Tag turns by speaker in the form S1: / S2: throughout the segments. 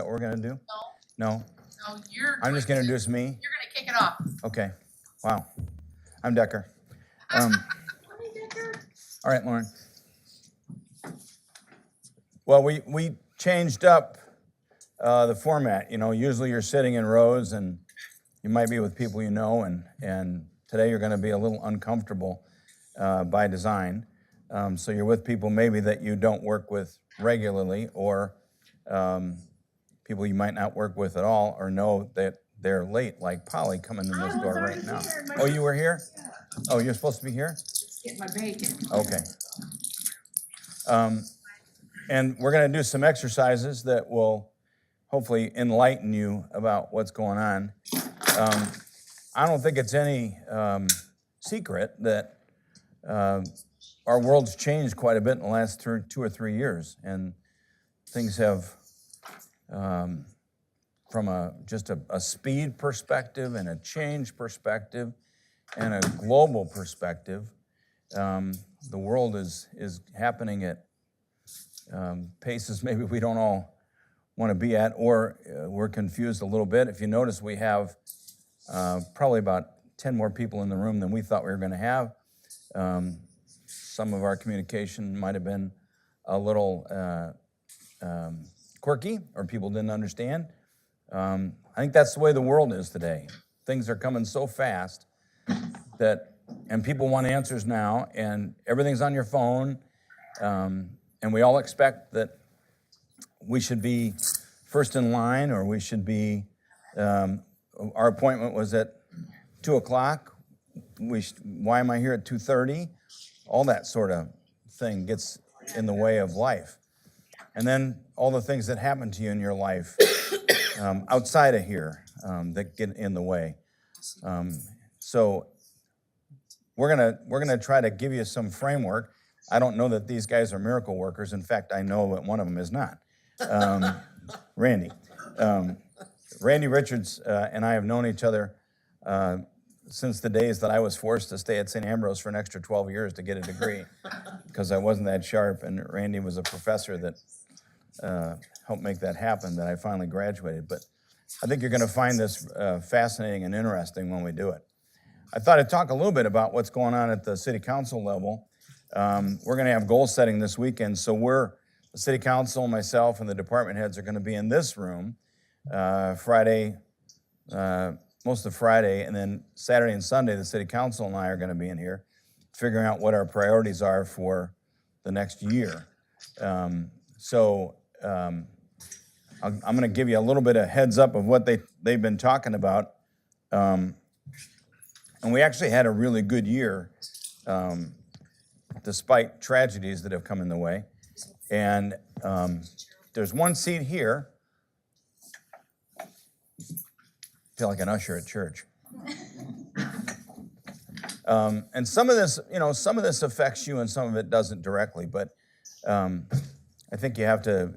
S1: that what we're going to do?
S2: No.
S1: No?
S2: No,
S1: I'm just going to introduce me?
S2: You're going to kick it off.
S1: Okay. Wow. I'm Decker. All right, Lauren. Well, we changed up the format. You know, usually you're sitting in rows and you might be with people you know, and today you're going to be a little uncomfortable by design. So you're with people maybe that you don't work with regularly, or people you might not work with at all, or know that they're late, like Polly coming in this door right now. Oh, you were here? Yeah. Oh, you're supposed to be here?
S2: Get my bacon.
S1: Okay. And we're going to do some exercises that will hopefully enlighten you about what's going on. I don't think it's any secret that our world's changed quite a bit in the last 2 or 3 years, and things have, from just a speed perspective and a change perspective and a global perspective, the world is happening at paces maybe we don't all want to be at, or we're confused a little bit. If you notice, we have probably about 10 more people in the room than we thought we were going to have. Some of our communication might have been a little quirky, or people didn't understand. I think that's the way the world is today. Things are coming so fast and people want answers now, and everything's on your phone, and we all expect that we should be first in line, or we should be, our appointment was at 2 o'clock. Why am I here at 2:30? All that sort of thing gets in the way of life. And then all the things that happen to you in your life outside of here that get in the way. So we're gonna try to give you some framework. I don't know that these guys are miracle workers. In fact, I know that one of them is not. Randy. Randy Richards and I have known each other since the days that I was forced to stay at St. Ambrose for an extra 12 years to get a degree because I wasn't that sharp, and Randy was a professor that helped make that happen, that I finally graduated. But I think you're going to find this fascinating and interesting when we do it. I thought I'd talk a little bit about what's going on at the city council level. We're going to have goal setting this weekend, so the city council, myself, and the department heads are going to be in this room Friday, most of Friday, and then Saturday and Sunday, the city council and I are going to be in here figuring out what our priorities are for the next year. So I'm going to give you a little bit of heads up of what they've been talking about. And we actually had a really good year, despite tragedies that have come in the way. And there's one seat here. I feel like an usher at church. And some of this affects you and some of it doesn't directly, but I think you have to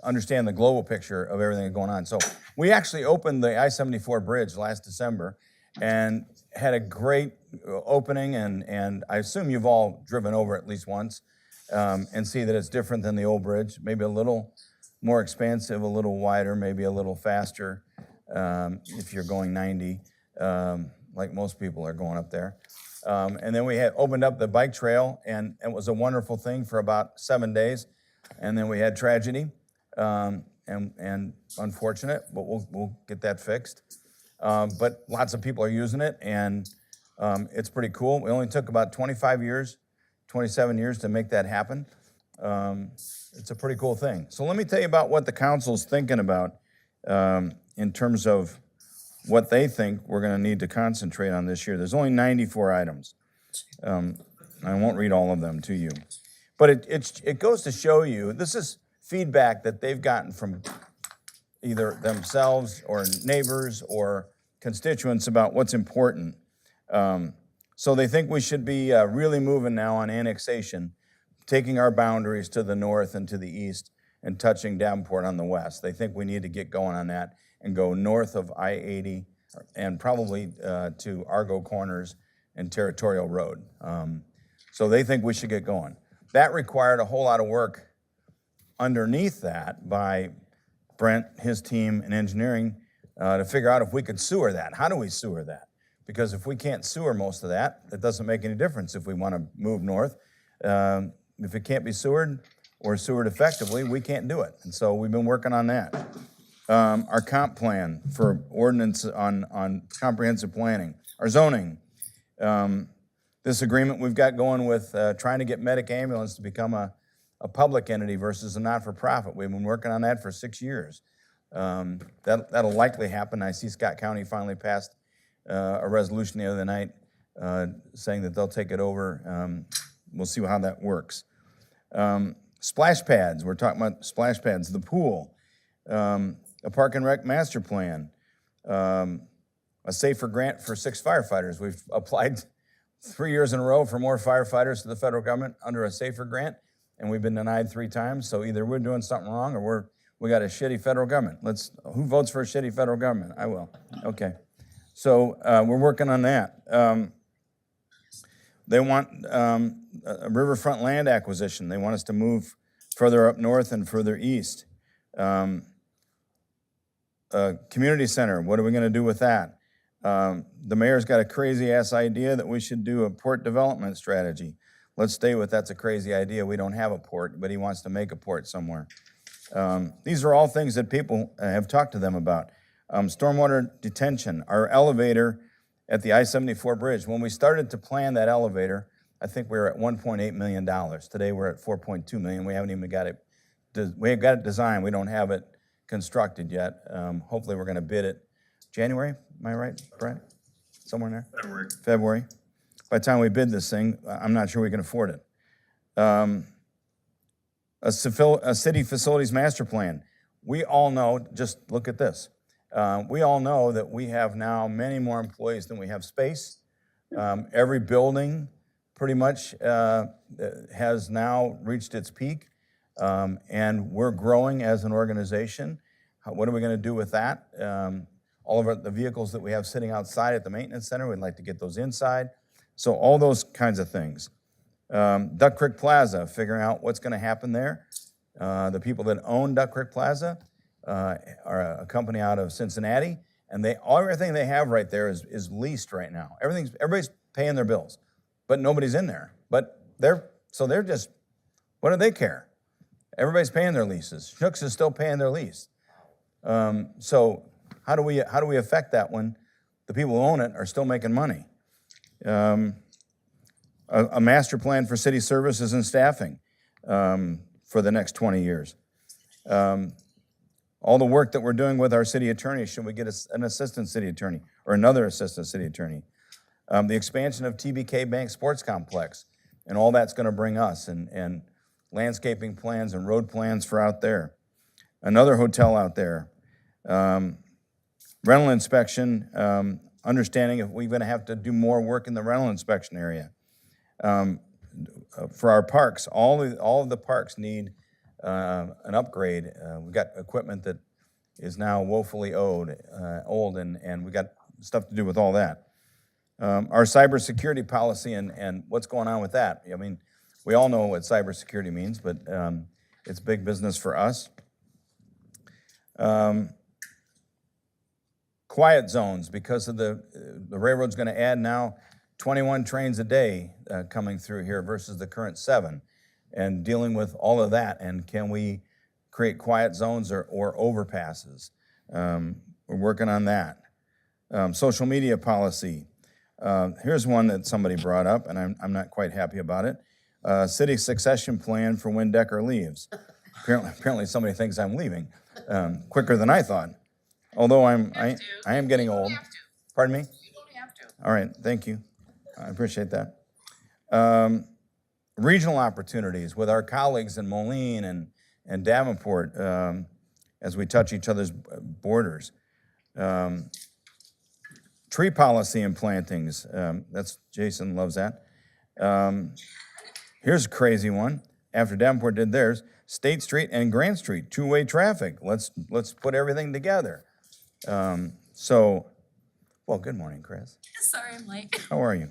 S1: understand the global picture of everything that's going on. So we actually opened the I-74 bridge last December and had a great opening, and I assume you've all driven over at least once and see that it's different than the old bridge, maybe a little more expansive, a little wider, maybe a little faster if you're going 90, like most people are going up there. And then we had opened up the bike trail, and it was a wonderful thing for about 7 days. And then we had tragedy, and unfortunate, but we'll get that fixed. But lots of people are using it, and it's pretty cool. We only took about 27 years to make that happen. It's a pretty cool thing. So let me tell you about what the council's thinking about in terms of what they think we're going to need to concentrate on this year. There's only 94 items. I won't read all of them to you. But it goes to show you, this is feedback that they've gotten from either themselves or neighbors or constituents about what's important. So they think we should be really moving now on annexation, taking our boundaries to the north and to the east and touching Davenport on the west. They think we need to get going on that and go north of I-80 and probably to Argo Corners and Territorial Road. So they think we should get going. That required a whole lot of work underneath that by Brent, his team, and engineering to figure out if we could sewer that. How do we sewer that? Because if we can't sewer most of that, it doesn't make any difference if we want to move north. If it can't be sewered or sewered effectively, we can't do it. And so we've been working on that. Our comp plan for ordinance on comprehensive planning, our zoning. This agreement we've got going with trying to get Medic Ambulance to become a public entity versus a not-for-profit. We've been working on that for 6 years. That'll likely happen. I see Scott County finally passed a resolution the other night saying that they'll take it over. We'll see how that works. Splash pads, we're talking about splash pads, the pool, a park and rec master plan, a safer grant for 6 firefighters. We've applied 3 years in a row for more firefighters to the federal government under a safer grant, and we've been denied 3 times. So either we're doing something wrong or we got a shitty federal government. Who votes for a shitty federal government? I will. Okay. So we're working on that. They want a riverfront land acquisition. They want us to move further up north and further east. Community center, what are we going to do with that? The mayor's got a crazy-ass idea that we should do a port development strategy. Let's stay with that's a crazy idea. We don't have a port, but he wants to make a port somewhere. These are all things that people have talked to them about. Stormwater detention, our elevator at the I-74 bridge. When we started to plan that elevator, I think we were at $1.8 million. Today we're at $4.2 million. We haven't even got it. We've got it designed. We don't have it constructed yet. Hopefully we're going to bid it January. Am I right, Brent? Somewhere in there? February. By the time we bid this thing, I'm not sure we can afford it. A city facilities master plan. We all know, just look at this. We all know that we have now many more employees than we have space. Every building pretty much has now reached its peak, and we're growing as an organization. What are we going to do with that? All of the vehicles that we have sitting outside at the maintenance center, we'd like to get those inside. So all those kinds of things. Duck Creek Plaza, figuring out what's going to happen there. The people that own Duck Creek Plaza are a company out of Cincinnati, and everything they have right there is leased right now. Everybody's paying their bills, but nobody's in there. But they're just, what do they care? Everybody's paying their leases. Schnucks is still paying their lease. So how do we affect that when the people who own it are still making money? A master plan for city services and staffing for the next 20 years. All the work that we're doing with our city attorney, should we get an assistant city attorney or another assistant city attorney? The expansion of TBK Bank Sports Complex and all that's going to bring us and landscaping plans and road plans for out there. Another hotel out there. Rental inspection, understanding if we're going to have to do more work in the rental inspection area. For our parks, all of the parks need an upgrade. We've got equipment that is now woefully old, and we've got stuff to do with all that. Our cybersecurity policy and what's going on with that. I mean, we all know what cybersecurity means, but it's big business for us. Quiet zones, because of the railroad's going to add now 21 trains a day coming through here versus the current 7, and dealing with all of that. And can we create quiet zones or overpasses? We're working on that. Social media policy. Here's one that somebody brought up, and I'm not quite happy about it. City succession plan for when Decker leaves. Apparently somebody thinks I'm leaving quicker than I thought. Although I am getting old. Pardon me?
S2: You don't have to.
S1: All right, thank you. I appreciate that. Regional opportunities with our colleagues in Moline and Davenport as we touch each other's borders. Tree policy and plantings. Jason loves that. Here's a crazy one. After Davenport did theirs, State Street and Grant Street, two-way traffic. Let's put everything together. Well, good morning, Chris.
S2: Sorry I'm late.
S1: How are you?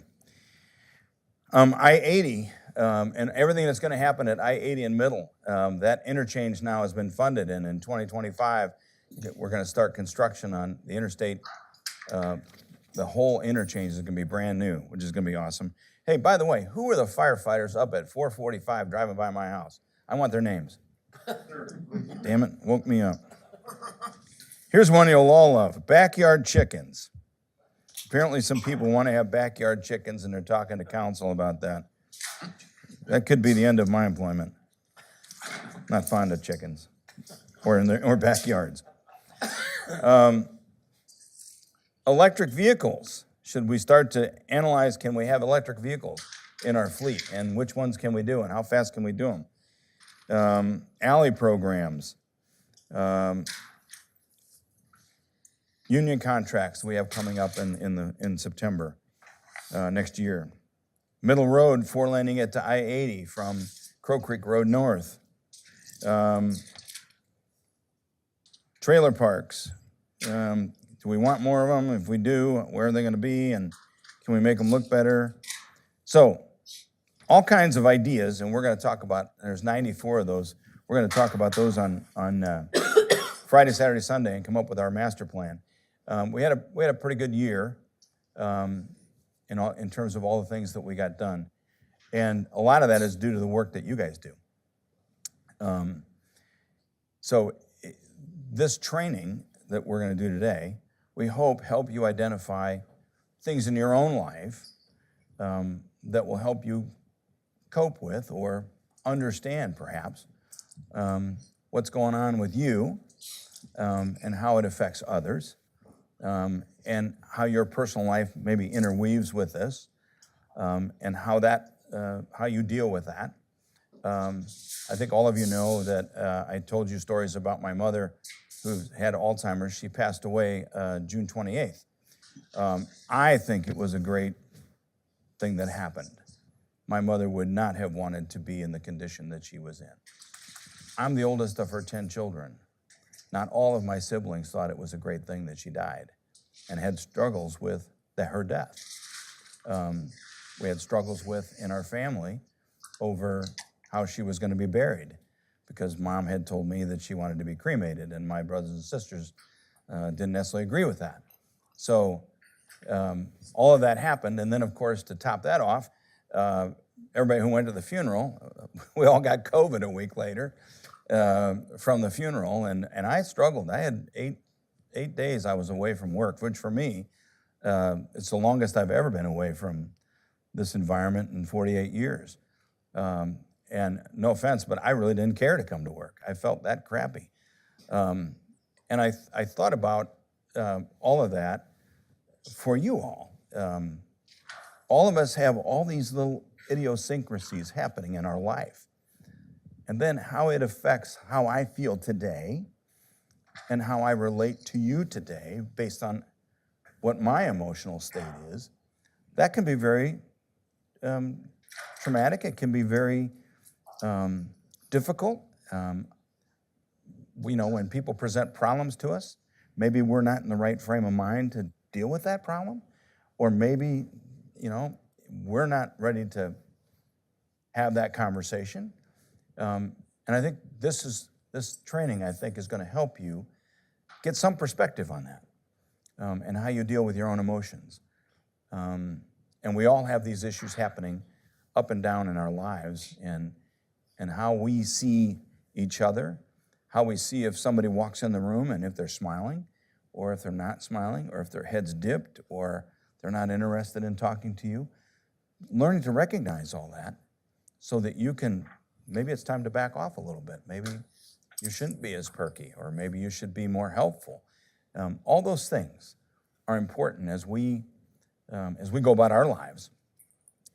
S1: I-80, and everything that's going to happen at I-80 in Middle, that interchange now has been funded, and in 2025, we're going to start construction on the interstate. The whole interchange is going to be brand new, which is going to be awesome. Hey, by the way, who were the firefighters up at 4:45 driving by my house? I want their names. Damn it, woke me up. Here's one you'll all love, backyard chickens. Apparently some people want to have backyard chickens, and they're talking to council about that. That could be the end of my employment. Not fond of chickens or backyards. Electric vehicles. Should we start to analyze, can we have electric vehicles in our fleet, and which ones can we do, and how fast can we do them? Alley programs. Union contracts we have coming up in September next year. Middle Road, 4-laning it to I-80 from Crow Creek Road North. Trailer parks. Do we want more of them? If we do, where are they going to be? And can we make them look better? So all kinds of ideas, and we're going to talk about, there's 94 of those. We're going to talk about those on Friday, Saturday, Sunday, and come up with our master plan. We had a pretty good year in terms of all the things that we got done. And a lot of that is due to the work that you guys do. So this training that we're going to do today, we hope help you identify things in your own life that will help you cope with or understand perhaps what's going on with you and how it affects others. And how your personal life maybe interweaves with this, and how you deal with that. I think all of you know that I told you stories about my mother who had Alzheimer's. She passed away June 28th. I think it was a great thing that happened. My mother would not have wanted to be in the condition that she was in. I'm the oldest of her 10 children. Not all of my siblings thought it was a great thing that she died and had struggles with her death. We had struggles in our family over how she was going to be buried, because Mom had told me that she wanted to be cremated, and my brothers and sisters didn't necessarily agree with that. So all of that happened, and then, of course, to top that off, everybody who went to the funeral, we all got COVID a week later. From the funeral, and I struggled. I had eight days I was away from work, which for me, it's the longest I've ever been away from this environment in 48 years. And no offense, but I really didn't care to come to work. I felt that crappy. And I thought about all of that for you all. All of us have all these little idiosyncrasies happening in our life. And then how it affects how I feel today and how I relate to you today based on what my emotional state is, that can be very traumatic. It can be very difficult. When people present problems to us, maybe we're not in the right frame of mind to deal with that problem, or maybe, we're not ready to have that conversation. And I think this training, I think, is going to help you get some perspective on that and how you deal with your own emotions. And we all have these issues happening up and down in our lives, and how we see each other, how we see if somebody walks in the room and if they're smiling, or if they're not smiling, or if their head's dipped, or they're not interested in talking to you. Learning to recognize all that so that you can, maybe it's time to back off a little bit. Maybe you shouldn't be as perky, or maybe you should be more helpful. All those things are important as we go about our lives,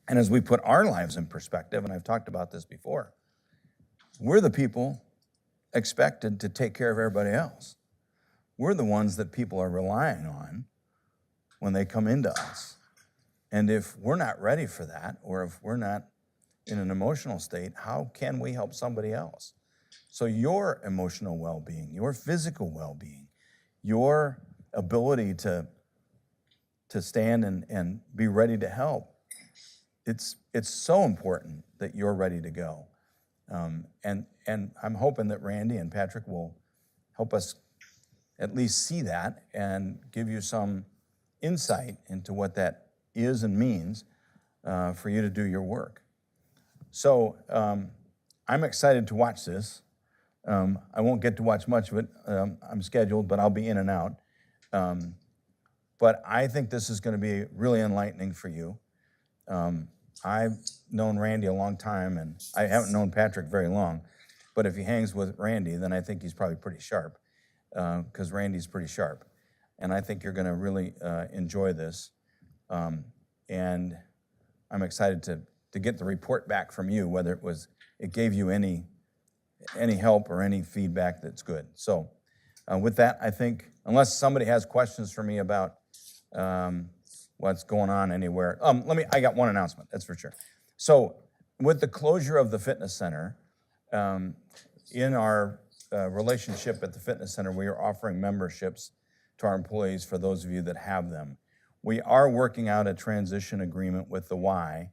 S1: and as we put our lives in perspective. And I've talked about this before. We're the people expected to take care of everybody else. We're the ones that people are relying on when they come into us. And if we're not ready for that, or if we're not in an emotional state, how can we help somebody else? So your emotional well-being, your physical well-being, your ability to stand and be ready to help it's so important that you're ready to go. And I'm hoping that Randy and Patrick will help us at least see that and give you some insight into what that is and means for you to do your work. So I'm excited to watch this. I won't get to watch much of it. I'm scheduled, but I'll be in and out. But I think this is going to be really enlightening for you. I've known Randy a long time, and I haven't known Patrick very long. But if he hangs with Randy, then I think he's probably pretty sharp, because Randy's pretty sharp. And I think you're going to really enjoy this. And I'm excited to get the report back from you, whether it gave you any help or any feedback that's good. So with that, I think, unless somebody has questions for me about what's going on anywhere. I got one announcement, that's for sure. So with the closure of the fitness center, in our relationship at the fitness center, we are offering memberships to our employees for those of you that have them. We are working out a transition agreement with the Y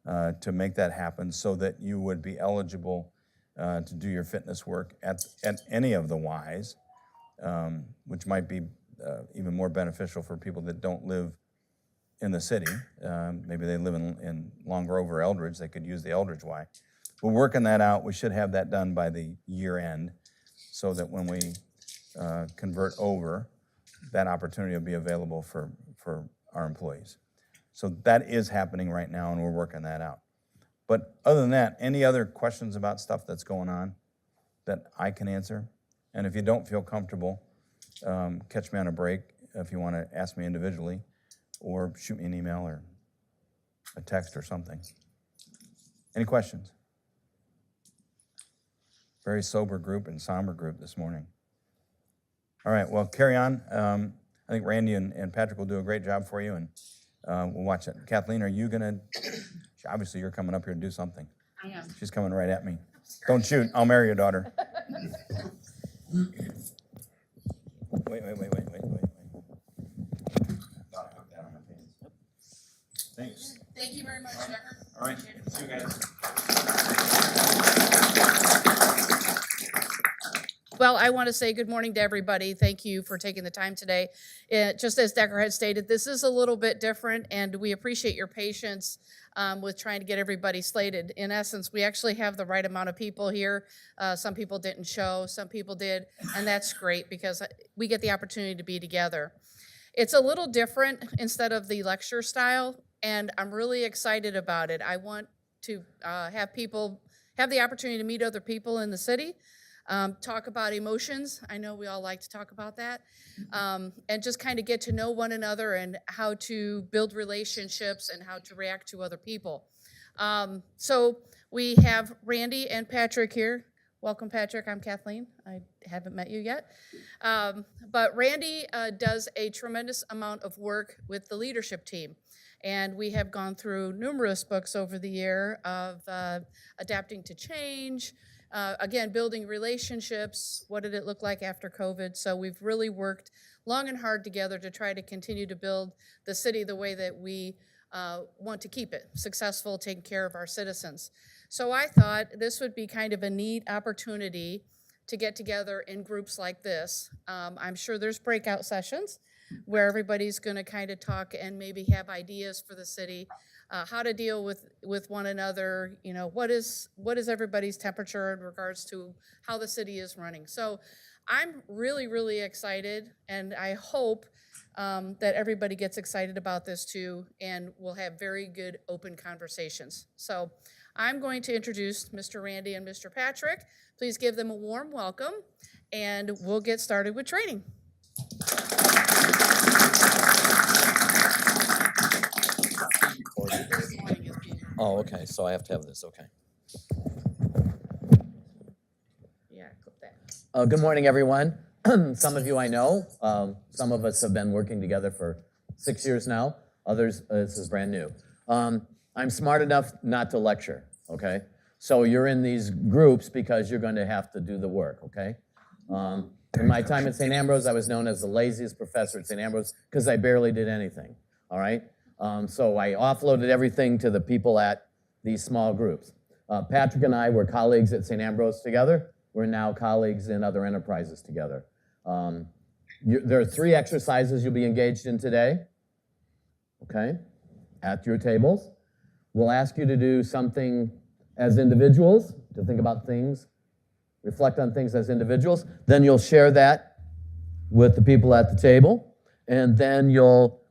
S1: to make that happen so that you would be eligible to do your fitness work at any of the Ys, which might be even more beneficial for people that don't live in the city. Maybe they live in Long Grove or Eldridge. They could use the Eldridge Y. We're working that out. We should have that done by the year end so that when we convert over, that opportunity will be available for our employees. So that is happening right now, and we're working that out. But other than that, any other questions about stuff that's going on that I can answer? And if you don't feel comfortable, catch me on a break if you want to ask me individually, or shoot me an email or a text or something. Any questions? Very sober group and somber group this morning. All right, well, carry on. I think Randy and Patrick will do a great job for you, and we'll watch it. Kathleen, are you going to, obviously you're coming up here to do something.
S2: I am.
S1: She's coming right at me. Don't shoot, I'll marry your daughter. Wait. Thanks.
S2: Thank you very much, Decker.
S1: All right, see you guys.
S3: Well, I want to say good morning to everybody. Thank you for taking the time today. Just as Decker had stated, this is a little bit different, and we appreciate your patience with trying to get everybody slated. In essence, we actually have the right amount of people here. Some people didn't show, some people did, and that's great because we get the opportunity to be together. It's a little different instead of the lecture style, and I'm really excited about it. I want to have people have the opportunity to meet other people in the city, talk about emotions. I know we all like to talk about that. And just kind of get to know one another and how to build relationships and how to react to other people. So we have Randy and Patrick here. Welcome, Patrick. I'm Kathleen. I haven't met you yet. But Randy does a tremendous amount of work with the leadership team. And we have gone through numerous books over the year of adapting to change, again, building relationships. What did it look like after COVID? So we've really worked long and hard together to try to continue to build the city the way that we want to keep it, successful, taking care of our citizens. So I thought this would be kind of a neat opportunity to get together in groups like this. I'm sure there's breakout sessions where everybody's going to kind of talk and maybe have ideas for the city, how to deal with one another, you know, what is everybody's temperature in regards to how the city is running. So I'm really, really excited, and I hope that everybody gets excited about this too, and we'll have very good open conversations. So I'm going to introduce Mr. Randy and Mr. Patrick. Please give them a warm welcome, and we'll get started with training.
S4: Oh, okay, so I have to have this, okay.
S3: Yeah, clip that.
S4: Good morning, everyone. Some of you I know. Some of us have been working together for 6 years now. Others, this is brand new. I'm smart enough not to lecture, okay? So you're in these groups because you're going to have to do the work, okay? In my time at St. Ambrose, I was known as the laziest professor at St. Ambrose because I barely did anything, all right? So I offloaded everything to the people at these small groups. Patrick and I were colleagues at St. Ambrose together. We're now colleagues in other enterprises together. There are 3 exercises you'll be engaged in today, okay, at your tables. We'll ask you to do something as individuals, to think about things, reflect on things as individuals. Then you'll share that with the people at the table, and then you'll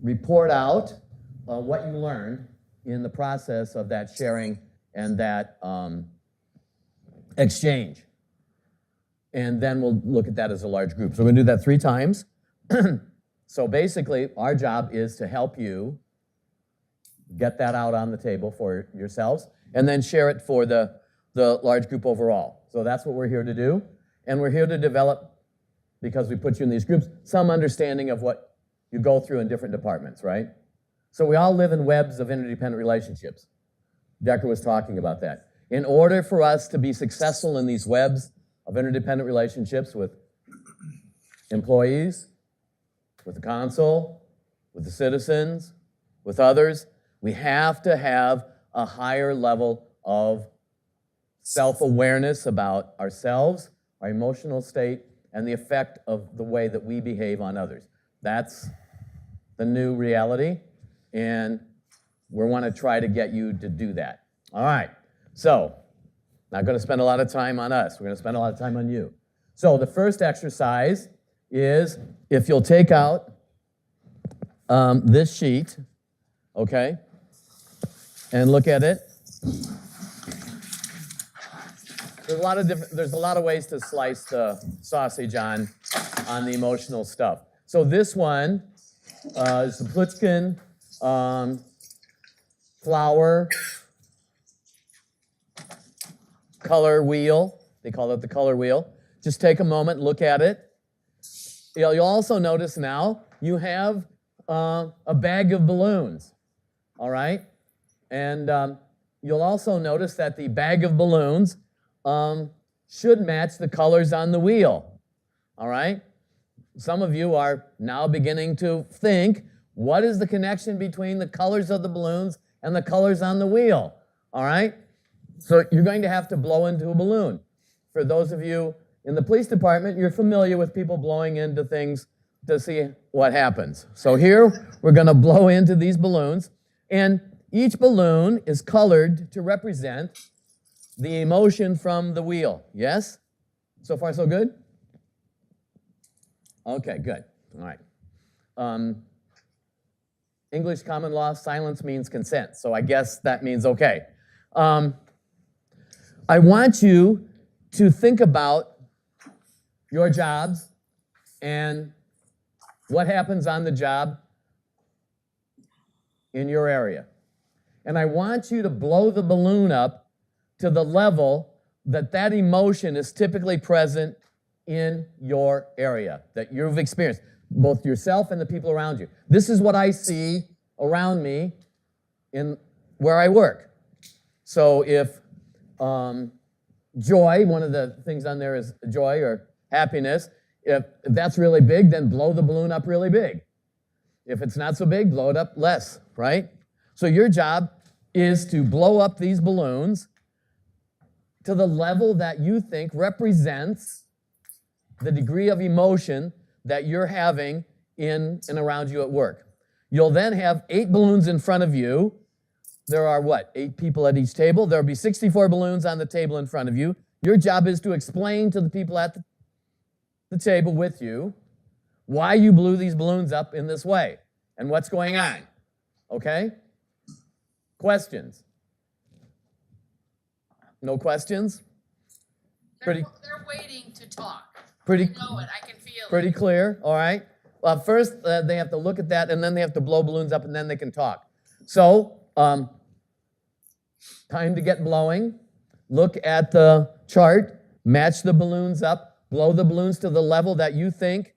S4: report out what you learned in the process of that sharing and that exchange. And then we'll look at that as a large group. So we're going to do that 3 times. So basically, our job is to help you get that out on the table for yourselves, and then share it for the large group overall. So that's what we're here to do. And we're here to develop, because we put you in these groups, some understanding of what you go through in different departments, right? So we all live in webs of interdependent relationships. Decker was talking about that. In order for us to be successful in these webs of interdependent relationships with employees, with the council, with the citizens, with others, we have to have a higher level of self-awareness about ourselves, our emotional state, and the effect of the way that we behave on others. That's the new reality, and we want to try to get you to do that. All right, so not going to spend a lot of time on us. We're going to spend a lot of time on you. So the first exercise is, if you'll take out this sheet, okay, and look at it. There's a lot of ways to slice the sausage on the emotional stuff. So this one is the Plutzkin flower color wheel. They call it the color wheel. Just take a moment, look at it. You'll also notice now you have a bag of balloons, all right? And you'll also notice that the bag of balloons should match the colors on the wheel, all right? Some of you are now beginning to think, what is the connection between the colors of the balloons and the colors on the wheel, all right? So you're going to have to blow into a balloon. For those of you in the police department, you're familiar with people blowing into things to see what happens. So here, we're going to blow into these balloons, and each balloon is colored to represent the emotion from the wheel. Yes? So far, so good? Okay, good. All right. English common law, silence means consent. So I guess that means okay. I want you to think about your jobs and what happens on the job in your area. And I want you to blow the balloon up to the level that that emotion is typically present in your area, that you've experienced, both yourself and the people around you. This is what I see around me in where I work. So if joy, one of the things on there is joy or happiness, if that's really big, then blow the balloon up really big. If it's not so big, blow it up less, right? So your job is to blow up these balloons to the level that you think represents the degree of emotion that you're having in and around you at work. You'll then have 8 balloons in front of you. There are what, 8 people at each table? There'll be 64 balloons on the table in front of you. Your job is to explain to the people at the table with you why you blew these balloons up in this way and what's going on. Okay? Questions? No questions?
S2: They're waiting to talk.
S4: Pretty,
S2: I know it. I can feel
S4: pretty
S2: it.
S4: clear, all right? Well, first, they have to look at that, and then they have to blow balloons up, and then they can talk. So, time to get blowing. Look at the chart, match the balloons up, blow the balloons to the level that you think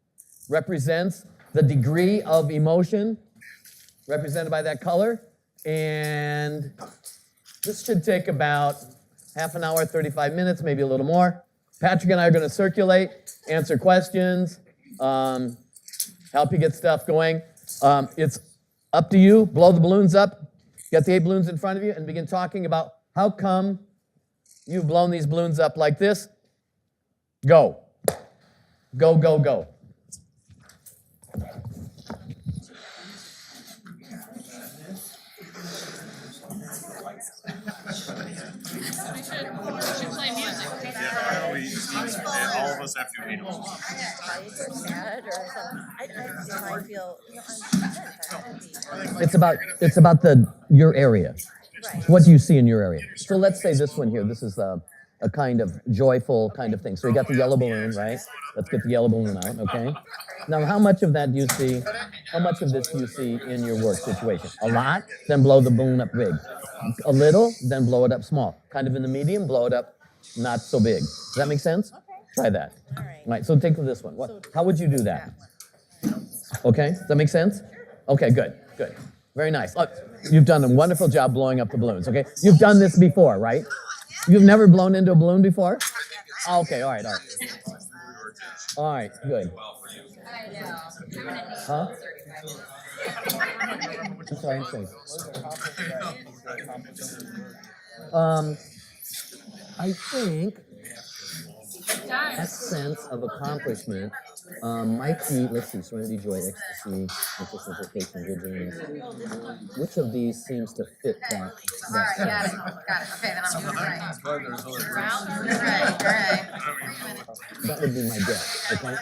S4: represents the degree of emotion represented by that color. And this should take about half an hour, 35 minutes, maybe a little more. Patrick and I are going to circulate, answer questions, help you get stuff going. It's Up to you. Blow the balloons up. Get the 8 balloons in front of you and begin talking about how come you've blown these balloons up like this. Go. Go, go, go.
S2: We should play music.
S5: All of us have to meet them.
S6: Sad or something. I feel, I'm happy.
S4: It's about your area.
S6: Right.
S4: What do you see in your area? So let's say this one here. This is a kind of joyful kind of thing. So you got the yellow balloon, right? Let's get the yellow balloon out, okay? Now, how much of that do you see? How much of this do you see in your work situation? A lot, then blow the balloon up big. A little, then blow it up small. Kind of in the medium, blow it up not so big. Does that make sense?
S6: Okay.
S4: Try that.
S6: All right.
S4: All right, so take this one. How would you do that? Okay, does that make sense? Okay, good, good. Very nice. Look, you've done a wonderful job blowing up the balloons, okay? You've done this before, right? You've never blown into a balloon before? Okay, all right, all right. All right, good. Huh? I'm sorry, I'm sorry. I think that sense of accomplishment might be, let's see, serenity, joy, ecstasy, anticipation, good dreams. Which of these seems to fit that?
S2: All right, got it. Okay, then I'm doing it right. You're out. You're right.
S4: That would be my guess, okay?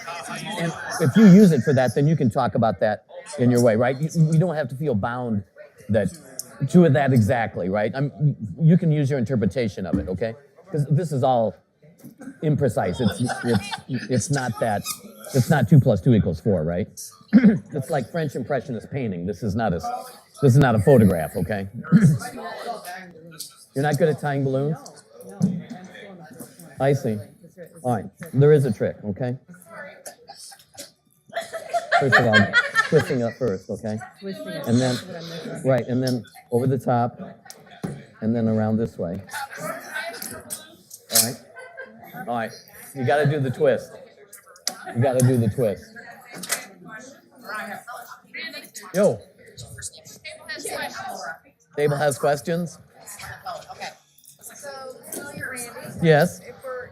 S4: And if you use it for that, then you can talk about that in your way, right? You don't have to feel bound to that exactly, right? You can use your interpretation of it, okay? Because this is all imprecise. It's not that. It's not 2 + 2 = 4, right? It's like French Impressionist painting. This is not a photograph, okay? You're not good at tying balloons? I see. All right, there is a trick, okay? First of all, twisting up first, okay? And then, right, and then over the top, and then around this way. All right? All right, you gotta do the twist. You gotta do the twist. Yo,
S2: Table has questions.
S4: table has questions?
S2: Okay.
S6: So, Randy,
S4: Yes?
S6: if we're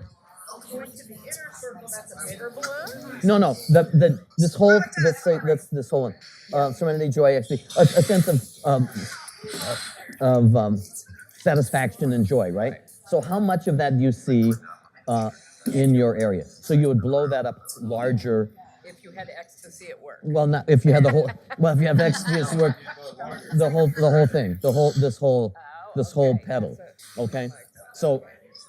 S6: going to the inner circle, that's a bigger balloon?
S4: No. This whole, let's this whole one. Serenity, joy, actually, a sense of satisfaction and joy, right? So how much of that do you see in your area? So you would blow that up larger.
S6: If you had ecstasy at work.
S4: Well, not if you had the whole. Well, if you have ecstasy work, the whole thing, this whole pedal. Okay. So,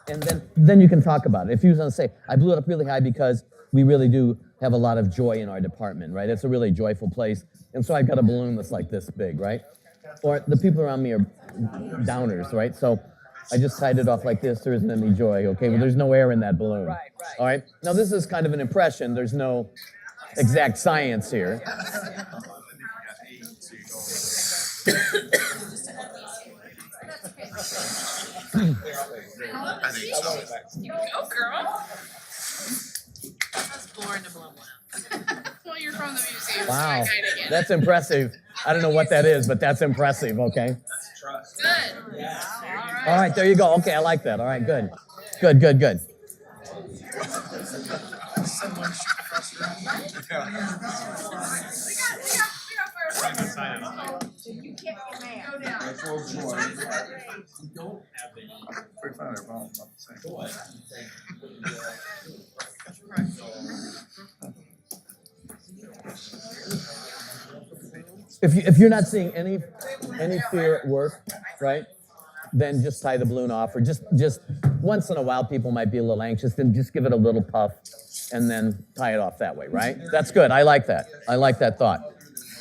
S4: and then you can talk about it. If you want to say, I blew it up really high because we really do have a lot of joy in our department, right? It's a really joyful place, and so I've got a balloon that's like this big, right? Or the people around me are downers, right? So I just tied it off like this. There isn't any joy, okay? But there's no air in that balloon.
S6: Right.
S4: All right. Now this is kind of an impression. There's no exact science here.
S2: You go, girl. That's boring to blow one up. Well, you're from the museum.
S4: Wow,
S2: So I kinda get it.
S4: that's impressive. I don't know what that is, but that's impressive, okay?
S2: Good.
S4: All right, there you go. Okay, I like that. All right, good. Good. If you're not seeing any fear at work, right? Then just tie the balloon off, or just once in a while people might be a little anxious, then just give it a little puff and then tie it off that way, right? That's good. I like that. I like that thought.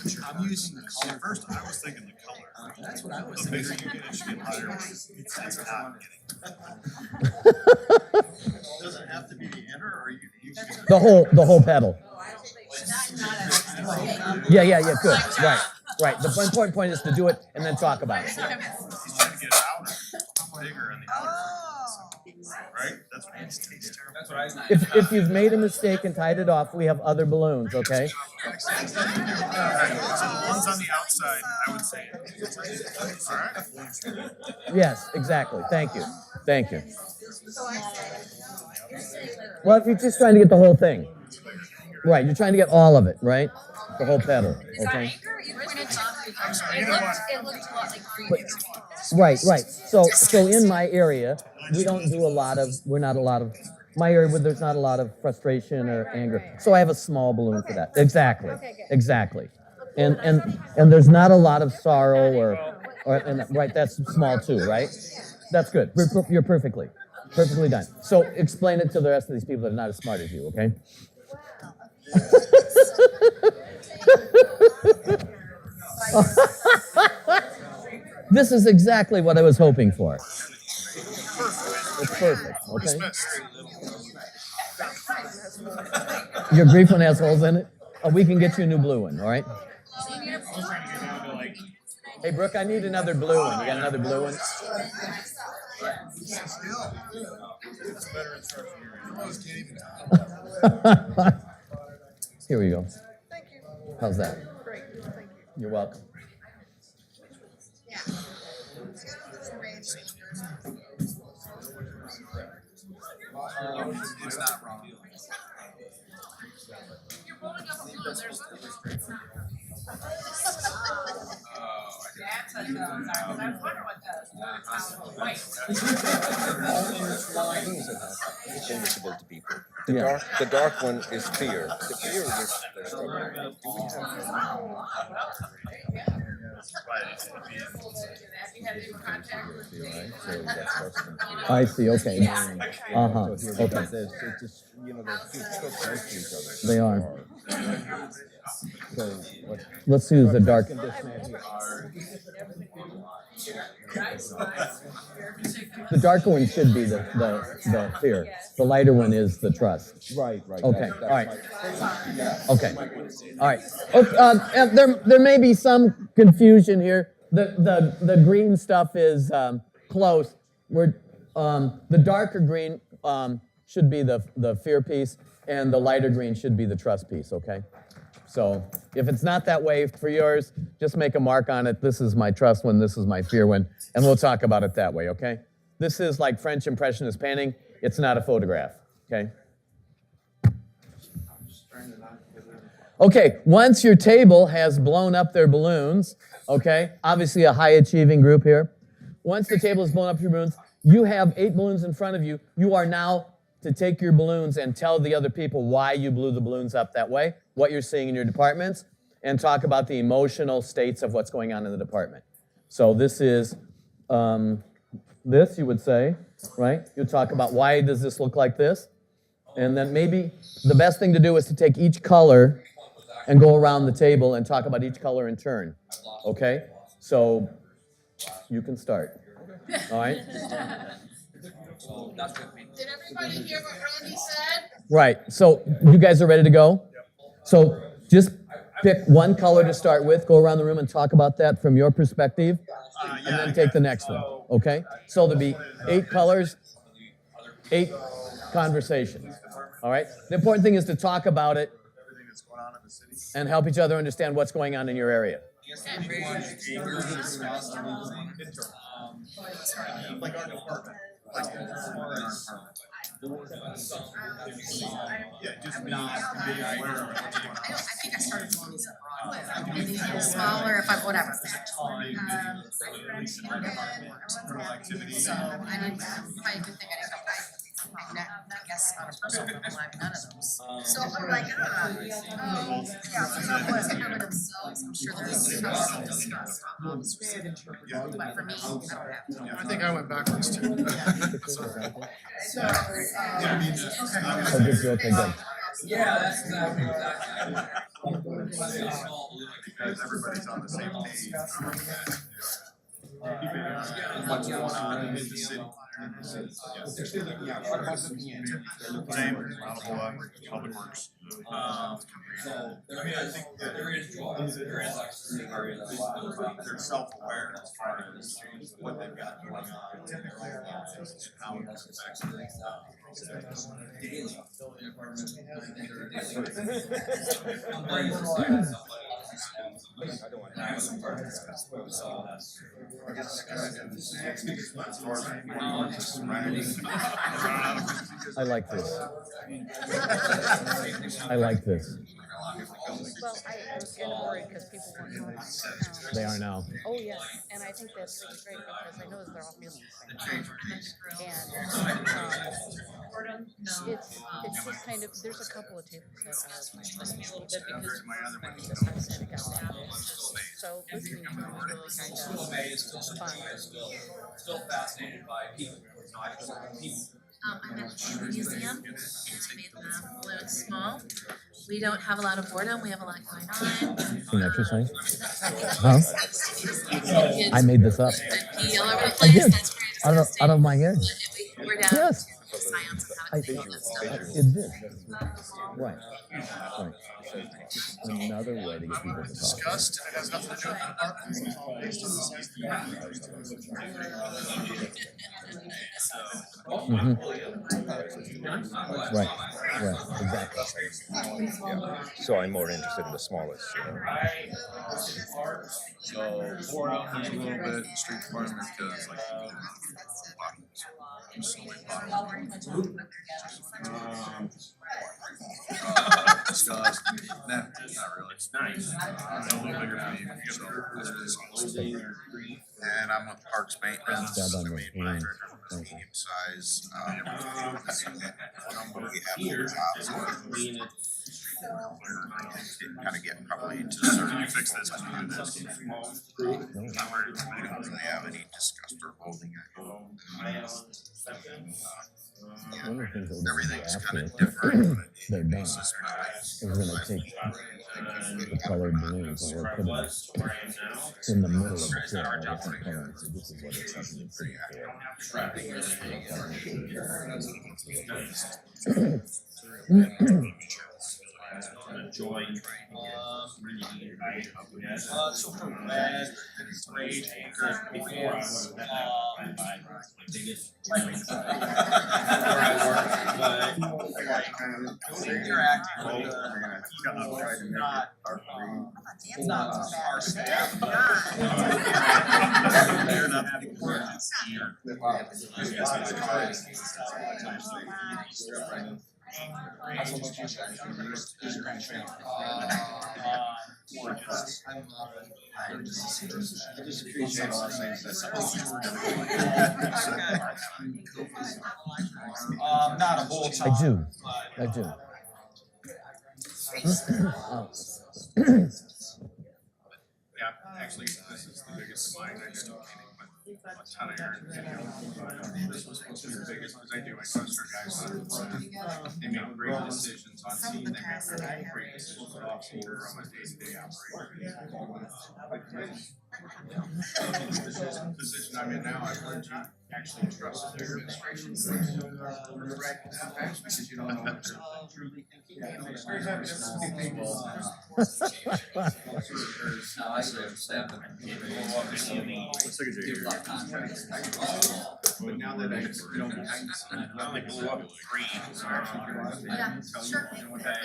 S5: I'm using the color. At first, I was thinking the color. That's what I was thinking. The bigger you get, it should get higher. It's not getting. Does it have to be the inner, or you can just...
S4: The whole pedal. Yeah, good. Right. The important point is to do it and then talk about it.
S5: He's trying to get it outer, bigger in the outer. right? That's what it tastes terrible.
S7: That's what I.
S4: If you've made a mistake and tied it off, we have other balloons, okay?
S5: So the ones on the outside, I would say. All right.
S4: Yes, exactly. Thank you. Thank you. Well, if you're just trying to get the whole thing. Right, you're trying to get all of it, right? The whole petal, okay?
S2: You pointed to, it looked a lot like green.
S4: Right. So in my area, we're not a lot of, my area where there's not a lot of frustration or anger. So I have a small balloon for that. Exactly. And there's not a lot of sorrow and right, that's small too, right? That's good. You're perfectly done. So explain it to the rest of these people that are not as smart as you, okay? This is exactly what I was hoping for. It's perfect, okay? Your grief one has holes in it? Oh, we can get you a new blue one, all right? Hey, Brooke, I need another blue one. You got another blue one? Here we go.
S6: Thank you.
S4: How's that?
S6: Great, thank you.
S4: You're welcome.
S7: It's not wrong.
S2: You're rolling up a blue, there's nothing wrong. That's what it goes. I was wondering what white.
S8: Invisible to people.
S4: Yeah.
S8: The dark one is fear. The fear is the struggle.
S2: You had to do a contact with me.
S4: I see, okay. Uh-huh, okay. They are. Let's use the dark. The darker one should be the fear. The lighter one is the trust.
S8: Right.
S4: Okay, all right. Okay, all right. There may be some confusion here. The green stuff is close. The darker green should be the fear piece, and the lighter green should be the trust piece, okay? So if it's not that way for yours, just make a mark on it. This is my trust one, this is my fear one, and we'll talk about it that way, okay? This is like French Impressionist painting. It's not a photograph, okay? Okay, once your table has blown up their balloons, okay, obviously a high-achieving group here. Once the table has blown up your balloons, you have 8 balloons in front of you. You are now to take your balloons and tell the other people why you blew the balloons up that way, what you're seeing in your departments, and talk about the emotional states of what's going on in the department. So this is this, you would say, right? You talk about why does this look like this? And then maybe the best thing to do is to take each color and go around the table and talk about each color in turn, okay? So you can start, all right?
S2: Did everybody hear what Randy said?
S4: Right, so you guys are ready to go? So just pick one color to start with, go around the room and talk about that from your perspective, and then take the next one, okay? So there'll be 8 colors, 8 conversations, all right? The important thing is to talk about it and help each other understand what's going on in your area.
S5: Like our department. Yeah, just not being aware of what's going on.
S6: I think I started doing these maybe a little smaller, if I, whatever. So, I didn't, probably a good thing I didn't go back. I guess on a personal level, I have none of those. So I'm like, yeah, themselves, I'm sure there's some discussed. But for me, I don't have to.
S5: I think I went backwards too.
S4: Oh, good, okay, good.
S7: Yeah, that's exactly.
S5: Because everybody's on the same page. What's going on in the city. Same, not a whole lot, public works.
S7: So, I mean, I think that there is
S5: They're self-aware as far as what they've got going on. How it affects them.
S7: daily.
S4: I like this. I like this.
S3: Well, I was getting worried because people weren't talking.
S4: They are now.
S3: Oh, yes, and I think that's really great because I know that they're all feeling the same. And it's just kind of, there's a couple of tables that are just a little bit because this house kind of got that. So listening to them is really kind of fun.
S7: Still fascinated by people. People.
S6: I'm at the museum and I made the balloons small. We don't have a lot of boredom, we have a lot going on.
S4: An exercise? Huh?
S6: Kids
S4: I made this up.
S6: pee all over the
S4: I
S6: place,
S4: did.
S6: that's very disgusting.
S4: Out of my head.
S6: We're down
S4: Yes.
S6: to science of how
S4: I
S6: to think that stuff.
S4: It did. Right. Right. Another way to get people to talk.
S5: Discussed, and it has nothing to do with the department, it's all based on the same.
S4: Right. Right. Exactly.
S8: Yeah. So I'm more interested in the smallest.
S5: So, pour out a little bit, street department, because like, so many bottles. Discussed, nah, not really. It's nice. A little bigger for you, so that's really small.
S9: And I'm with Parks Maintenance.
S4: Stab on
S9: I
S4: the
S9: mean, my
S4: hand.
S9: medium size. We have kind of getting probably to certain.
S5: You fix this, I do this.
S9: We don't really have any disgust or holding at home.
S4: One of the things that we're gonna do
S9: Everything's
S4: after
S9: kind of different.
S4: they're done is we're gonna take the colored balloons and we'll put them in the middle of the pit and different colors. So this is what it's happening
S7: So for red, rage, anger, before I was biggest where I work, but interacting with not our staff. They're not having words. Not a whole ton.
S4: I do.
S7: but,
S4: I do.
S5: Yeah, actually, this is the biggest of mine. I just don't mean a ton of air. This was supposed to be the biggest, because I trust our guys. They make great decisions on scene, they make great decisions off scene or on a day-to-day operation. The position I'm in now, I've learned to actually trust their administration. Because you don't know what they're truly thinking. But now that I don't like blew up green, so I actually can tell you what that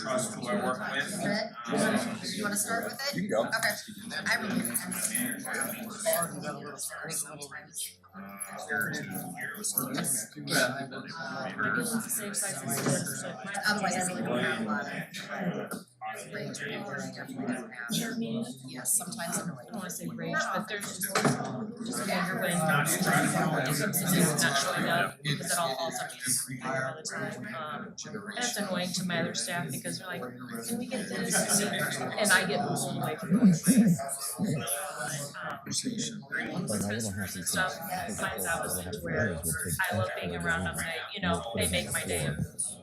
S5: trust who I work with.
S6: You wanna start with it?
S8: You can go.
S6: Okay. I really. Otherwise, I really don't have a lot of rage or anger. I definitely don't have. Yes, sometimes annoyed.
S10: I don't want to say rage, but there's just anger when something's not showing up, because it all falls on me all the time. And it's annoying to my other staff because they're like, can we get this? And I get pulled away from it. Stuff finds out where I love being around them. They make my day.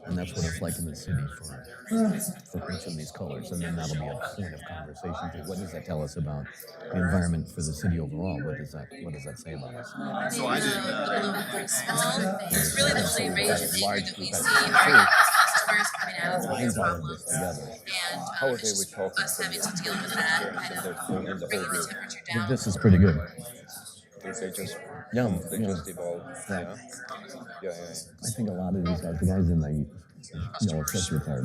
S4: And that's what it's like in the city for each of these colors. And then that'll be a point of conversation too. What does that tell us about the environment for the city overall? What does that say about us?
S6: So I didn't. It's really the only range of anger that we see are customers coming at us with these problems, and it's just us having to deal with that, kind of bringing the temperature down.
S4: This is pretty good.
S8: They just
S4: Yeah,
S8: they
S4: yeah.
S8: just evolve.
S4: Yeah.
S8: Yeah.
S4: I think a lot of these guys, the guys in the, associates are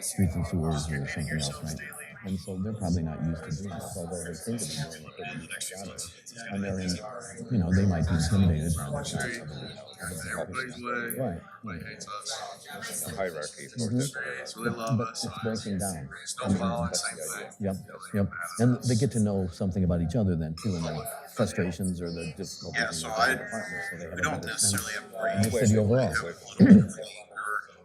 S4: streets and sewers or something else, right? And so they're probably not used to doing this, although they seem to be doing a pretty good job. And they're in, they might be intimidated by the
S9: Everybody's way.
S4: Right.
S8: The hierarchy.
S9: So they love
S4: But
S9: us.
S4: it's breaking down.
S9: Snowfall, same thing.
S4: Yep. And they get to know something about each other then too, and their frustrations or the difficulties
S9: Yeah,
S4: in
S9: so
S4: their department. So they have
S9: We
S4: a
S9: don't
S4: better
S9: necessarily
S4: sense
S9: have
S4: of the
S9: great.
S4: city overall.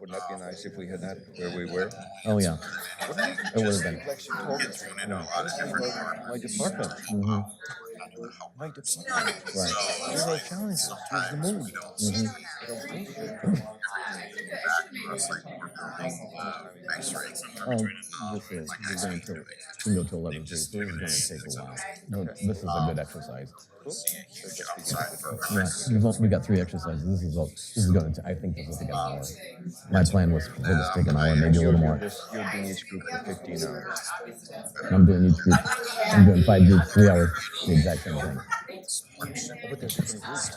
S8: Wouldn't that be nice if we had that where we were?
S4: Oh, yeah. It would have been.
S9: Kids run into a lot of different departments.
S8: My department.
S4: Mhm.
S8: My department.
S4: Right.
S8: There's no challenge. There's the mood.
S4: Mhm.
S9: It's like we're building X-ray.
S4: Oh, this is, we're going to, we can go to 11 3, so this is going to take a while. No, this is a good exercise.
S9: Outside for
S4: Yeah, we got 3 exercises. This is going to, I think this will take an hour. My plan was for this to take an hour, maybe a little more.
S8: You're doing each group for 15 hours.
S4: I'm doing each group, I'm doing 5 groups, 3 hours, the exact same thing.
S8: But there's different groups.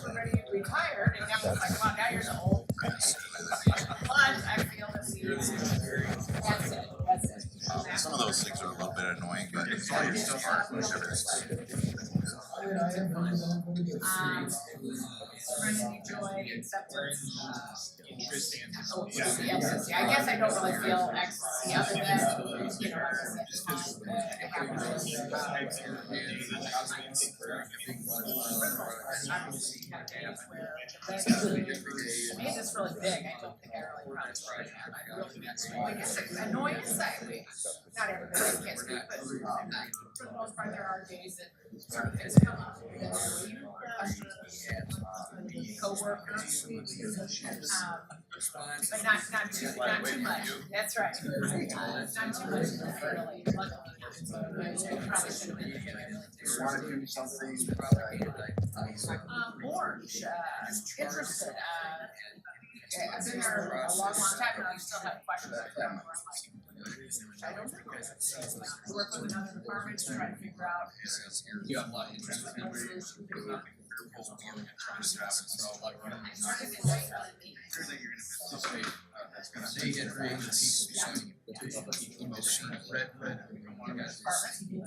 S2: Retired and everyone's like, come on, now you're so old. But I feel this year. That's it.
S9: Some of those things are a little bit annoying, but it's all your smart.
S2: Serenity, joy, acceptance. Yes, I guess I don't really feel ecstasy other than, it's really big. I don't think I really annoyance, not everybody can speak, but for the most part, there are days that certain things come up. Co-workers, but not too much. That's right. Not too much. Really, luckily. Probably should have been. Orange, interested. I've been there a long time, and I still have questions. I don't know. Work with another department to try to figure out.
S7: You have a lot of interest in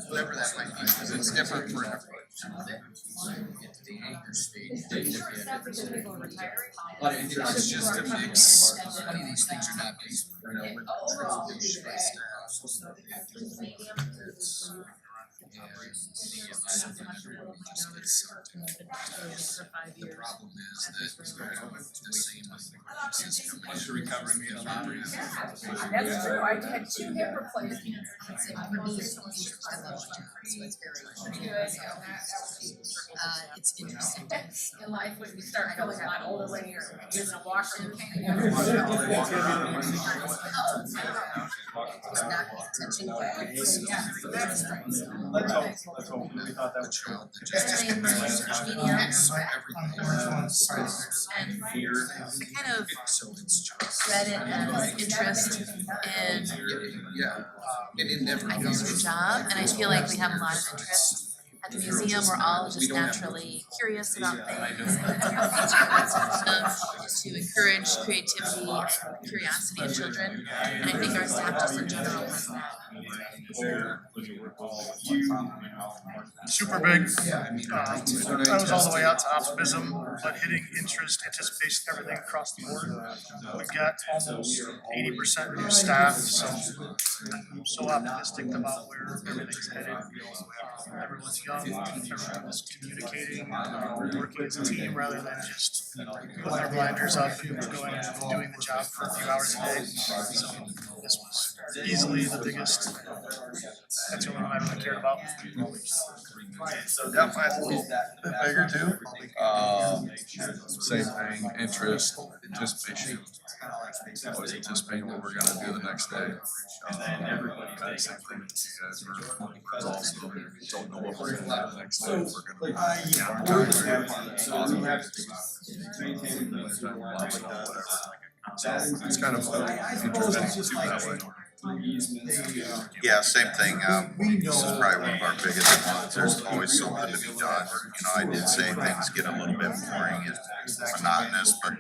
S9: Whatever that might be, because it's different for everybody.
S7: A lot of interest, it's just a mix. Many of these things are not based,
S10: The
S7: problem is that it's the same
S5: Once you're recovering, you know,
S2: That's true. I had 2 hip replacements. Pretty good.
S6: It's interesting.
S2: In life, when you start feeling a lot older, when you're using a walker.
S6: Just not touching
S2: Yeah, so that's strange.
S5: let's hope we thought that was true.
S6: And kind of read it as interest in, I guess, your job, and I feel like we have a lot of interest. At the museum, we're all just naturally curious about things, to encourage creativity and curiosity in children, and I think our staff just in general has that.
S5: Super big. I was all the way out to optimism, but hitting interest, anticipation, everything across the board. We've got almost 80% new staff, so I'm so optimistic about where everything's headed. Everyone's young, everyone's communicating, working as a team rather than just putting their blinders up and going and doing the job for a few hours a day. So this was easily the biggest That's the only one I really cared about.
S11: So yeah, I figure too. Same thing, interest, anticipation. Always anticipating what we're gonna do the next day. Same thing with you guys. We're also don't know what we're gonna do the next day. We're gonna so it's kind of interesting too that way.
S9: Yeah, same thing. This is probably one of our biggest ones. There's always something to be done. I did say things get a little bit boring and monotonous, but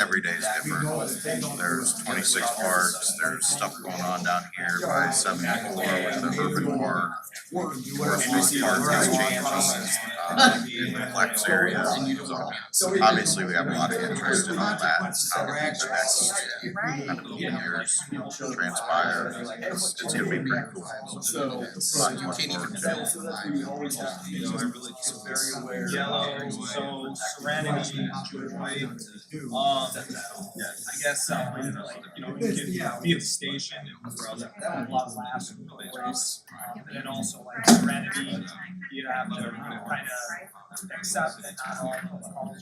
S9: every day is different. There's 26 parks. There's stuff going on down here by 74 with the urban park. Portsmouth Park has changed in the flex area. So obviously, we have a lot of interest in all that. How the next years transpire. It's gonna be pretty cool.
S7: So you can't even tell.
S5: Yellow, so Serenity, Joy, I guess, you can be at the station and browse a lot last place. And then also like Serenity, you have to kind of accept that not all of the calls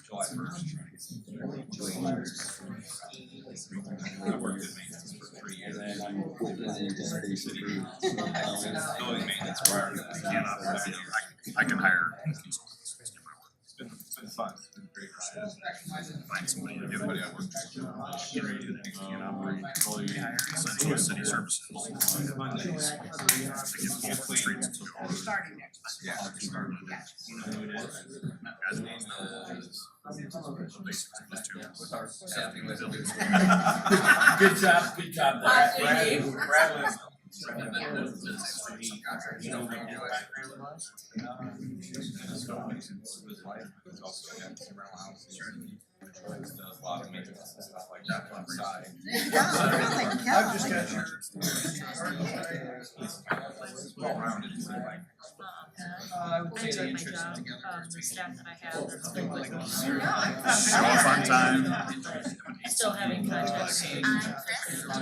S11: July 1st. I worked in maintenance for 3 years. Building maintenance prior to that. I can hire consultants. It's been fun. It's been great. Find somebody to do it. Everybody I work with. City services.
S2: Starting next month.
S11: Yeah. Guy's name is.
S5: Good job there. Brad
S11: a lot of maintenance and stuff like that on the side.
S7: I've just got
S10: I would say my job, the staff that I have, that's been like,
S11: Show up on time.
S10: still having contact with them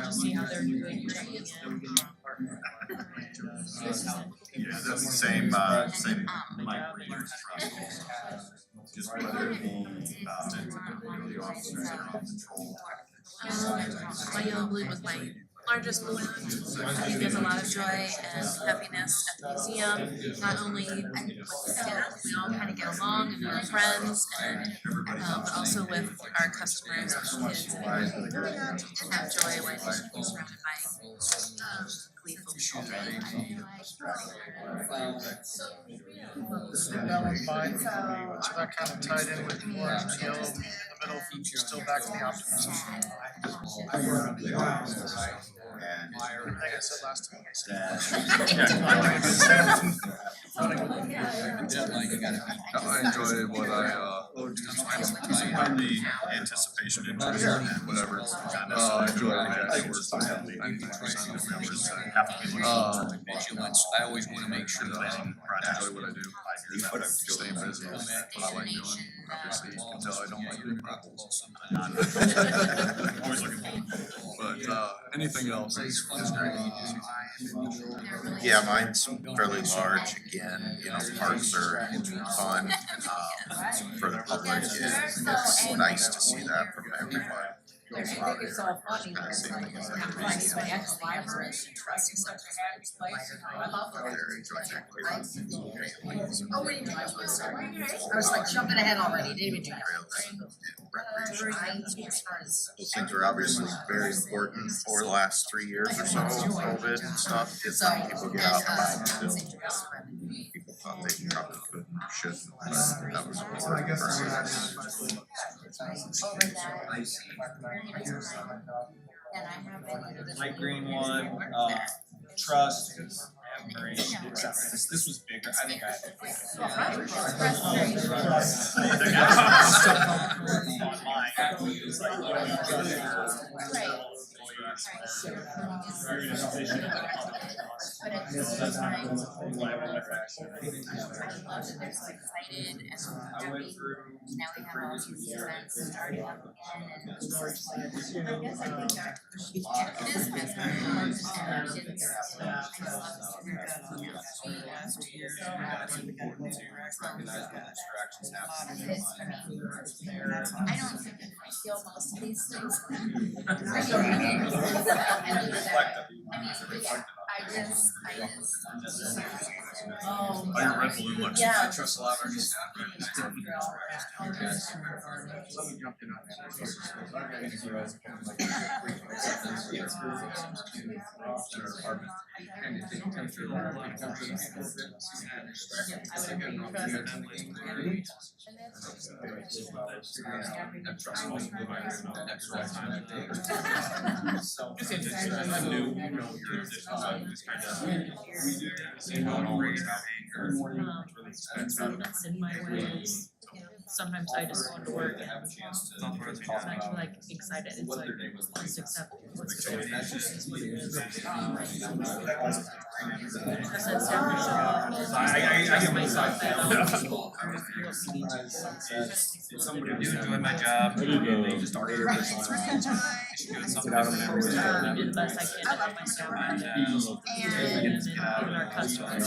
S10: to see how they're doing, checking in.
S9: Yeah, that's the same.
S11: Just whether it be the officers that are on patrol.
S6: My yellow balloon was my largest balloon. I think there's a lot of joy and happiness at the museum, not only with the staff, we all kind of get along and we're friends, and but also with our customers and kids, and have joy when you're surrounded by gleeful children.
S5: So that kind of tied in with orange and yellow in the middle, still back to the optimism. Everything I said last time.
S11: I enjoy what the anticipation and whatever. I enjoy the
S7: Vigilance, I always want to make sure that
S11: I enjoy what I do. Staying busy. I like doing. Obviously, you can tell I don't like doing problems. Always looking forward. But anything else is great.
S9: Yeah, mine's fairly large. Again, parks are fun for the public. It's nice to see that from everybody.
S2: I think it's all funny, when it's like, finding my ex-library, trusting stuff to have this place, I love it. Oh, wait, I was like jumping ahead already, didn't even do that.
S9: Those things are obviously very important for the last 3 years or so, COVID and stuff. People get out and about still. People thought they probably couldn't or shouldn't, but that was important for us.
S5: Light green one, trust, admiration, acceptance. This was bigger. I think I had on mine. It was like,
S6: But at the same time, I love that they're so excited and happy. Now we have all these events starting up again, and I guess I think that it is fascinating. And I just love to see I don't feel most of these things.
S11: Your red balloon looks.
S6: Yeah.
S11: I trust a lot of our staff.
S5: just interesting. I'm new, your addition, so just kind of seeing how it all works out.
S10: That's in my ways. Sometimes I just go into work and have a chance to actually like excited. It's like just accept what's going on. It's what it is. I said
S5: I get
S10: myself
S5: somebody do enjoy my job. They just are here. Something out of
S10: I do the best I can to help my staff out there and our customers.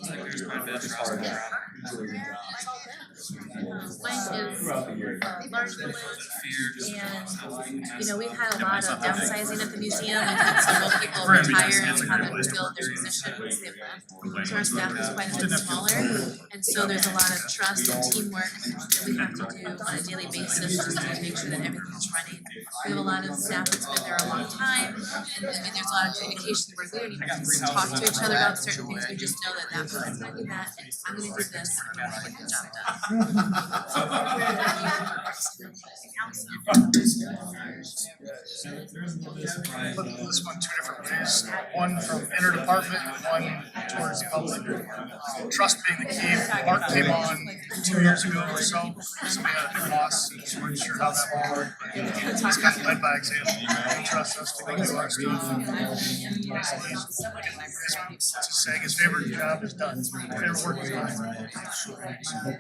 S5: There's quite a bit of trust around.
S6: Mine is large balloons, and you know we've had a lot of downsizing at the museum. We've had several people retire and have to fill their position once they've left. So our staff is quite a bit smaller, and so there's a lot of trust and teamwork that we have to do on a daily basis just to make sure that everything's running. We have a lot of staff that's been there a long time, and I mean there's a lot of communication where we don't even talk to each other about certain things. We just know that that person's gonna do that, and I'm gonna do this, and we're gonna get the job done.
S5: Look at this one two different ways. One from interdepartment, one towards the public. Trust being the key. Mark came on 2 years ago or so. So we had a new boss. So we're not sure how that will work, but he's kind of led by example. He trusts us to go do our stuff. To say his favorite job is done. His favorite work is done.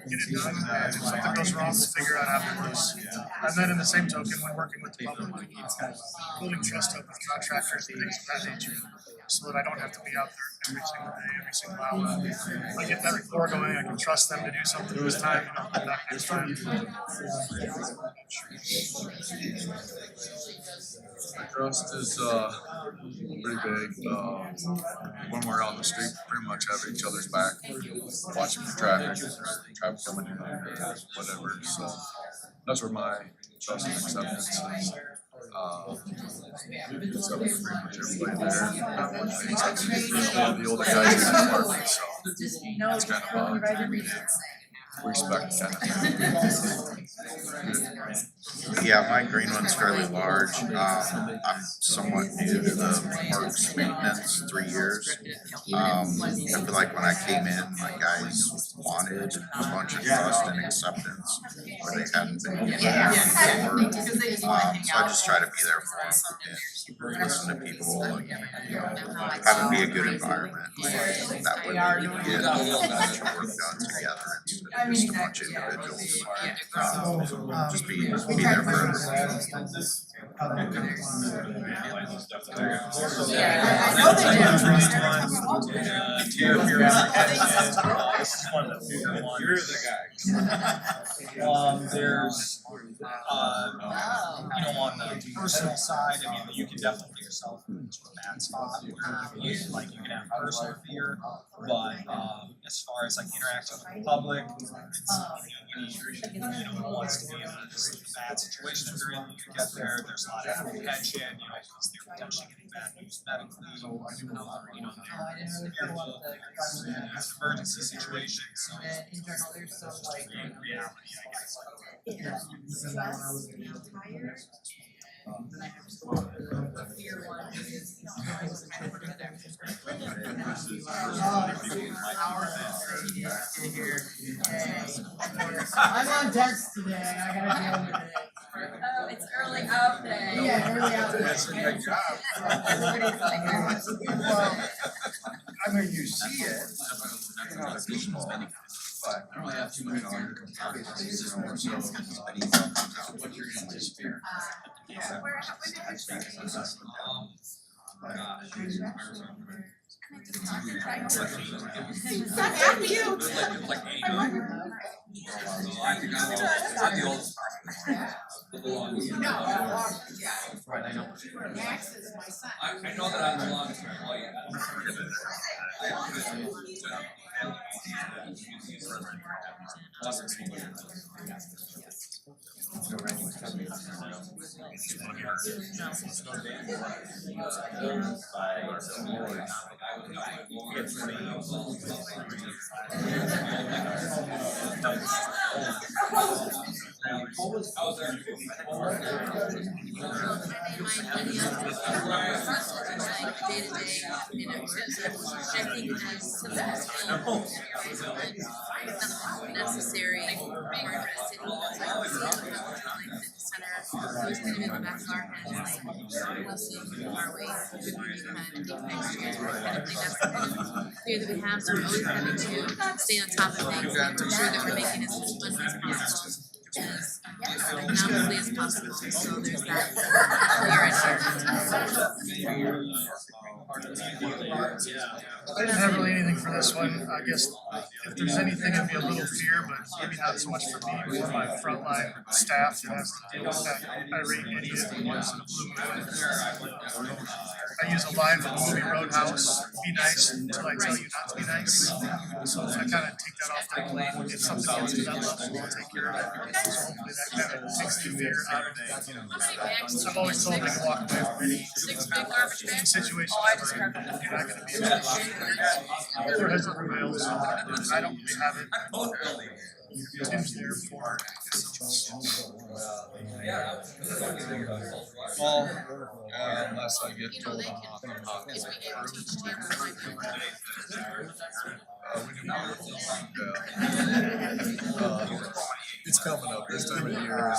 S5: Get it done. And if something goes wrong, we'll figure out afterwards. And then in the same token, when working with the public, building trust up with contractors and things of that nature, so that I don't have to be out there every single day, every single hour. If I get that rapport going, I can trust them to do something this time, and I'll come back next time.
S11: Trust is pretty big. When we're out in the street, pretty much have each other's back, watching for traffic coming in, whatever. So that's where my trust and acceptance is. It's up to pretty much everybody there. It's up to one of the older guys in the department, so it's kind of respect kind of thing.
S9: Yeah, my green one's fairly large. I'm somewhat new to the parks maintenance, 3 years. I feel like when I came in, my guys wanted a bunch of trust and acceptance where they hadn't been given before. So I just try to be there for them and listen to people and, have it be a good environment. That way we can get a work done together instead of just a bunch of individuals. Just be there for everyone.
S5: You're the guy. There's, on the personal side, I mean, you can definitely put yourself into a bad spot where you can have personal fear, but as far as interacting with the public, it's, anyone wants to be in a bad situation if they're in, you get there, there's a lot of apprehension, because they're potentially getting bad news medically, there's emergency situations, so reality, I guess.
S2: And I have the fear one is, things that kind of put together.
S12: I'm on test today, I gotta deal with it.
S6: Oh, it's early out day.
S12: Yeah, early out there.
S11: That's a good job.
S2: Everybody's like,
S11: Well, I mean, you see it, you know, it's small, but I don't have too many comparisons, so what you're gonna disappear.
S2: Max is my son.
S8: I know that I'm the longest employee.
S6: Necessary part of the city, like the center, always kind of in the back of our heads, like we'll see our way, good where you can take next year, kind of thing. That's the kind of fear that we have, so we're always having to stay on top of things and ensure that we're making as much money as possible, as economically as possible, so there's that fear in here.
S12: I didn't have really anything for this one. I guess if there's anything, it'd be a little fear, but maybe not so much for me, more my frontline staff that has to deal with that irate idiot once in a blue moon. I use a line from the movie Roadhouse, be nice until I tell you not to be nice. So I kind of take that off their plate. If something gets to that level, I'll take care of it. So hopefully that kind of takes the fear out of it. I've always told them to walk away from any
S2: 6 big garbage bags.
S12: situation
S2: Oh, I just
S12: where
S2: grabbed
S12: you're not gonna be able to there hasn't prevailed, so I don't really have it. Tim's there for.
S11: Well, unless I get
S3: You know,
S11: told
S3: they
S11: I'm
S3: can,
S11: not.
S3: is being able to teach Tanner like
S11: We do it's coming up this time of year.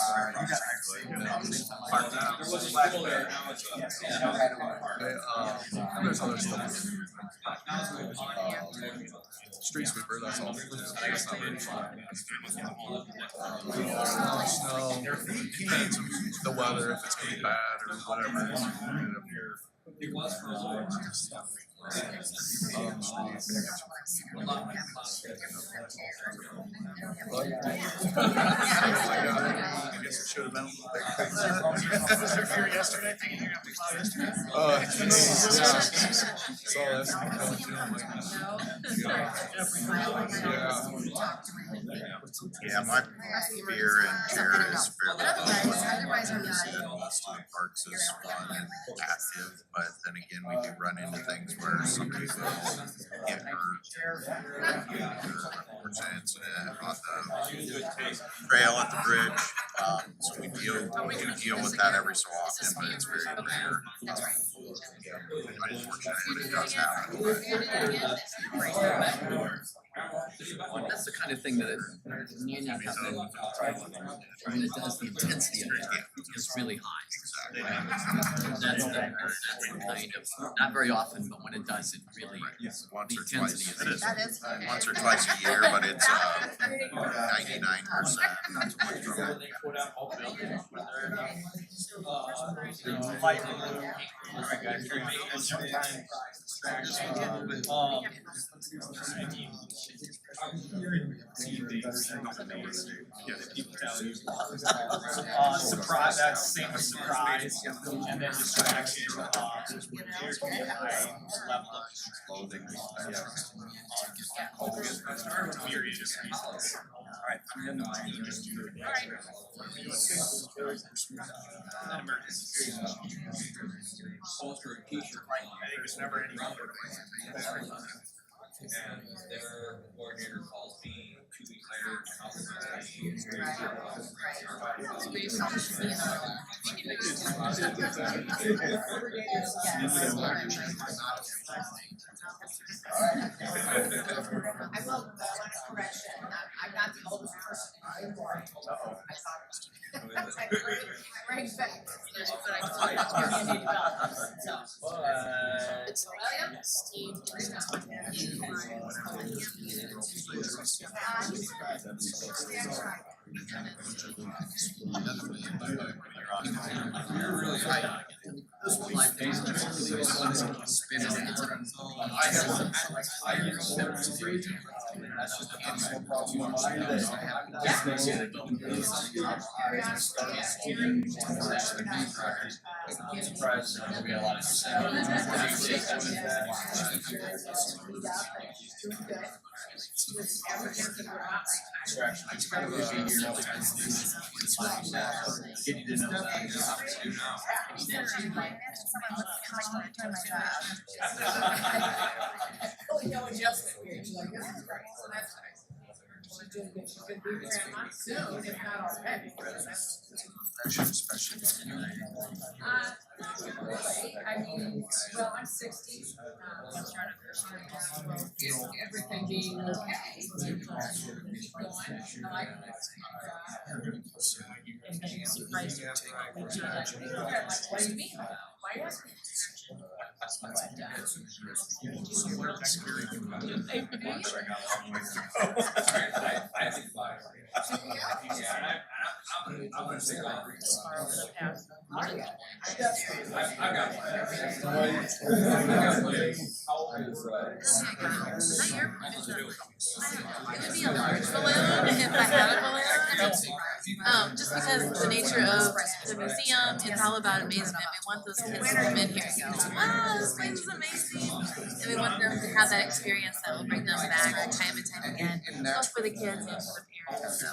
S11: There's other stuff. Street sweeper, that's all. That's not very fun. Snow, depends on the weather, if it's gonna be bad or whatever. Get up here.
S8: It was for a long time.
S11: I guess it should have been.
S12: Was there fear yesterday? Thinking you're gonna have to plow yesterday?
S11: So that's coming to them like.
S9: Yeah, my fear and terror is fairly low.
S2: Otherwise, I'm
S9: Most of the parks is fun and active, but then again, we do run into things where somebody will get hurt. Unfortunate incident on the trail at the bridge. So we do deal with that every so often, but it's very rare. Unfortunate when it does happen.
S4: That's the kind of thing that it may not happen. When it does, the intensity of it is really high. That's the kind of, not very often, but when it does, it really,
S9: Once
S4: the
S9: or
S4: intensity
S9: twice.
S4: is.
S2: That is.
S9: Once or twice a year, but it's 99%.
S5: Surprise, that's same as surprise, and then distraction, level of clothing. Myriad of reasons. Alright, I'm gonna just do it. Alright.
S8: Poster and t-shirt.
S5: I think there's never any.
S8: their coordinator calls me 2 weeks later, compliments me.
S2: I will, one correction, I'm not the oldest person in the board. I thought it was. I bring back. Steve.
S7: You're really high. My face is spinning. That's just a personal problem of mine that I have I'm surprised there's gonna be a lot of it's kind of a getting to know
S2: No adjustment period. She's like, this is great. So that's nice. She's gonna be grandma soon, if not already. I mean, well, I'm 60. Everything being okay. Keep going. I like what do you mean? Why ask me?
S8: I think 5. I'm gonna say 5. I've got how old is
S6: It would be a large balloon if I had a balloon. Just because the nature of the museum, it's all about amazement. We want those kids to come in here and go, wow, this place is amazing. And we want them to have that experience that will bring them back time and time again, both for the kids and for the parents. So,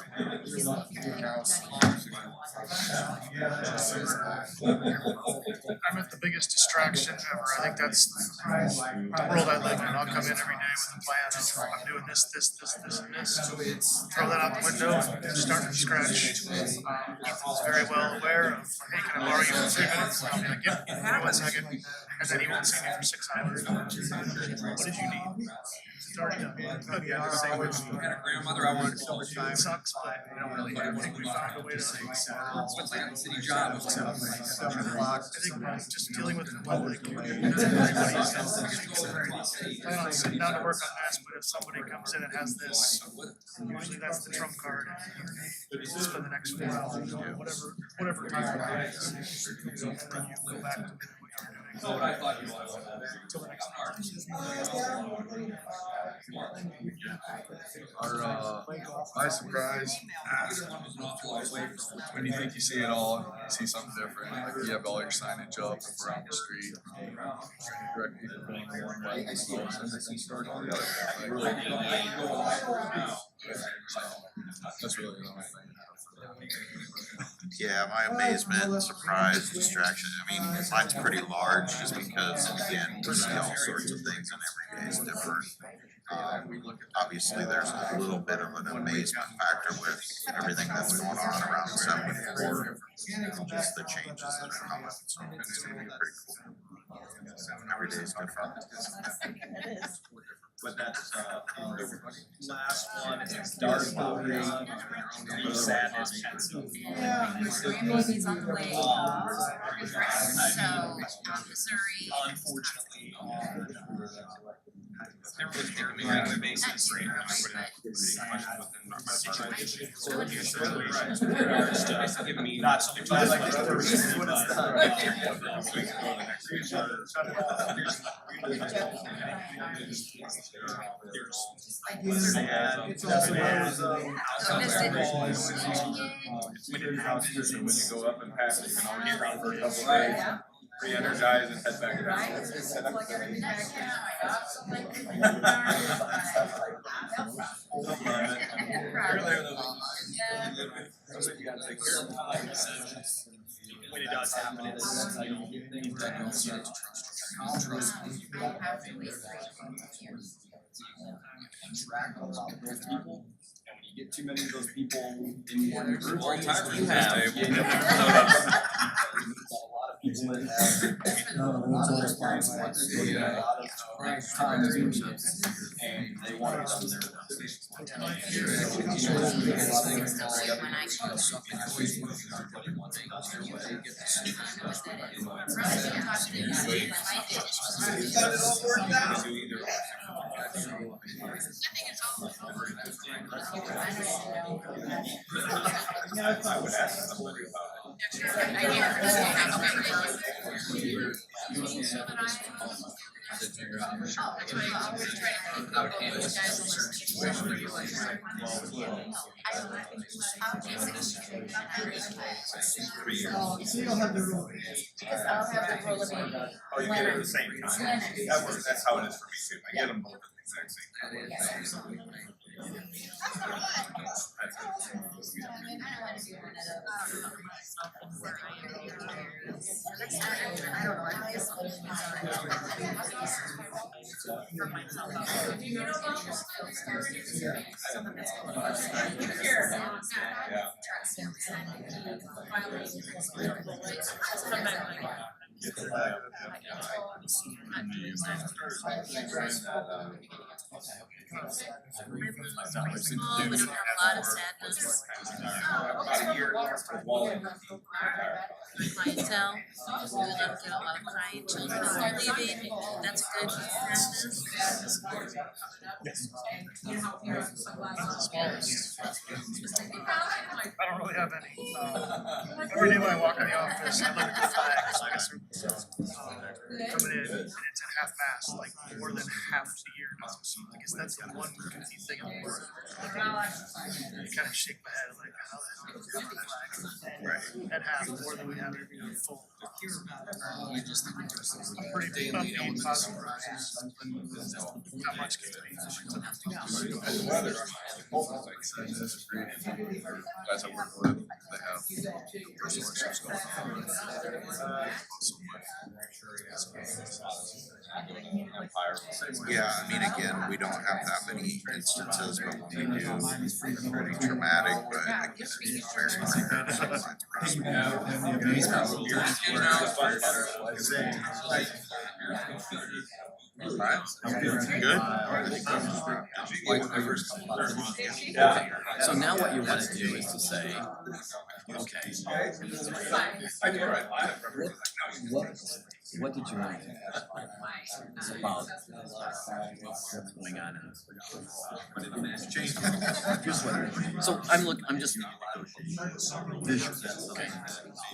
S12: I'm at the biggest distraction ever. I think that's the world I live in. I'll come in every day with a plan of I'm doing this, and this. Throw that out the window and start from scratch. Ethan's very well aware of, hey, can I borrow you for 3 minutes? I'll be like, yep, give me 1 second. And then he won't see me for 6 hours. What did you need? It's already done. Good, yeah, the same way.
S8: I had a grandmother I wanted to spend the time.
S12: It sucks, but I think we found a way to
S8: What's like a city job?
S12: I think just dealing with the public. Everybody's plan on sitting down to work on this, but if somebody comes in and has this, usually that's the trump card. Spend the next 4 hours, whatever time it is. And then you go back to what you're doing.
S8: What I thought you wanted.
S12: Until the next
S11: My surprise, when you think you see it all, you see something different. Like you have all your signage up around the street. Direct people going to one way, that's really the only thing.
S9: Yeah, my amazement, surprise, distraction, I mean, mine's pretty large just because, again, we see all sorts of things and every day is different. Obviously, there's a little bit of an amazement factor with everything that's going on around 74, just the changes that are coming, so it's gonna be pretty cool. Every day is different.
S5: But that's, last one is dark blue, sadness, pencil.
S6: Grandbaby's on the way. So, Missouri.
S5: Unfortunately, everyone's giving me on a basis right now. So it's just giving me not something to
S11: We didn't have to, when you go up and pass it, you can always run for a couple days, re-energize and head back down.
S5: When it does happen, it's like,
S13: Track about those people, and when you get too many of those people in one group,
S8: All time
S13: you have a lot of people that have and they want to come there.
S2: So you don't have the rule. Because I'll have the rule of being.
S5: Oh, you get it at the same time. That works, that's how it is for me too. I get them both at the exact same time.
S6: Oh, we don't have a lot of sadness.
S5: About a year after Wally.
S6: Clientele, we don't get a lot of crying children as they're leaving. That's good practice.
S12: I don't really have any. Every day when I walk in the office, I look at the flags. I guess they're coming in and it's at half mast, like more than half the year. I guess that's the one goofy thing in the world. I kind of shake my head like, how the hell is that flag? Right. At half more than we have every year full. Pretty upbeat, positive. Not much can be.
S11: The weather, guys I work with, they have resources going on.
S9: Yeah, I mean, again, we don't have that many instances, but when we do, they're pretty traumatic, but again, it's very Alright,
S4: Okay, so now what you wanna do is to say, okay, what did you want to it's about what's going on in this? Here's what, so I'm just visual, okay?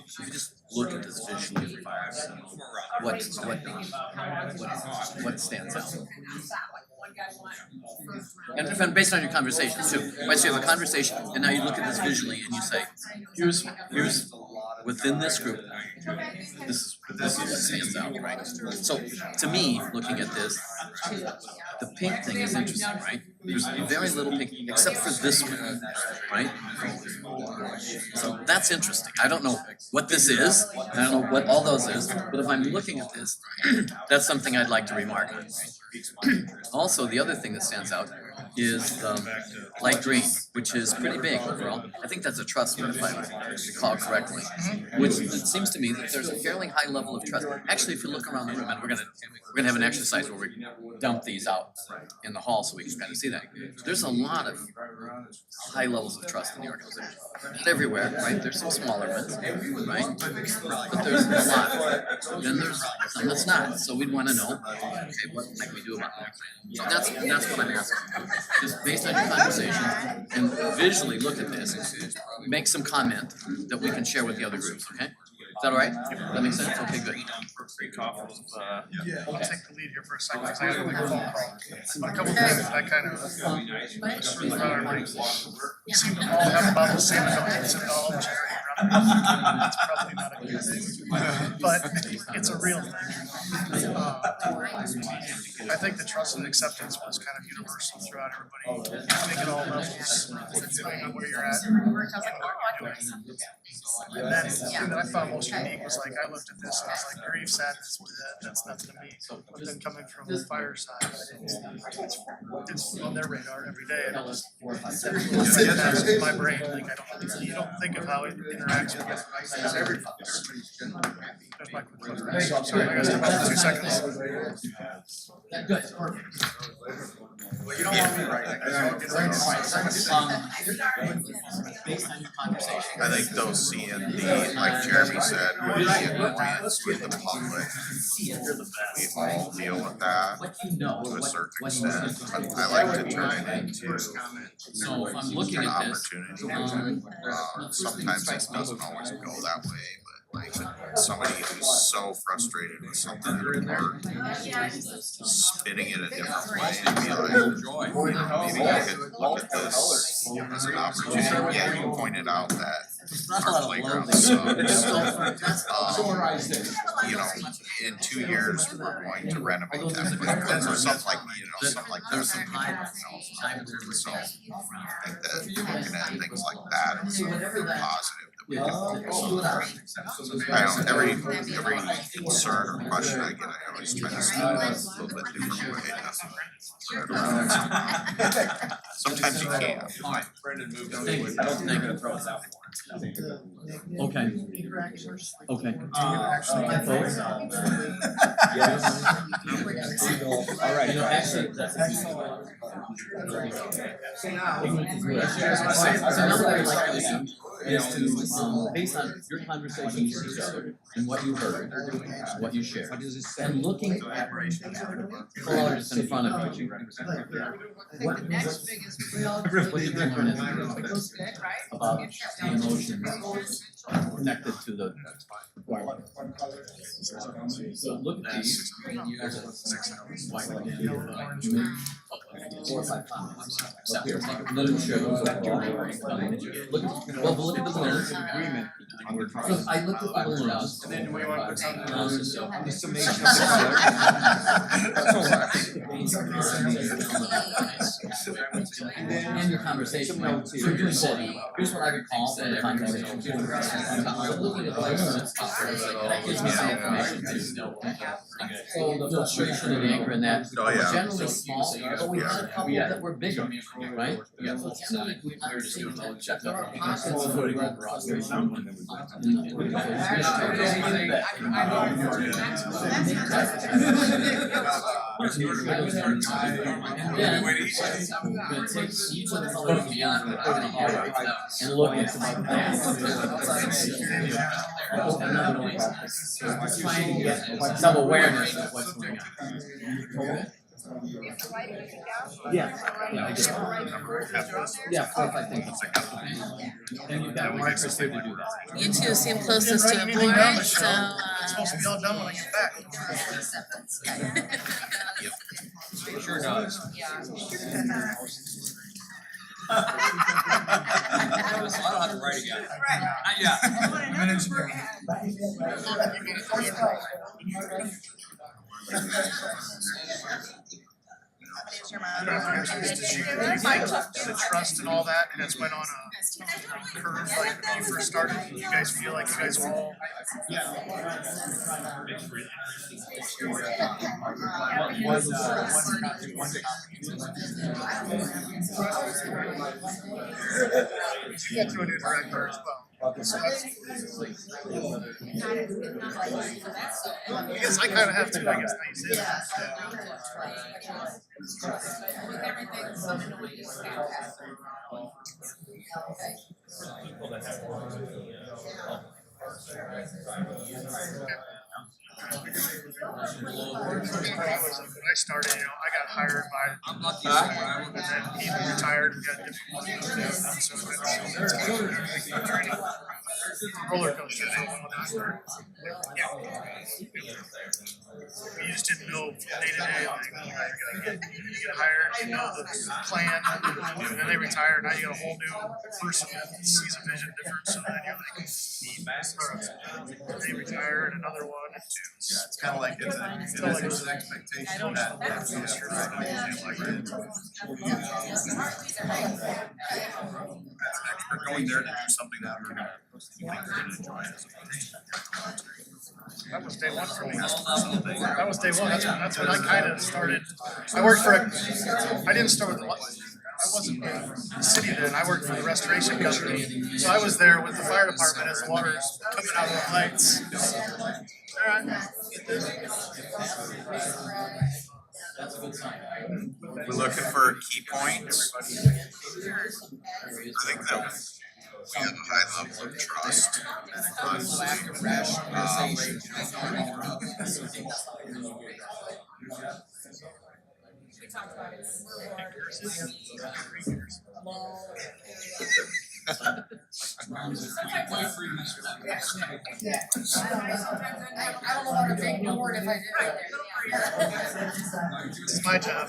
S4: If you just look at this visually, what stands out? And based on your conversations too, right? So you have a conversation, and now you look at this visually, and you say, here's within this group, this is what stands out, right? So to me, looking at this, the pink thing is interesting, right? There's very little pink, except for this one, right? So that's interesting. I don't know what this is, I don't know what all those is, but if I'm looking at this, that's something I'd like to remark on. Also, the other thing that stands out is the light green, which is pretty big overall. I think that's a trust, if I recall correctly. Which it seems to me that there's a fairly high level of trust. Actually, if you look around the room, and we're gonna have an exercise where we dump these out in the hall so we can kind of see that. There's a lot of high levels of trust in the organization. Not everywhere, right? There's some smaller ones, right? But there's a lot. Then there's some that's not. So we'd want to know, okay, what might we do about that? So that's what I'm asking. Just based on your conversation and visually look at this, make some comment that we can share with the other groups, okay? Is that all right? That makes sense? Okay, good.
S12: Yeah, I'll take the lead here for a second, because I gotta make a phone call. A couple times I kind of, around our rings, seem to all have about the same amount of knowledge around That's probably not a good thing, but it's a real thing. I think the trust and acceptance was kind of universal throughout everybody. I think at all levels, depending on where you're at and what you're doing. And then the thing that I found most unique was like, I looked at this and I was like, grief, sadness, that's nothing to me. But then coming from the fire side, it's on their radar every day. And it that's my brain, like you don't think of how it interacts with everything. There's my quick question. Sorry, I gotta step out for 2 seconds.
S4: Good.
S7: Well, you don't want me right.
S4: Based on your conversation.
S9: I think though seeing the, like Jeremy said, the annoyance with the public, we all deal with that to a certain extent, but I like to turn it into
S4: So if I'm looking
S9: an
S4: at this,
S9: opportunity. Sometimes it doesn't always go that way, but like somebody who's so frustrated with something at work, spinning it a different way and be like, maybe you could look at this as an opportunity. Yeah, you pointed out that our playground sucks. You know, in 2 years, we're going to renovate that playground or something like, something like that. So I think that looking at things like that is positive. We can focus on. I don't know, every concern or question I get, I always try to speak a little bit different way. Sometimes you can't.
S11: Brendan moved on to it. I don't think they're gonna throw us out for it.
S4: okay. Okay.
S11: Yes. All right.
S4: You know, actually, that's another way I'd like to do is to, based on your conversations together and what you heard, what you shared, and looking at colors in front of you. What the next biggest about the emotions connected to the so look at these. There's a 6 hours. 4 or 5 comments. Up here, little shows. Look at the balloons. So I looked at the balloons.
S12: And then we want to put something else.
S11: The summation
S4: And your conversation. So you said, here's what I recall from the conversation. Looking at the balloons, that gives me some information too. So the frustration and anger in that,
S9: Oh, yeah.
S4: generally small, but we had a couple that were bigger, right? So generally, we were just doing a checkup. Then, we're gonna take each of the colors beyond and put it in a hallway and look at some other things. Another way. Just trying to get some awareness of what's going on. Yeah. Yeah, 4 or 5 things. And you've got markers here to do that.
S6: You two seem closest to the board, so
S12: It's supposed to be all done when I get back.
S11: Sure does. I don't have to write again. Not yet.
S12: The trust and all that, and it's went on a curve like when you first started. You guys feel like you guys were all. You get to a new director as well. So that's, I guess I kind of have to. I guess how you say that. When I started, I got hired by, and then he retired and got different ones. So it's training. roller coaster. You just didn't know day to day, like, you get hired, you know the plan, and then they retire. Now you got a whole new person that sees a vision different. So then you're like, they retire and another one and two.
S11: Yeah, it's kind of like it's an expectation that that's the we're going there to do something that we're gonna enjoy as a
S12: That was day one for me. That was day one. That's when I kind of started. I worked for I didn't start with I wasn't with the city then. I worked for the restoration company. So I was there with the fire department as the water's coming out of the lights. All right.
S9: We're looking for key points. I think that we have a high level of trust.
S2: I don't know how to make new word if I did right there.
S12: It's my job.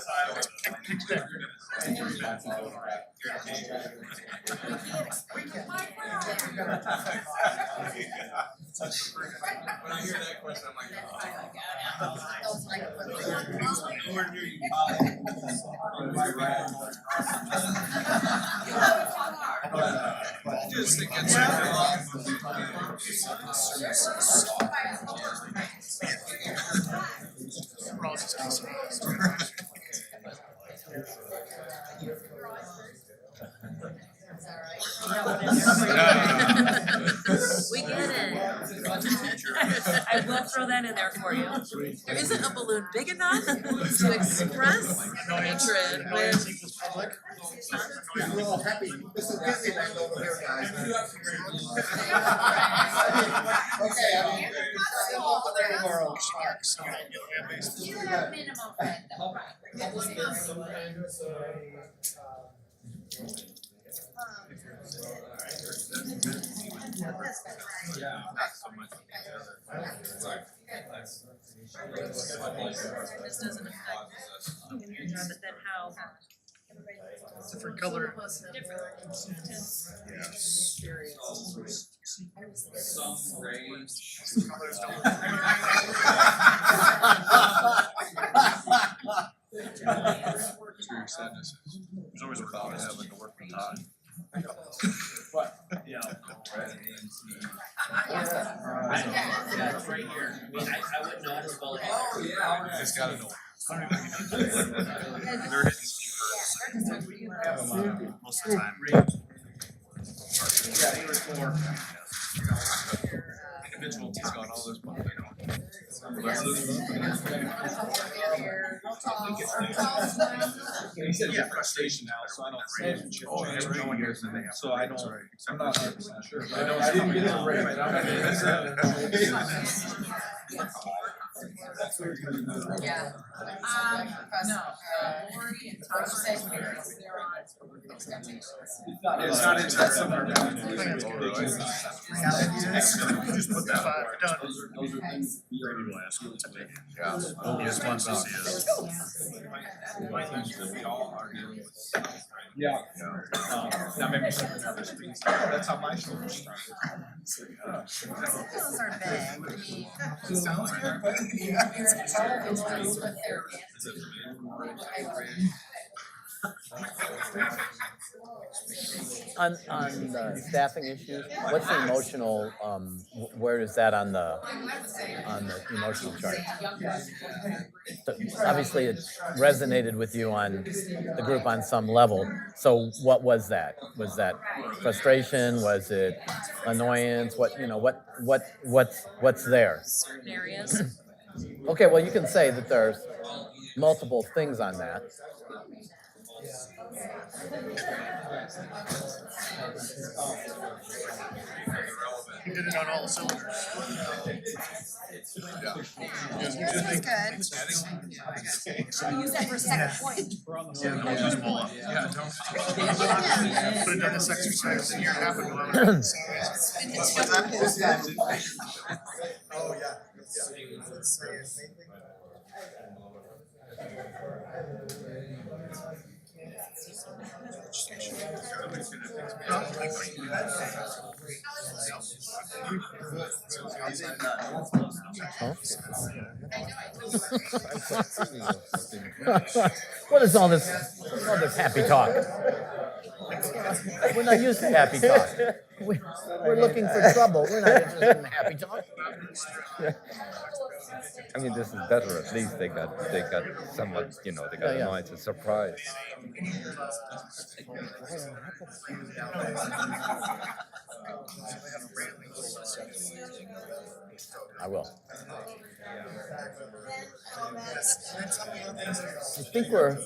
S11: When I hear that question, I'm like, just think it's
S6: We get it. I will throw that in there for you. There isn't a balloon big enough to express hatred with.
S12: We're all happy. This is Disneyland over here, guys. Okay,
S2: You have minimum rent though, right?
S6: This doesn't affect your job, but then how
S12: different color.
S6: different.
S11: your sadness. There's always about having to work with Todd.
S14: That's right here. I mean, I wouldn't know how to spell it.
S11: Oh, yeah. Just gotta know. There is most of the time.
S14: Yeah, he was four.
S11: Individual takes on all this money.
S5: Yeah, frustration now, so I don't say it.
S11: Oh, that's right.
S5: So I don't, I'm not 100% sure. But I know
S11: I didn't get it right.
S2: Yeah. No, Lori and Tom said they're on expectations.
S5: It's not intensive.
S12: Just put that five, done.
S5: Those are things Brady will ask you to make.
S11: Yeah. He just wants to see us.
S5: My thing is that we all are dealing with. Yeah. That made me think of another screen. That's how my shoulders started.
S2: Those are big.
S5: Sounds good.
S4: On the staffing issues, what's the emotional, where is that on the emotional chart? So obviously, it resonated with you on the group on some level. So what was that? Was that frustration? Was it annoyance? What's there?
S6: Certain areas.
S4: Okay, well, you can say that there's multiple things on that.
S12: You did it on all cylinders.
S2: This is good. Use that for a second point.
S12: Yeah, don't just pull up. Yeah, don't. Could have done this exercise a year and a half ago. Oh, yeah.
S4: What is all this happy talk? We're not used to happy talk. We're looking for trouble. We're not interested in happy talk.
S8: I mean, this is better. At least they got somewhat, they got a nice surprise.
S4: I will. I think we're.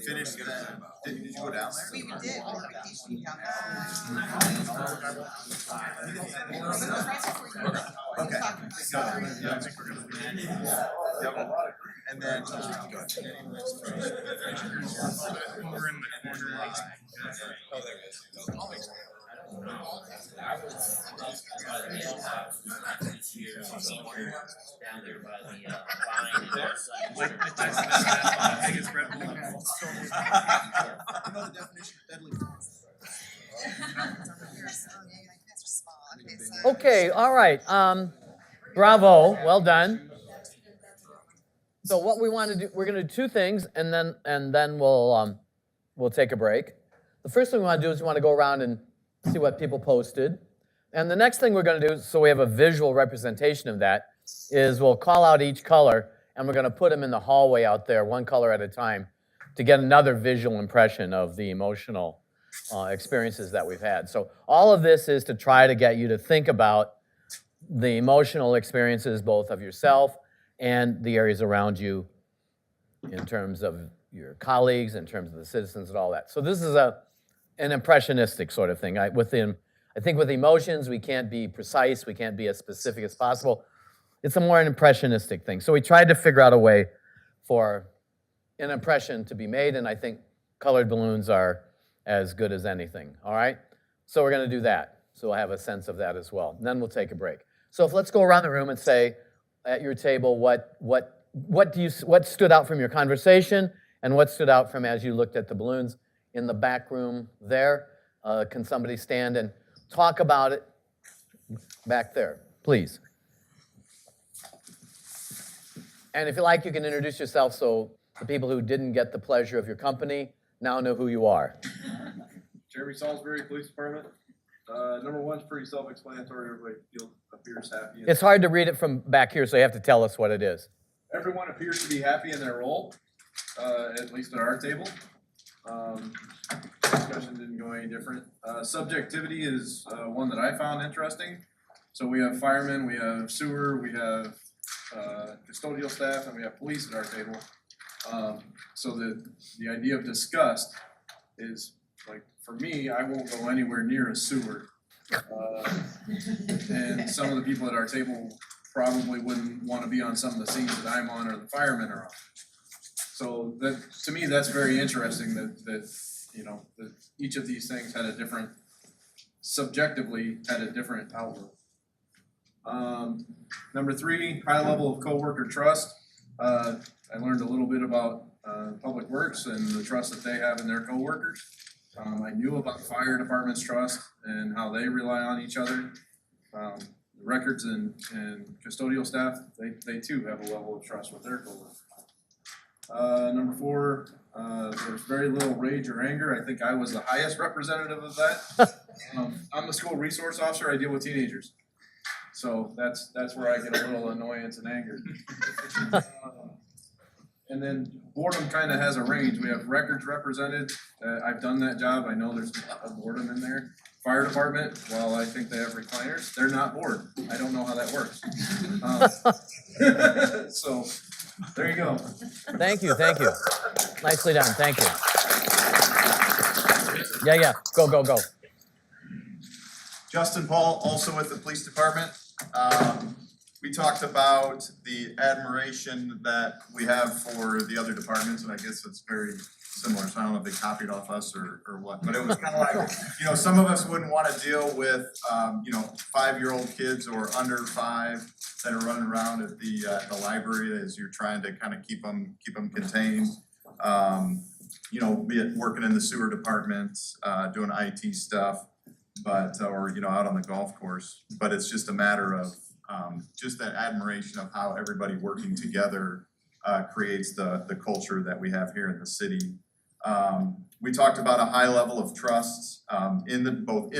S9: Finished. Did you go down there?
S2: We did. We had a vacation down
S9: Okay. Got it. Yeah. Yep. And then.
S12: We're in the corner.
S14: Oh, there it is. Down there by the line and
S12: Like Tyson said, biggest Red Bull.
S9: You know the definition of deadly force?
S4: Okay, all right. Bravo, well done. So what we want to do, we're going to do two things, and then we'll take a break. The first thing we want to do is we want to go around and see what people posted, and the next thing we're going to do, so we have a visual representation of that, is we'll call out each color, and we're going to put them in the hallway out there, one color at a time, to get another visual impression of the emotional experiences that we've had. So all of this is to try to get you to think about the emotional experiences, both of yourself and the areas around you, in terms of your colleagues, in terms of the citizens and all that. So this is an impressionistic sort of thing. I think with emotions, we can't be precise, we can't be as specific as possible. It's a more an impressionistic thing. So we tried to figure out a way for an impression to be made, and I think colored balloons are as good as anything, all right? So we're gonna do that. So we'll have a sense of that as well. And then we'll take a break. So let's go around the room and say, at your table, what stood out from your conversation and what stood out from as you looked at the balloons in the back room there? Can somebody stand and talk about it back there, please? And if you like, you can introduce yourself so the people who didn't get the pleasure of your company now know who you are.
S11: Jeremy Salisbury, Police Department. Number one's pretty self-explanatory. Everybody appears happy.
S4: It's hard to read it from back here, so you have to tell us what it is.
S11: Everyone appears to be happy in their role, at least at our table. Discussion didn't go any different. Subjectivity is one that I found interesting. So we have firemen, we have sewer, we have custodial staff, and we have police at our table. So the idea of disgust is, like, for me, I won't go anywhere near a sewer. And some of the people at our table probably wouldn't want to be on some of the scenes that I'm on or the firemen are on. So that, to me, that's very interesting that each of these things had a different, subjectively had a different outlook. Number three, high level of coworker trust. I learned a little bit about Public Works and the trust that they have in their coworkers. I knew about fire department's trust and how they rely on each other. Records and custodial staff, they too have a level of trust with their coworkers. Number four, there's very little rage or anger. I think I was the highest representative of that. I'm the school resource officer. I deal with teenagers. So that's where I get a little annoyance and anger. And then boredom kind of has a range. We have records represented. I've done that job. I know there's a boredom in there. Fire department, while I think they have recliners, they're not bored. I don't know how that works. So, there you go.
S4: Thank you. Nicely done, thank you. Yeah, go.
S9: Justin Paul, also with the police department. We talked about the admiration that we have for the other departments, and I guess it's very similar, so I don't know if they copied off us or what, but it was kind of like, you know, some of us wouldn't want to deal with, 5-year-old kids or under 5 that are running around at the library as you're trying to kind of keep them contained. Be it working in the sewer department, doing IT stuff, but, or, out on the golf course. But it's just a matter of, just that admiration of how everybody working together creates the culture that we have here in the city. We talked about a high level of trust both in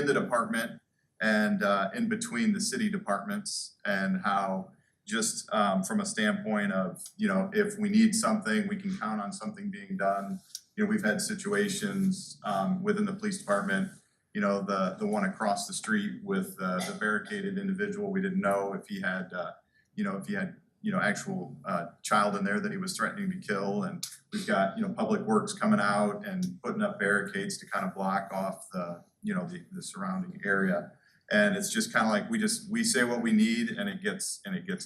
S9: the department and in between the city departments, and how just from a standpoint of, if we need something, we can count on something being done. We've had situations within the police department, the one across the street with the barricaded individual. We didn't know if he had, actual child in there that he was threatening to kill. And we've got, Public Works coming out and putting up barricades to kind of block off the surrounding area. And it's just kind of like we say what we need and it gets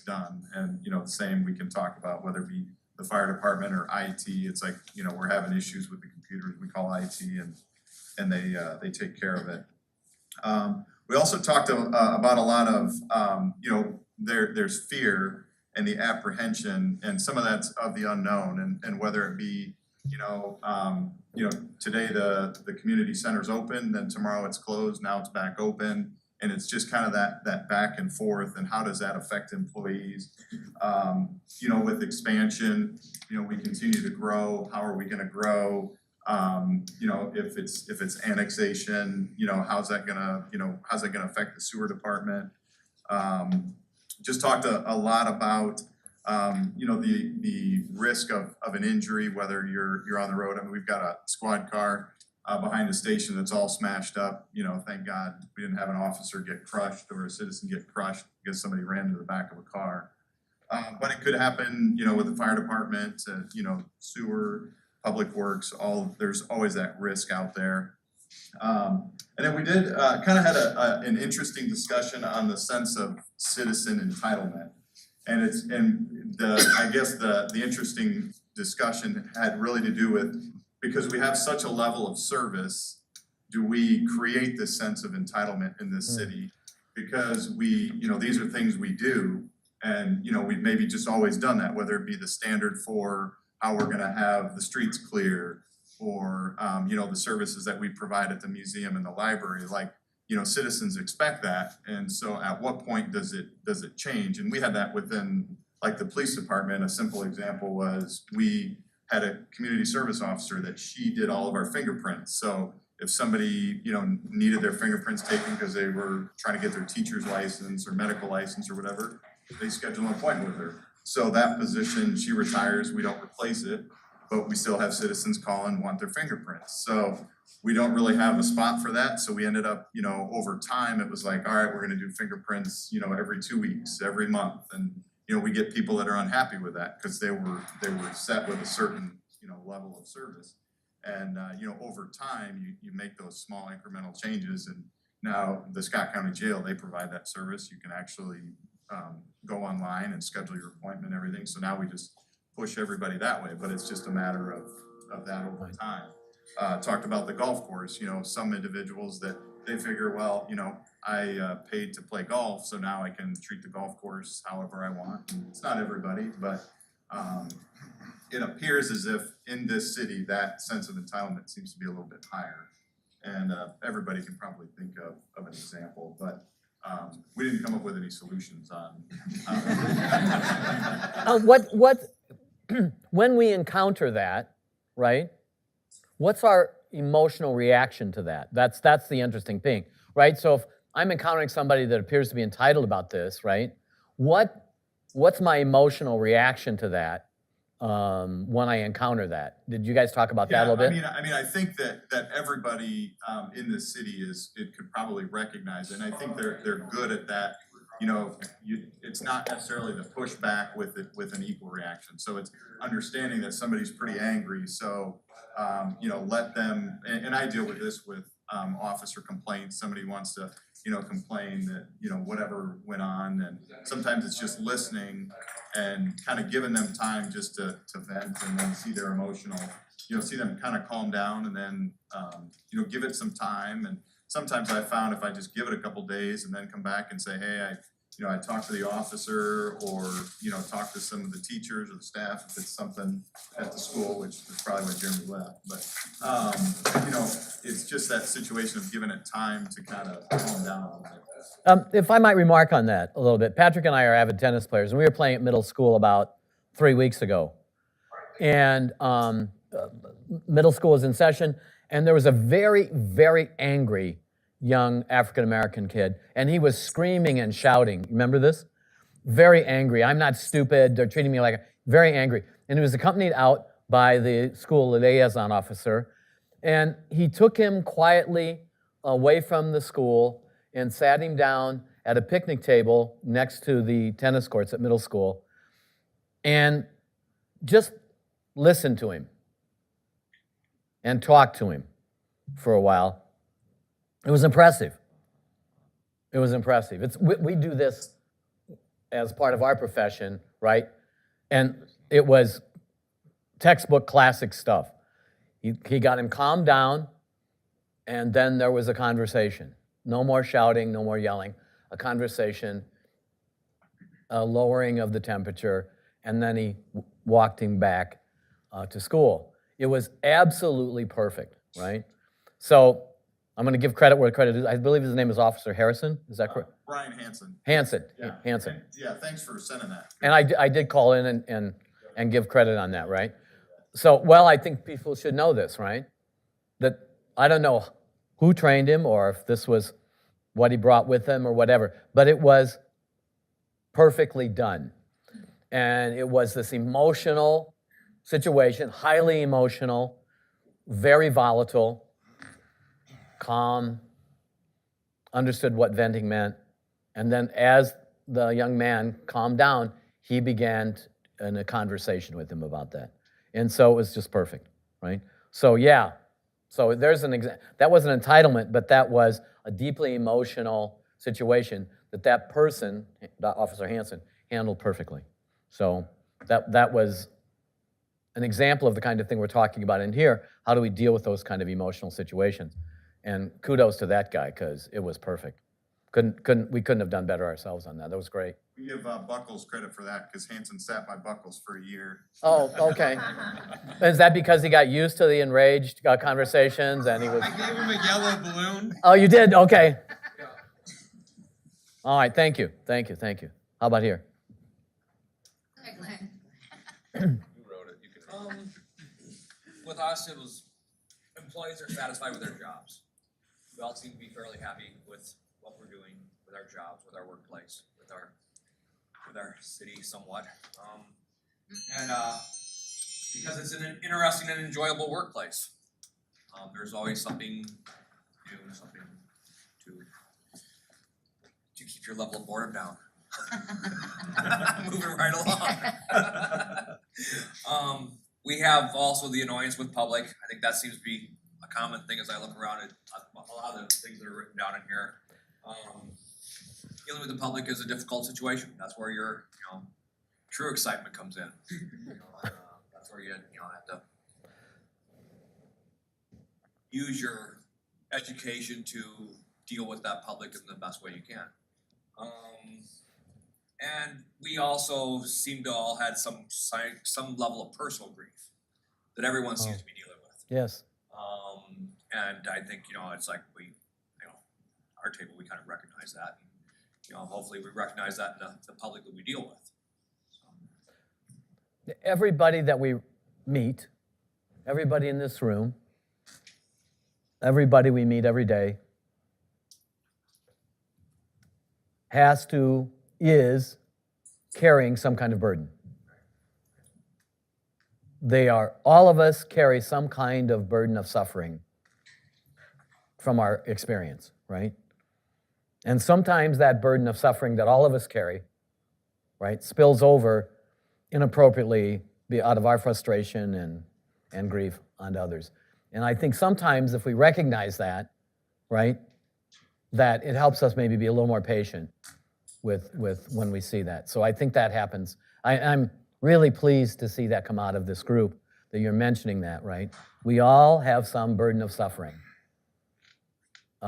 S9: done. And, the same we can talk about whether it be the fire department or IT. It's like, we're having issues with the computers, we call IT, and they take care of it. We also talked about a lot of, there's fear and the apprehension, and some of that's of the unknown, and whether it be, today the community center's open, then tomorrow it's closed, now it's back open, and it's just kind of that back and forth, and how does that affect employees? With expansion, we continue to grow. How are we going to grow? If it's annexation, how's that gonna affect the sewer department? Just talked a lot about, the risk of an injury, whether you're on the road. I mean, we've got a squad car behind the station that's all smashed up. Thank God we didn't have an officer get crushed or a citizen get crushed because somebody ran into the back of a car. But it could happen, with the fire department, sewer, Public Works, there's always that risk out there. And then we did kind of had an interesting discussion on the sense of citizen entitlement. And I guess the interesting discussion had really to do with, because we have such a level of service, do we create this sense of entitlement in this city? Because these are things we do, and we've maybe just always done that, whether it be the standard for how we're gonna have the streets clear, or the services that we provide at the museum and the library. Like, citizens expect that, and so at what point does it change? And we had that within, like, the police department. A simple example was we had a community service officer that she did all of our fingerprints. So if somebody needed their fingerprints taken because they were trying to get their teacher's license or medical license or whatever, they schedule an appointment with her. So that position, she retires, we don't replace it, but we still have citizens call and want their fingerprints. So we don't really have a spot for that. So we ended up, over time, it was like, all right, we're gonna do fingerprints, every 2 weeks, every month. And, we get people that are unhappy with that because they were set with a certain, level of service. And, over time, you make those small incremental changes. And now the Scott County Jail, they provide that service. You can actually go online and schedule your appointment and everything. So now we just push everybody that way, but it's just a matter of that over time. Talked about the golf course, some individuals that they figure, well, I paid to play golf, so now I can treat the golf course however I want. And it's not everybody, but it appears as if in this city, that sense of entitlement seems to be a little bit higher. And everybody can probably think of an example, but we didn't come up with any solutions on.
S4: When we encounter that, right? What's our emotional reaction to that? That's the interesting thing, right? So if I'm encountering somebody that appears to be entitled about this, right? What's my emotional reaction to that? when I encounter that. Did you guys talk about that a little bit?
S9: I mean, I think that everybody in this city could probably recognize it, and I think they're good at that. You know, it's not necessarily the pushback with an equal reaction. So it's understanding that somebody's pretty angry. So, you know, let them, and I deal with this with officer complaints. Somebody wants to, you know, complain that, you know, whatever went on. And sometimes it's just listening and kind of giving them time just to vent and then see their emotional, you know, see them kind of calm down and then, you know, give it some time. And sometimes I found if I just give it a couple days and then come back and say, hey, I talked to the officer or, you know, talk to some of the teachers or the staff if it's something at the school, which is probably why Jeremy left. But, you know, it's just that situation of giving it time to kind of calm down a little bit.
S4: If I might remark on that a little bit, Patrick and I are avid tennis players, and we were playing at middle school about 3 weeks ago. And middle school was in session, and there was a very, very angry young African-American kid, and he was screaming and shouting. Remember this? Very angry. I'm not stupid. They're treating me like very angry. And he was accompanied out by the school liaison officer, and he took him quietly away from the school and sat him down at a picnic table next to the tennis courts at middle school and just listened to him and talked to him for a while. It was impressive. It was impressive. We do this as part of our profession, right? And it was textbook classic stuff. He got him calmed down, and then there was a conversation. No more shouting, no more yelling. A conversation, a lowering of the temperature, and then he walked him back to school. It was absolutely perfect, right? So I'm going to give credit where credit is. I believe his name is Officer Harrison. Is that correct?
S9: Brian Hansen.
S4: Hansen.
S9: Yeah.
S4: Hansen.
S9: Yeah, thanks for sending that.
S4: And I did call in and give credit on that, right? So, well, I think people should know this, right? That I don't know who trained him or if this was what he brought with him or whatever, but it was perfectly done. And it was this emotional situation, highly emotional, very volatile, calm, understood what venting meant. And then as the young man calmed down, he began in a conversation with him about that. And so it was just perfect, right? So yeah, so there's an example. That was an entitlement, but that was a deeply emotional situation that person, Officer Hansen, handled perfectly. So that was an example of the kind of thing we're talking about in here. How do we deal with those kind of emotional situations? And kudos to that guy, because it was perfect. We couldn't have done better ourselves on that. That was great.
S9: We give Buckles credit for that because Hansen sat by Buckles for a year.
S4: Oh, okay. Is that because he got used to the enraged conversations and he was...
S5: I gave him a yellow balloon.
S4: Oh, you did? Okay. All right, thank you. How about here?
S8: Who wrote it? You can.
S15: With us, it was employees are satisfied with their jobs. We all seem to be fairly happy with what we're doing with our jobs, with our workplace, with our city somewhat. And because it's an interesting and enjoyable workplace. There's always something new, something to keep your level of boredom down. Moving right along. We have also the annoyance with public. I think that seems to be a common thing as I look around at a lot of the things that are written down in here. Dealing with the public is a difficult situation. That's where your true excitement comes in. That's where you have to use your education to deal with that public in the best way you can. And we also seem to all had some level of personal grief that everyone seems to be dealing with.
S4: Yes.
S15: And I think it's like our table we kind of recognize that. Hopefully we recognize that in the public that we deal with.
S4: Everybody that we meet, everybody in this room, everybody we meet every day is carrying some kind of burden. all of us carry some kind of burden of suffering from our experience, right? And sometimes that burden of suffering that all of us carry, right, spills over inappropriately out of our frustration and grief onto others. And I think sometimes if we recognize that, right, that it helps us maybe be a little more patient with when we see that. So I think that happens. I'm really pleased to see that come out of this group, that you're mentioning that, right? We all have some burden of suffering,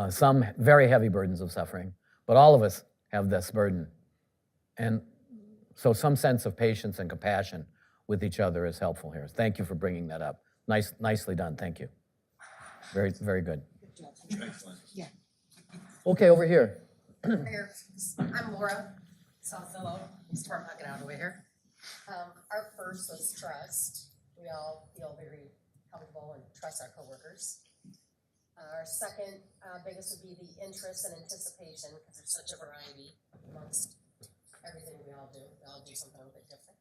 S4: some very heavy burdens of suffering, but all of us have this burden. And so some sense of patience and compassion with each other is helpful here. Thank you for bringing that up. Nicely done, thank you. Very, very good.
S2: Yeah.
S4: Okay, over here.
S16: I'm Laura Southfellow, Storm Hugging out over here. Our first was trust. We all feel very comfortable and trust our coworkers. Our second biggest would be the interest and anticipation, because there's such a variety amongst everything we all do. We all do something a little bit different.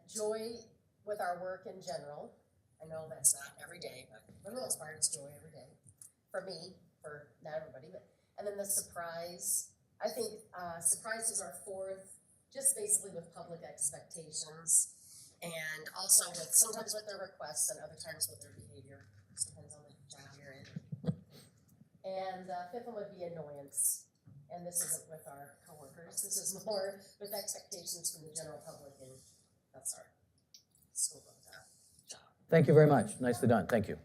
S16: Joy with our work in general. I know that's not every day, but for the most part, it's joy every day. For me, for not everybody, but and then the surprise. I think surprise is our fourth, just basically with public expectations, and also with sometimes with their requests and other times with their behavior. Just depends on the job you're in. And fifth one would be annoyance, and this isn't with our coworkers. This is more with expectations from the general public, and that's our scope of that job.
S4: Thank you very much. Nicely done. Thank you.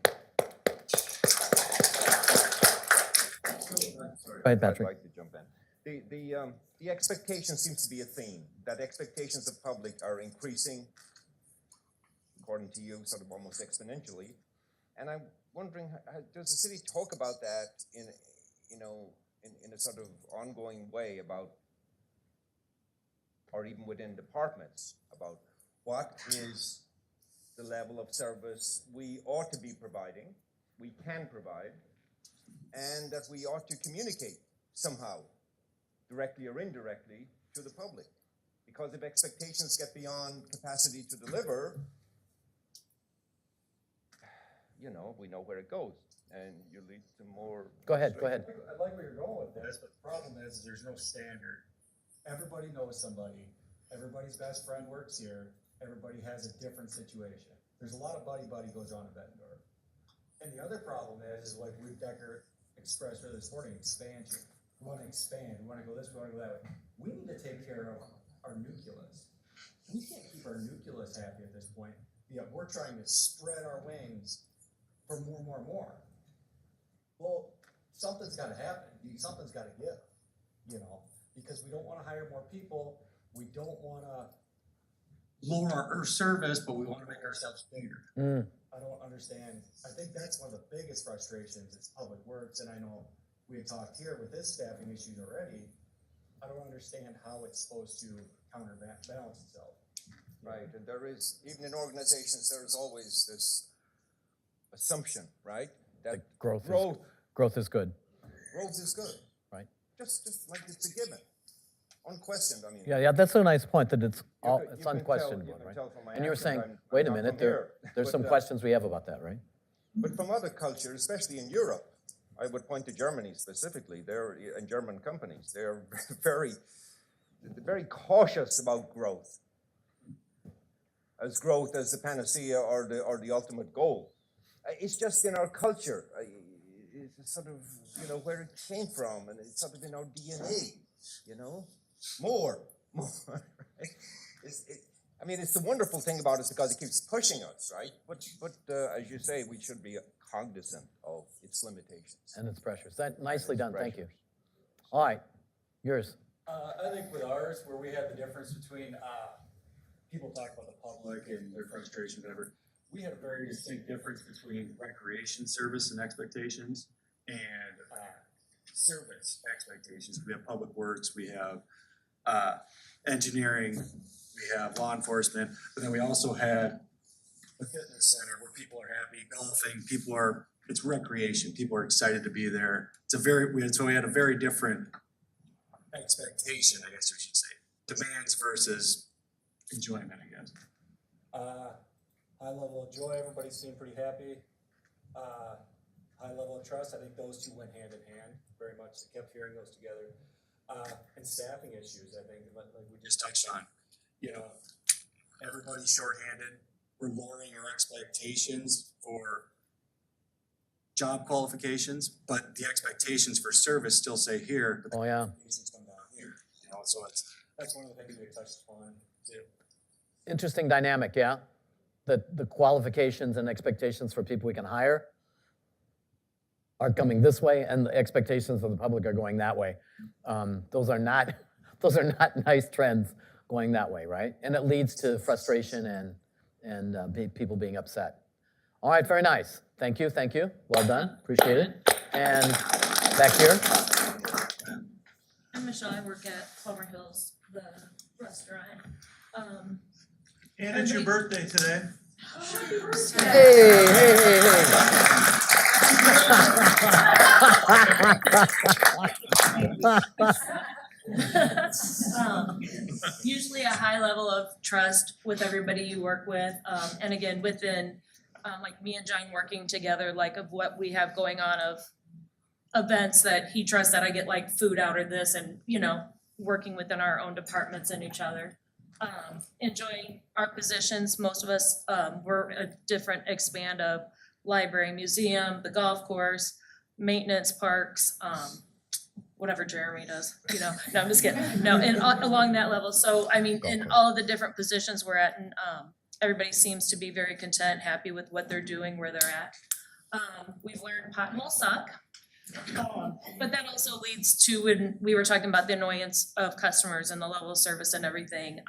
S4: Go ahead, Patrick.
S8: I'd like to jump in. The expectation seems to be a theme, that expectations of public are increasing, according to you, sort of almost exponentially. And I'm wondering, does the city talk about that in a sort of ongoing way about, or even within departments, about what is the level of service we ought to be providing, we can provide, and that we ought to communicate somehow, directly or indirectly, to the public. Because if expectations get beyond capacity to deliver, we know where it goes, and you lead to more.
S4: Go ahead.
S17: I like where you're going with this, but the problem is there's no standard. Everybody knows somebody. Everybody's best friend works here. Everybody has a different situation. There's a lot of buddy goes on in Bettendorf. And the other problem is like Ruth Decker expressed earlier this morning, expansion. We want to expand. We want to go this, we want to go that way. We need to take care of our nucleus. We can't keep our nucleus happy at this point. Yet we're trying to spread our wings for more. Well, something's got to happen. Something's got to give, because we don't want to hire more people. We don't want to lower our service, but we want to make ourselves bigger. I don't understand. I think that's one of the biggest frustrations is public works, and I know we had talked here with this staffing issues already. I don't understand how it's supposed to counterbalance itself.
S8: Right, and there is, even in organizations, there is always this assumption, right? That
S4: growth is good.
S8: Growth is good.
S4: Right.
S8: Just like it's a given. Unquestioned, I mean.
S4: Yeah, that's a nice point, that it's
S8: you can
S4: unquestionable,
S8: tell
S4: right?
S8: from my
S4: And you were
S8: accent,
S4: saying,
S8: I'm
S4: wait a
S8: not
S4: minute,
S8: from here.
S4: there's
S8: But,
S4: some questions we have about that, right?
S8: But from other cultures, especially in Europe, I would point to Germany specifically. And German companies, they're very cautious about growth. As growth as the panacea or the ultimate goal. It's just in our culture. It's sort of, where it came from, and it's sort of in our DNA, More, right? It's the wonderful thing about it because it keeps pushing us, right? But as you say, we should be cognizant of its limitations.
S4: And its pressures. Nicely done, thank you. All right, yours.
S17: I think with ours, where we had the difference between people talk about the public and their frustration, whatever. We had a very distinct difference between recreation service and expectations and service expectations. We have public works, we have engineering, we have law enforcement, but then we also had a fitness center where people are happy, golfing, it's recreation, people are excited to be there. So we had a very different expectation, I guess we should say, demands versus enjoyment, I guess. High level of joy, everybody seemed pretty happy. High level of trust, I think those two went hand in hand very much. I kept hearing those together. And staffing issues, I think, like we just touched on. You know, everybody's shorthanded. We're lowering our expectations for job qualifications, but the expectations for service still say here. But
S4: Oh, yeah.
S17: expectations come down here. You know, so that's one of the things we touched upon too.
S4: Interesting dynamic, yeah? The qualifications and expectations for people we can hire are coming this way, and the expectations of the public are going that way. Those are not nice trends going that way, right? And it leads to frustration and people being upset. All right, very nice. Thank you. Well done, appreciate it. And back here.
S10: I'm Michelle, I work at Palmer Hills, the restaurant.
S12: And it's your birthday today.
S10: Usually a high level of trust with everybody you work with, and again, within, like me and John working together, like of what we have going on of events that he trusts that I get like food out or this, and, you know, working within our own departments and each other. Enjoying our positions, most of us, we're a different expand of library, museum, the golf course, maintenance, parks, whatever Jeremy does, you know, no, I'm just kidding. No, and along that level. So, I mean, in all of the different positions we're at, and everybody seems to be very content, happy with what they're doing, where they're at. We've learned potholes suck. But that also leads to, when we were talking about the annoyance of customers and the level of service and everything,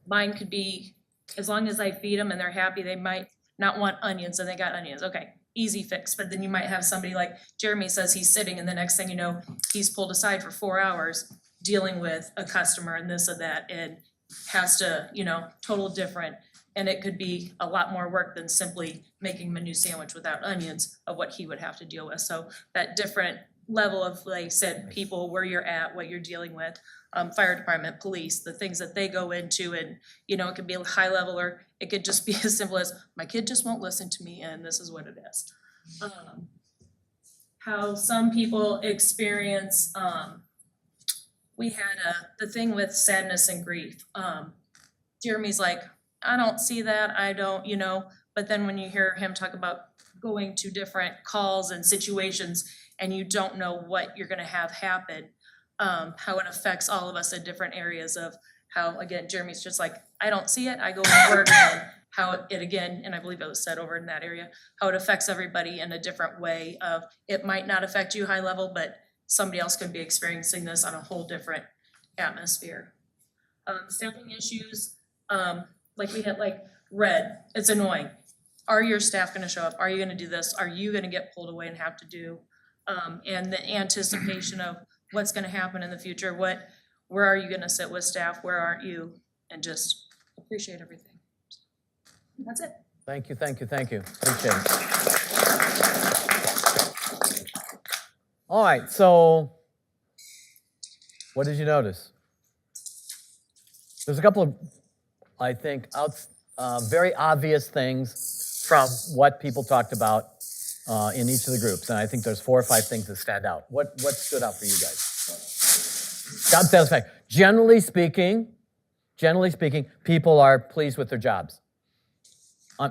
S10: mine could be, as long as I feed them and they're happy, they might not want onions and they got onions. Okay, easy fix. But then you might have somebody like Jeremy says he's sitting, and the next thing you know, he's pulled aside for 4 hours dealing with a customer and this and that, and has to, you know, total different. And it could be a lot more work than simply making him a new sandwich without onions of what he would have to deal with. So that different level of, like I said, people, where you're at, what you're dealing with, fire department, police, the things that they go into, and, you know, it could be a high level, or it could just be as simple as, my kid just won't listen to me and this is what it is. How some people experience, we had the thing with sadness and grief. Jeremy's like, I don't see that, I don't, you know, but then when you hear him talk about going to different calls and situations and you don't know what you're gonna have happen, how it affects all of us in different areas of how, again, Jeremy's just like, I don't see it, I go to work, and how it again, and I believe it was said over in that area, how it affects everybody in a different way of, it might not affect you high level, but somebody else could be experiencing this on a whole different atmosphere. Staffing issues, like we had like red, it's annoying. Are your staff gonna show up? Are you gonna do this? Are you gonna get pulled away and have to do? And the anticipation of what's gonna happen in the future, where are you gonna sit with staff? Where aren't you? And just appreciate everything. That's it.
S4: Thank you. Appreciate it. All right, so what did you notice? There's a couple of, I think, very obvious things from what people talked about in each of the groups, and I think there's 4 or 5 things that stand out. What stood out for you guys? Job satisfaction. Generally speaking, people are pleased with their jobs.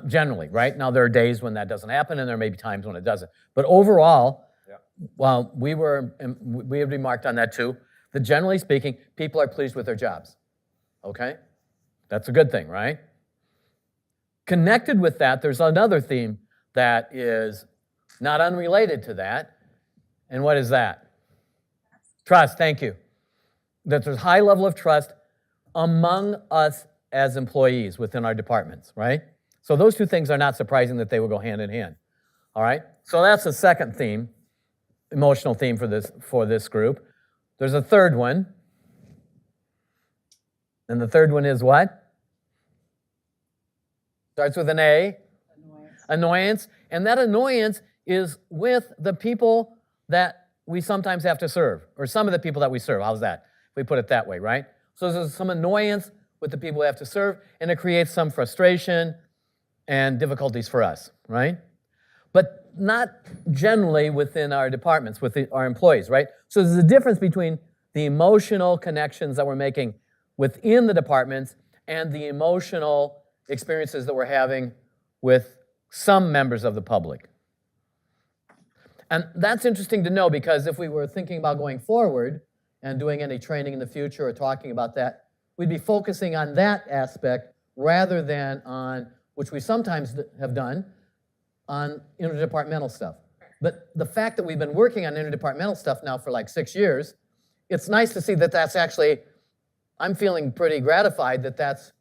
S4: Generally, right? Now there are days when that doesn't happen, and there may be times when it doesn't. But overall, well, we have remarked on that too, that generally speaking, people are pleased with their jobs. Okay? That's a good thing, right? Connected with that, there's another theme that is not unrelated to that. And what is that? Trust, thank you. That there's high level of trust among us as employees within our departments, right? So those two things are not surprising that they will go hand in hand. All right? So that's the second theme, emotional theme for this group. There's a third one. And the third one is what? Starts with an A. Annoyance. And that annoyance is with the people that we sometimes have to serve, or some of the people that we serve. How's that? If we put it that way, right? So there's some annoyance with the people we have to serve, and it creates some frustration, and difficulties for us, right? But not generally within our departments, with our employees, right? So there's a difference between the emotional connections that we're making within the departments and the emotional experiences that we're having with some members of the public. And that's interesting to know, because if we were thinking about going forward and doing any training in the future or talking about that, we'd be focusing on that aspect rather than on, which we sometimes have done, on interdepartmental stuff. But the fact that we've been working on interdepartmental stuff now for like 6 years, it's nice to see that that's actually, I'm feeling pretty gratified that that's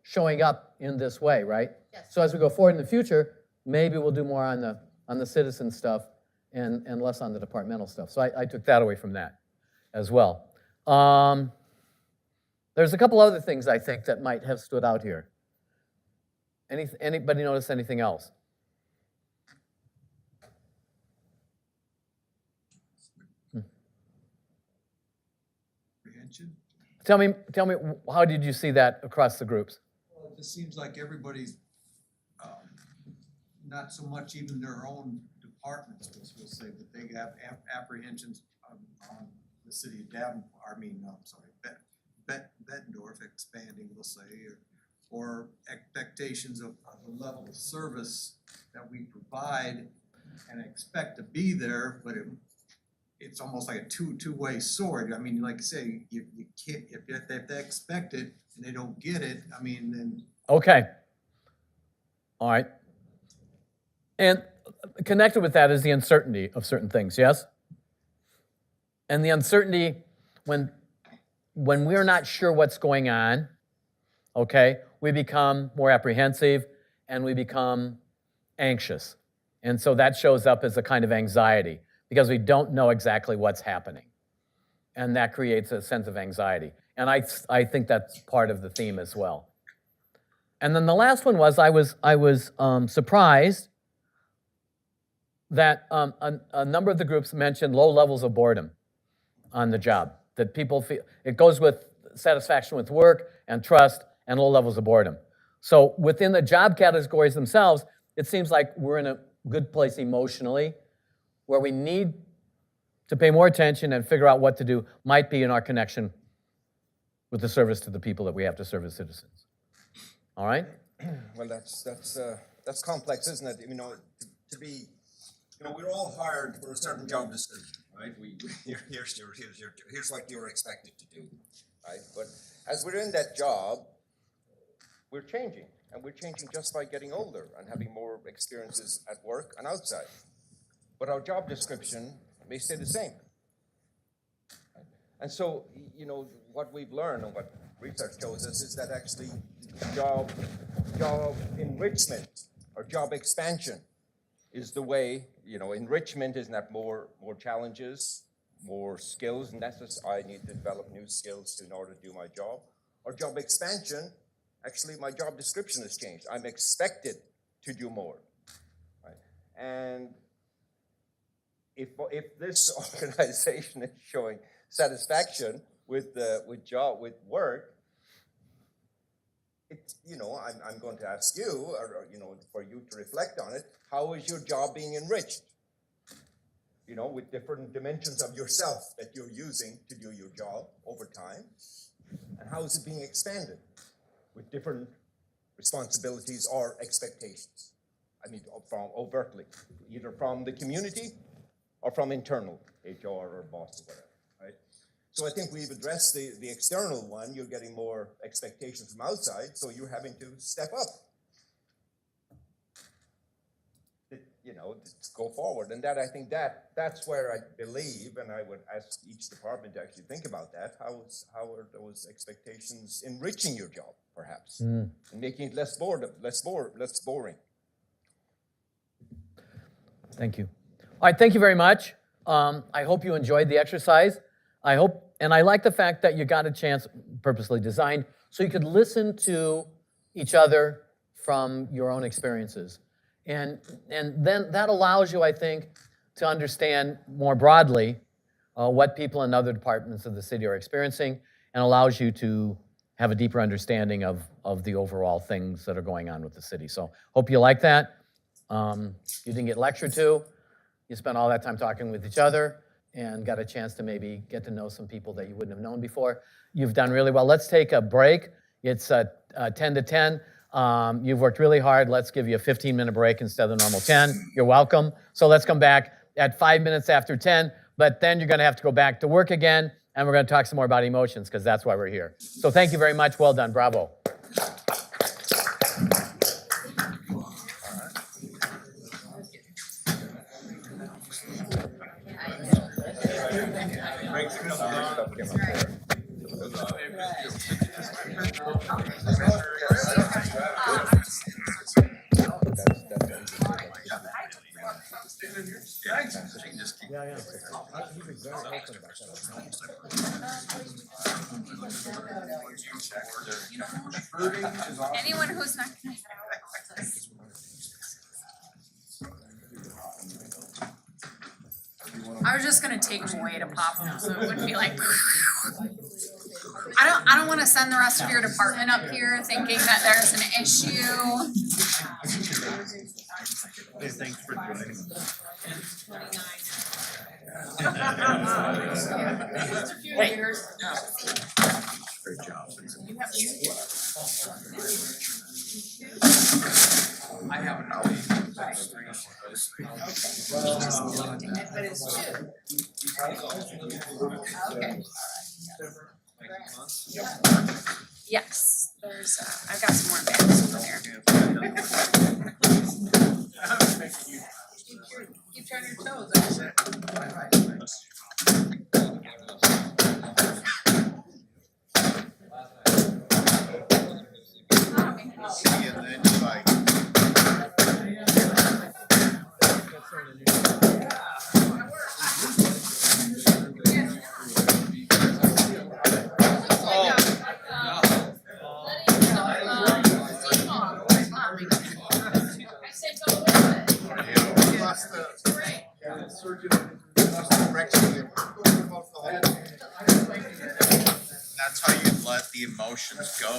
S4: showing up in this way, right?
S3: Yes.
S4: So as we go forward in the future, maybe we'll do more on the citizen stuff and less on the departmental stuff. So I took that away from that as well. There's a couple other things I think that might have stood out here. Anybody notice anything else? Tell me, how did you see that across the groups?
S18: Well, it just seems like everybody's not so much even their own departments, we'll say, but they have apprehensions on the city of Bettendorf expanding, we'll say, or expectations of the level of service that we provide and expect to be there, but it's almost like a two-way sword. I mean, like I say, you can't, if they expect it and they don't get it, I mean, then.
S4: Okay. All right. And connected with that is the uncertainty of certain things, yes? And the uncertainty when we're not sure what's going on, okay, we become more apprehensive and we become anxious. And so that shows up as a kind of anxiety because we don't know exactly what's happening. And that creates a sense of anxiety. And I think that's part of the theme as well. And then the last one was I was surprised that a number of the groups mentioned low levels of boredom on the job, that people feel, it goes with satisfaction with work and trust and low levels of boredom. So within the job categories themselves, it seems like we're in a good place emotionally, where we need to pay more attention and figure out what to do might be in our connection with the service to the people that we have to serve as citizens. All right?
S8: Well, that's complex, isn't it? You know, to be, you know, we're all hired for a certain job description, right? Here's what you're expected to do, right? But as we're in that job, we're changing, and we're changing just by getting older and having more experiences at work and outside. But our job description may stay the same. And so, you know, what we've learned and what research shows us is that actually job enrichment or job expansion is the way, you know, enrichment is that more challenges, more skills necessary. I need to develop new skills in order to do my job. Or job expansion, actually my job description has changed. I'm expected to do more, right? And if this organization is showing satisfaction with work, it, you know, I'm going to ask you, or you know, for you to reflect on it. How is your job being enriched? You know, with different dimensions of yourself that you're using to do your job over time, and how is it being expanded with different responsibilities or expectations? I mean, from overtly, either from the community or from internal HR or boss or whatever, right? So I think we've addressed the external one. You're getting more expectations from outside, so you're having to step up. You know, go forward. And that, I think that's where I believe, and I would ask each department to actually think about that. How are those expectations enriching your job, perhaps, and making it less boring?
S4: Thank you. All right, thank you very much. I hope you enjoyed the exercise. And I like the fact that you got a chance, purposely designed, so you could listen to each other from your own experiences. And then that allows you, I think, to understand more broadly what people in other departments of the city are experiencing, and allows you to have a deeper understanding of the overall things that are going on with the city. So hope you like that. You didn't get lectured to. You spent all that time talking with each other and got a chance to maybe get to know some people that you wouldn't have known before. You've done really well. Let's take a break. It's 10 to 10. You've worked really hard. Let's give you a 15-minute break instead of the normal 10. You're welcome. So let's come back at 5 minutes after 10, but then you're going to have to go back to work again, and we're going to talk some more about emotions because that's why we're here. So thank you very much. Well done. Bravo.
S2: Anyone who's not gonna. I was just gonna take them away to pop them, so it wouldn't be like. I don't wanna send the rest of your department up here thinking that there's an issue.
S5: Hey, thanks for joining. Great job. I have an
S2: But it's two. Okay. Yes, there's, I've got some more bags over there. Keep turning your toes.
S9: See, and then it's like, that's how you let the emotions go.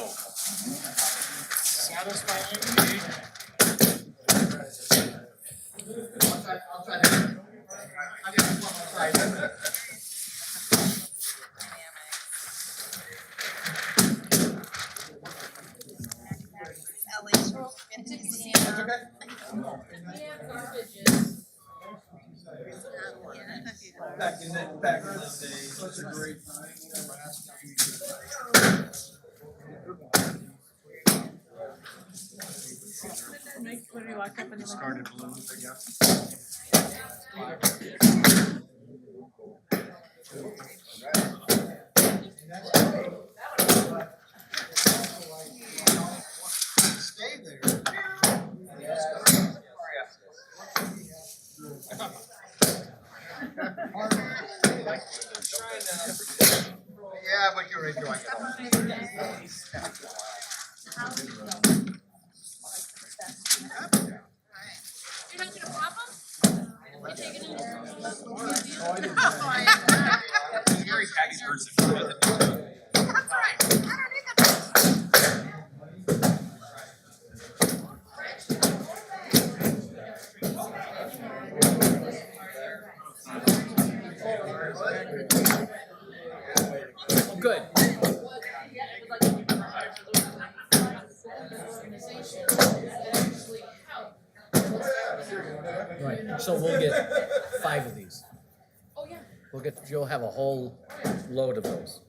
S18: Back in the day, such a great time.
S5: discarded balloons, I guess.
S18: Stay there.
S9: Yeah, but you're enjoying it all.
S2: You're not gonna pop them?
S5: Gary Patty's version.
S4: Good. Right, so we'll get 5 of these.
S2: Oh, yeah.
S4: You'll have a whole load of those.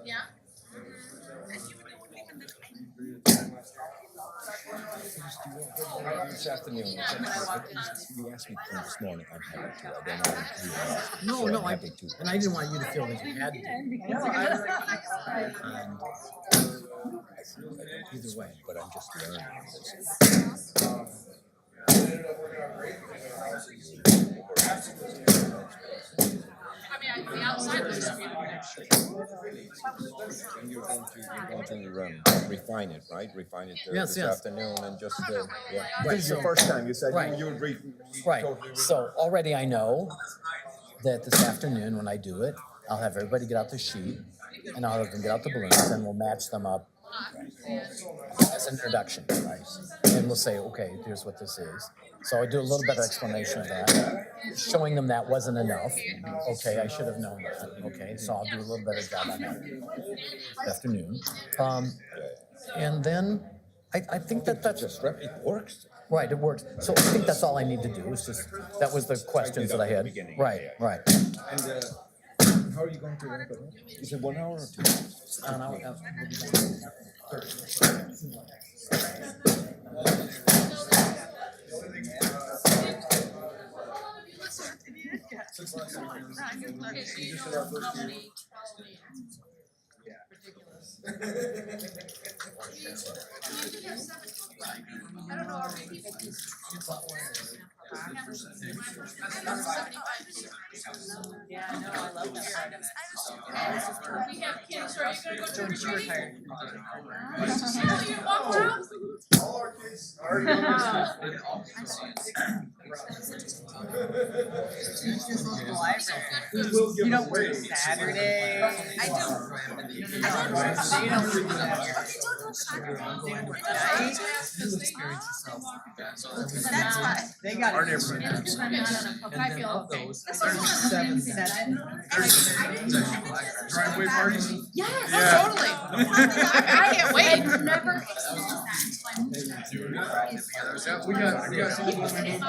S3: Yeah.
S8: This afternoon, you asked me to this morning, I'm happy to, I don't know who you asked.
S4: No,
S8: so
S4: no,
S8: I'm happy to.
S4: and I didn't want you to feel that you had to.
S8: Either way, but I'm just learning this.
S3: I mean, the outside looks beautiful.
S8: And you're going to refine it, right? Refine it
S4: Yes,
S8: this
S4: yes.
S8: afternoon and just, yeah.
S4: Right,
S8: This is your
S4: so-
S8: first time, you said
S4: right.
S8: you would
S4: Right,
S8: totally
S4: so already I know that this afternoon when I do it, I'll have everybody get out the sheet and I'll have them get out the balloons and we'll match them up as an introduction, right? And we'll say, okay, here's what this is. So I do a little bit of explanation of that, showing them that wasn't enough. Okay, I should have known that. Okay, so I'll do a little better job on that this afternoon. And then I think that's
S8: just it works.
S4: right. It works. So I think that's all I need to do. Is just that was the questions that I had. Right, right.
S8: And how are you going to wrap it up? Is it 1 hour or 2 hours?
S4: An hour.
S3: I don't know, are we?
S10: Yeah, no, I love that part of it.
S3: We have kids, so are you gonna go to
S10: She
S3: retreat?
S10: retired.
S3: Oh, you walked out?
S12: All our kids are.
S10: You don't work Saturday. I don't. They don't work night.
S16: That's why.
S10: They got
S5: Our
S10: it.
S5: neighborhood.
S3: I feel okay.
S5: Driveway parties?
S3: Yes,
S5: Yeah.
S3: totally. I can't wait.
S16: I've never experienced that.
S5: We got some of them in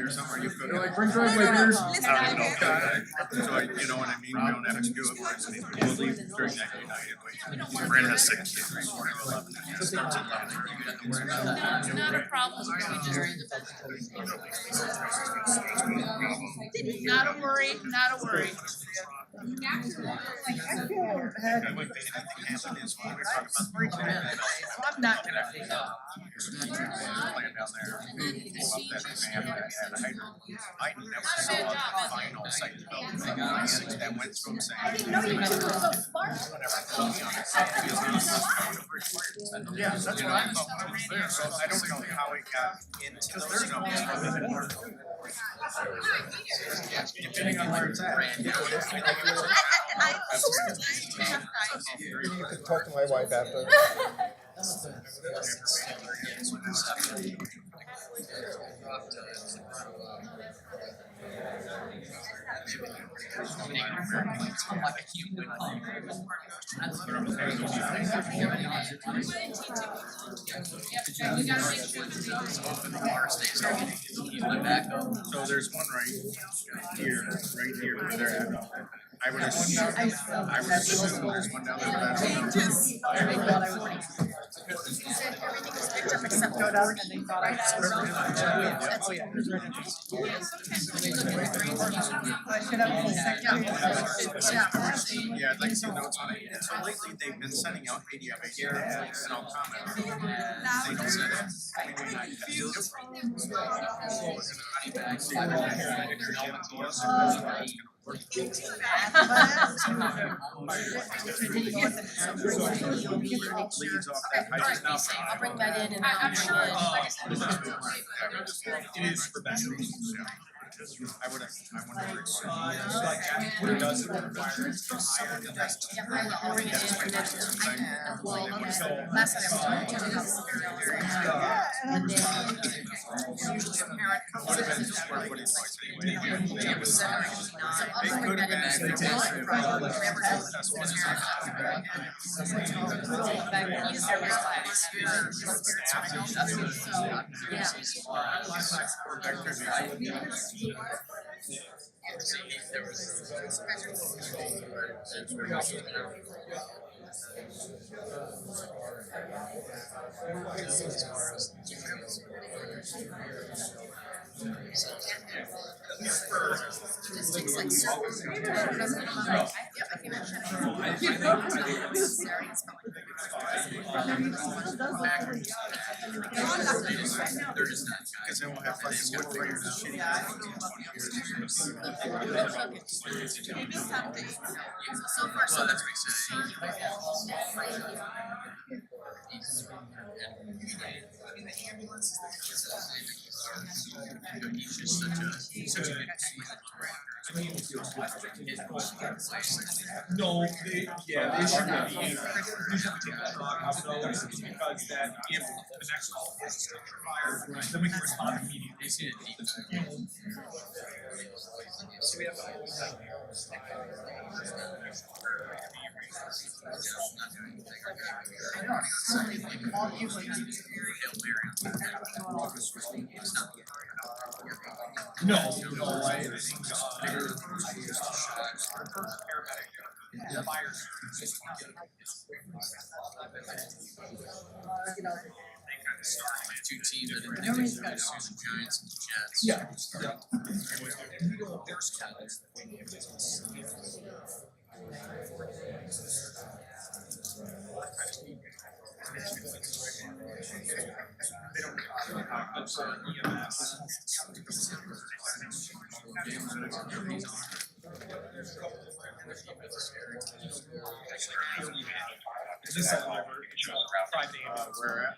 S5: or somewhere you could. They're like, bring driveway beers. I don't know. So I, you know what I mean? We don't have to do it. We'll leave during that night. Brandon has 6 kids, right? 4 to 11. It starts at 11:30.
S3: Not a problem. Not a worry, not a worry.
S5: I wouldn't think anything happened is when we talk about.
S10: I'm not gonna figure out.
S5: Playing down there. Up that man that had a hydrant. I never saw the final site development that went through saying.
S16: I didn't know you guys were so smart.
S5: Yeah, that's what I thought when I was there, so I don't know how it got into those numbers. Depending on where it's at.
S8: You can talk to my wife after.
S5: So there's one right here where they're at. I would assume there's one down there, but I don't know.
S16: He said everything was picked up except for the
S10: And they thought I was. Oh, yeah. I should have a whole section.
S5: Yeah, I'd like to see notes on it. And so lately, they've been sending out PDF ads and all comments. They don't send it. Leads off that. I just now.
S16: I'll bring that in and
S3: I'm sure.
S5: It is for batteries. I wonder if it's what it does require is to hire the rest.
S16: Yeah, I'll bring it in and then well, last time I was talking to him about scenarios. And then usually a parent
S5: Would have been square footage wise anyway.
S6: It was 759.
S5: It could have been.
S6: Statistics like so.
S5: They're just not. Because then we'll have fucking wood figures and shitty.
S6: Maybe someday. So far, so that's
S15: He's just such a good
S5: No, they should not be. You should take that dog out though, because that if the next call is fire, then we can respond immediately. So we have no, I think bigger fires.
S15: two teams that didn't think they should have Susan Giants and the Jets.
S5: Yeah.
S15: There's catalyst.
S5: They don't have EMS. This is over, 5 days where we're at.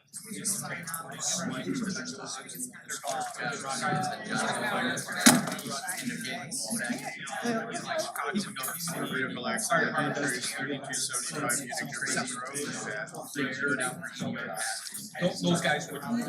S5: Those guys would.
S15: I'm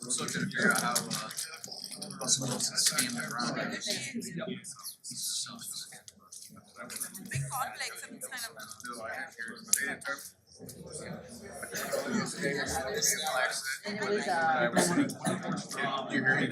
S15: still trying to figure out how someone else can scam it around.
S6: big conflicts and it's kind of.
S11: You hear me?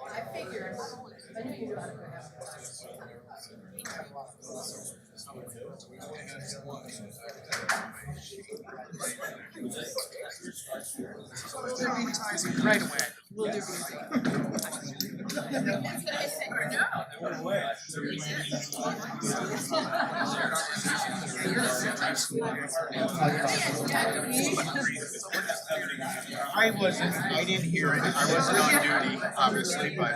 S16: I figured, I knew you knew how to cook
S5: Right away.
S16: We'll do
S5: I didn't hear it. I wasn't on duty, obviously, but.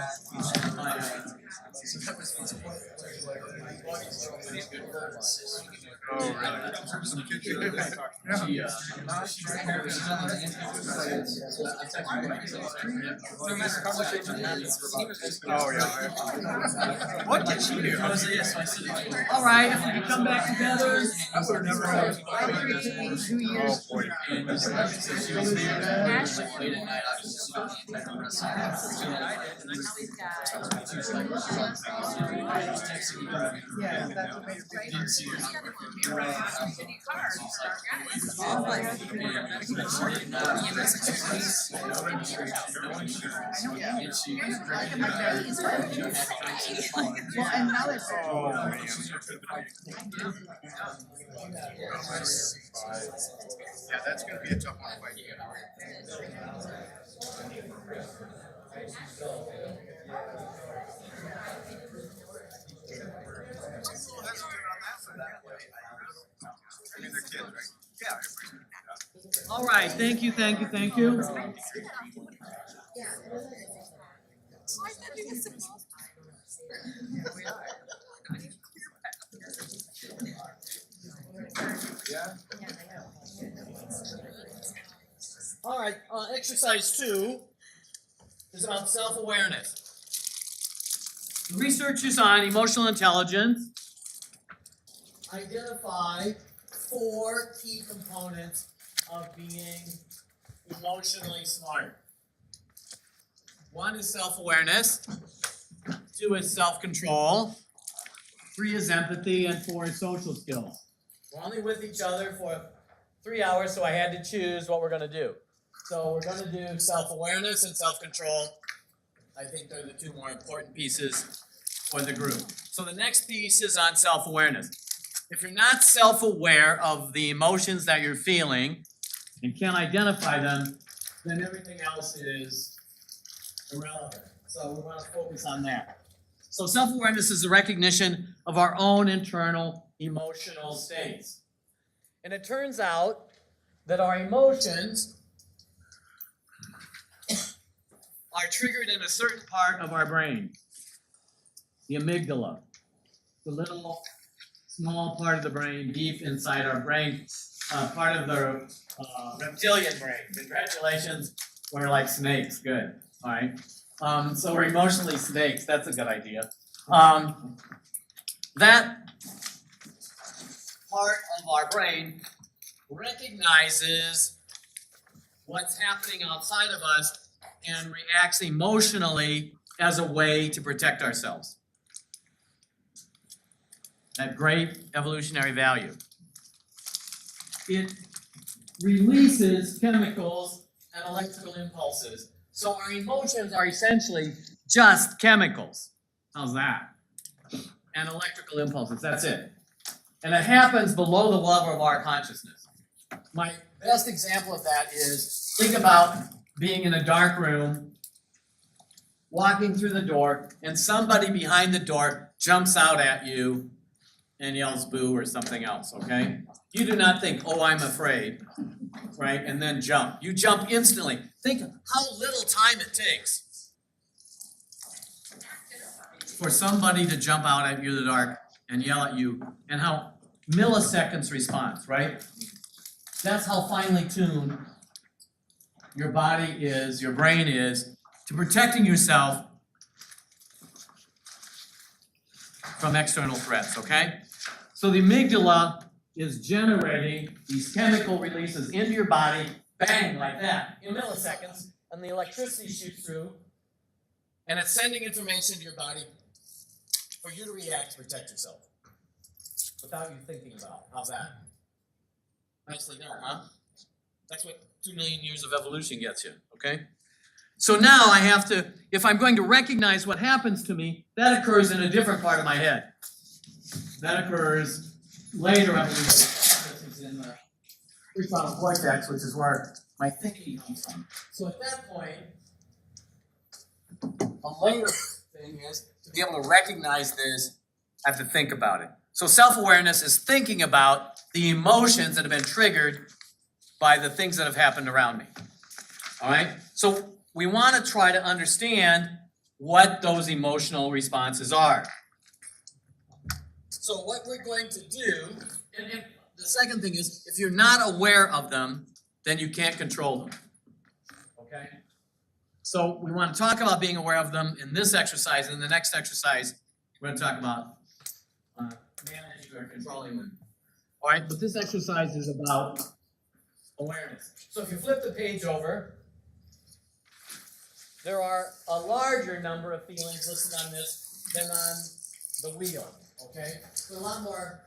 S5: Oh, really? Oh, yeah. What did she do?
S19: All right, if we can come back together.
S5: I would have never heard. Oh, boy. Yeah, that's gonna be a tough one to fight. I mean, they're kids, right? Yeah.
S19: All right, thank you, thank you, thank you. All right, exercise 2 is about self-awareness. The research is on emotional intelligence. Identify 4 key components of being emotionally smart. 1 is self-awareness, 2 is self-control, 3 is empathy, and 4 is social skills. We're only with each other for 3 hours, so I had to choose what we're going to do. So we're going to do self-awareness and self-control. I think they're the 2 more important pieces for the group. So the next piece is on self-awareness. If you're not self-aware of the emotions that you're feeling and can't identify them, then everything else is irrelevant. So we want to focus on that. So self-awareness is the recognition of our own internal emotional states. And it turns out that our emotions are triggered in a certain part of our brain, the amygdala, the little small part of the brain deep inside our brain, part of the reptilian brain. Congratulations, we're like snakes. Good. All right. So we're emotionally snakes. That's a good idea. That part of our brain recognizes what's happening outside of us and reacts emotionally as a way to protect ourselves. That great evolutionary value. It releases chemicals and electrical impulses. So our emotions are essentially just chemicals. How's that? And electrical impulses, that's it. And it happens below the level of our consciousness. My best example of that is, think about being in a dark room, walking through the door, and somebody behind the door jumps out at you and yells boo or something else, okay? You do not think, oh, I'm afraid, right? And then jump. You jump instantly. Think how little time it takes for somebody to jump out at you in the dark and yell at you, and how milliseconds response, right? That's how finely tuned your body is, your brain is, to protecting yourself from external threats, okay? So the amygdala is generating these chemical releases into your body, bang, like that, in milliseconds, and the electricity shoots through, and it's sending information to your body for you to react to protect yourself without you thinking about. How's that? Nicely done, huh? That's what 2 million years of evolution gets you, okay? So now I have to, if I'm going to recognize what happens to me, that occurs in a different part of my head. That occurs later, I believe. This is in the prefrontal cortex, which is where my thinking comes from. So at that point, a later thing is to be able to recognize this, I have to think about it. So self-awareness is thinking about the emotions that have been triggered by the things that have happened around me. All right, so we want to try to understand what those emotional responses are. So what we're going to do, and the second thing is, if you're not aware of them, then you can't control them. Okay? So we want to talk about being aware of them in this exercise. In the next exercise, we're going to talk about managing or controlling them. All right, but this exercise is about awareness. So if you flip the page over, there are a larger number of feelings listed on this than on the wheel. Okay, so a lot more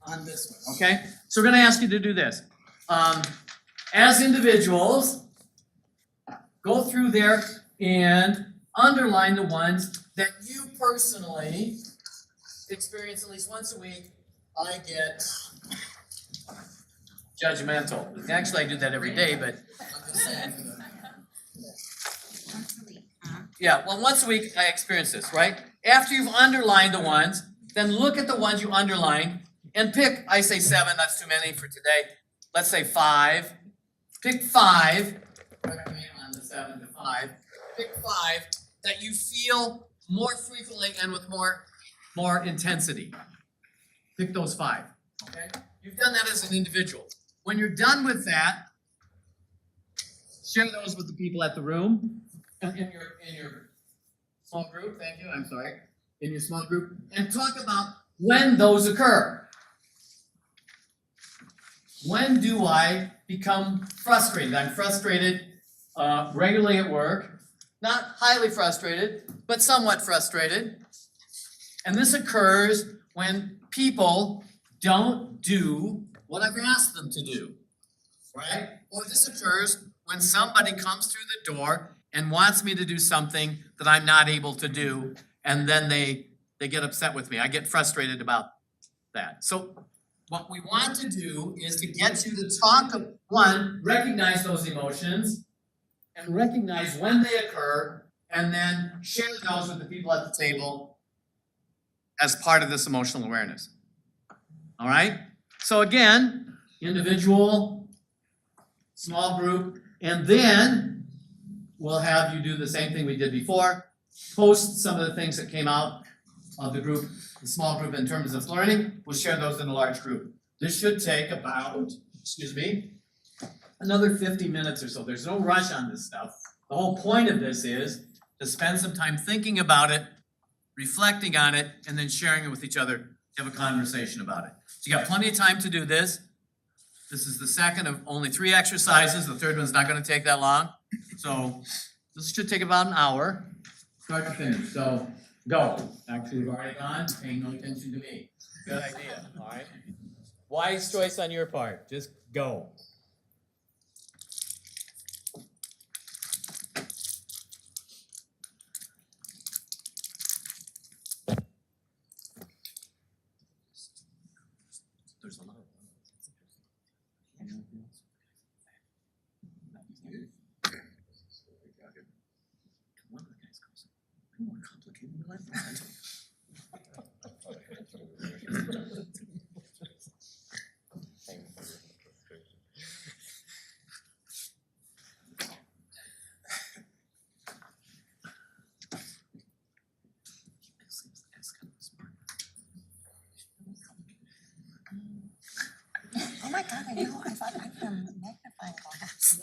S19: on this one. Okay, so we're going to ask you to do this. As individuals, go through there and underline the ones that you personally experience at least once a week. I get judgmental. Actually, I do that every day, but I'm just saying. Yeah, well, once a week I experience this, right? After you've underlined the ones, then look at the ones you underlined and pick, I say 7, that's too many for today. Let's say 5. Pick 5. On the 7 to 5. Pick 5 that you feel more frequently and with more intensity. Pick those 5. Okay? You've done that as an individual. When you're done with that, share those with the people at the room, in your small group. Thank you. I'm sorry. In your small group, and talk about when those occur. When do I become frustrated? I'm frustrated regularly at work, not highly frustrated, but somewhat frustrated. And this occurs when people don't do what I've asked them to do, right? Or this occurs when somebody comes through the door and wants me to do something that I'm not able to do, and then they get upset with me. I get frustrated about that. So what we want to do is to get you to talk, recognize those emotions, and recognize when they occur, and then share those with the people at the table as part of this emotional awareness. All right? So again, individual, small group, and then we'll have you do the same thing we did before. Post some of the things that came out of the group, the small group in terms of learning. We'll share those in a large group. This should take about, another 50 minutes or so. There's no rush on this stuff. The whole point of this is to spend some time thinking about it, reflecting on it, and then sharing it with each other, have a conversation about it. So you got plenty of time to do this. This is the second of only 3 exercises. The third one's not going to take that long. So this should take about an hour, start to finish. So go. Actually, we've already gone, paying no attention to me. Good idea, all right? Wise choice on your part. Just go. There's a lot of one of the guys goes, I'm more complicated than I thought.
S16: Oh my God, I know, I thought I had a magnifying glass.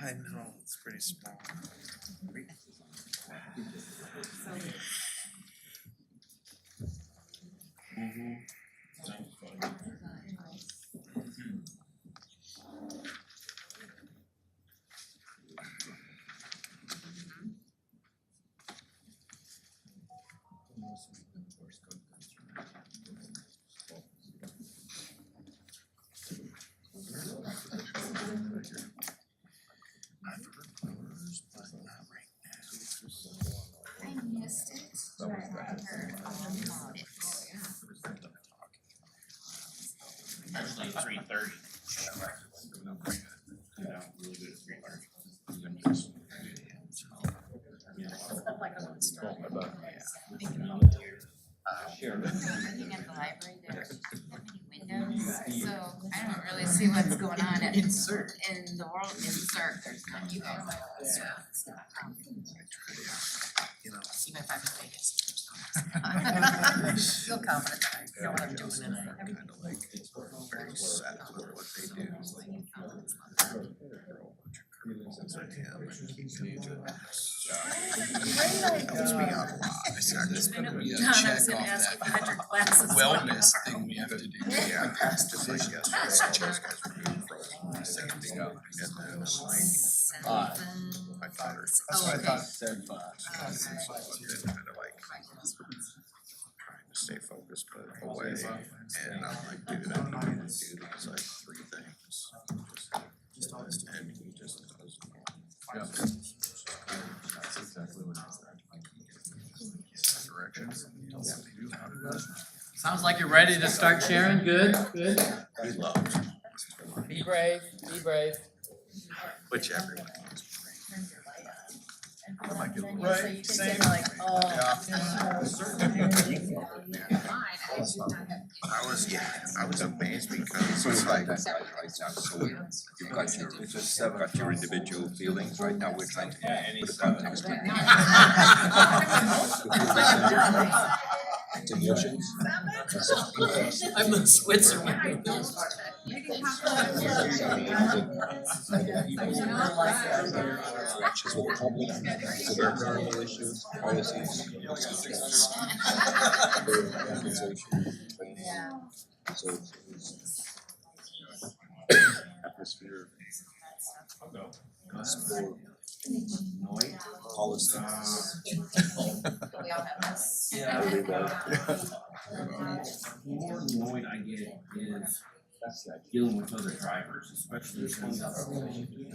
S9: I know, it's pretty small.
S2: I missed it, but I heard all about it.
S14: Actually, 3:30. Really good at 3:30.
S2: Working at the library, there's that many windows, so I don't really see what's going on in the world. Insert, there's not, you guys. See my 5 in Vegas. Feel confident that I know what I'm doing in it.
S9: Kind of like very set with what they do. Helps me out a lot. I start to
S10: John, I was gonna ask if you had your glasses on.
S11: Wellness thing we have to do.
S9: Yeah, just like yesterday, all those guys were doing frozen, second thing up, and then I'm like, my daughter.
S2: That's what I thought.
S9: Said five. Kind of like trying to stay focused, but away, and I'm like, dude, I need to do these like 3 things. And he just does.
S11: Yeah. That's exactly what it is.
S9: Directions.
S19: Sounds like you're ready to start sharing. Good, good.
S9: He loves.
S19: Be brave, be brave.
S9: Which everyone is.
S12: Right, same.
S9: I was amazed because it's like, you've got your individual feelings, right now we're trying to put a context to emotions.
S19: I'm in Switzerland.
S9: Interactions with the public, so there are normal issues, policies, so atmosphere, sport, policies.
S2: We all have this.
S14: The more annoyed I get is dealing with other drivers, especially since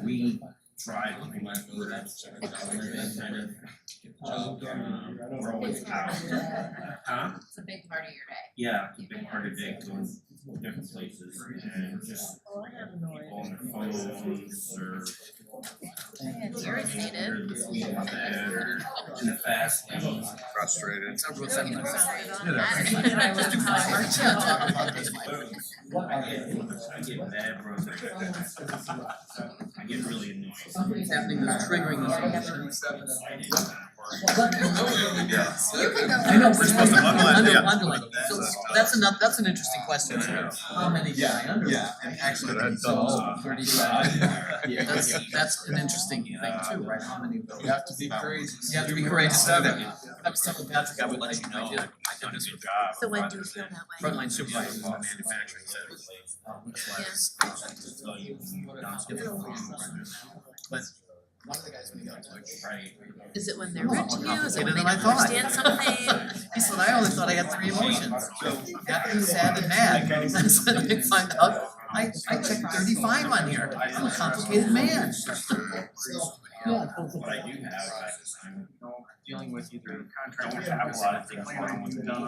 S14: we tried to do my words, kind of. We're always out. Huh?
S2: It's a big part of your day.
S14: Yeah, it's a big part of the day, going different places and just people on their phones or.
S6: It's irritated.
S14: Or in the fast lane.
S9: Frustrated.
S14: I get bad road. I get really annoyed.
S19: Something's happening that's triggering these emotions. I know, we're supposed to underline. So that's an interesting question. How many did I underline?
S11: Yeah, and actually that's
S19: 35. Yeah, that's an interesting thing too, right? How many?
S11: You have to be crazy.
S19: You have to be courageous to do that. I was telling Patrick I would let you know. I did this with
S6: So when do you feel that way?
S19: frontline supervisors in the manufacturing centers. Which was but one of the guys when he got to right.
S6: Is it when they're rude to you? Is it when they
S19: I
S6: don't
S19: thought.
S6: understand something?
S19: He said, I only thought I had 3 emotions. Happy, sad, and mad. And so I find out, I checked 35 on here. I'm a complicated man.
S14: What I do have, I'm dealing with either contractors that have a lot of things going on with done. I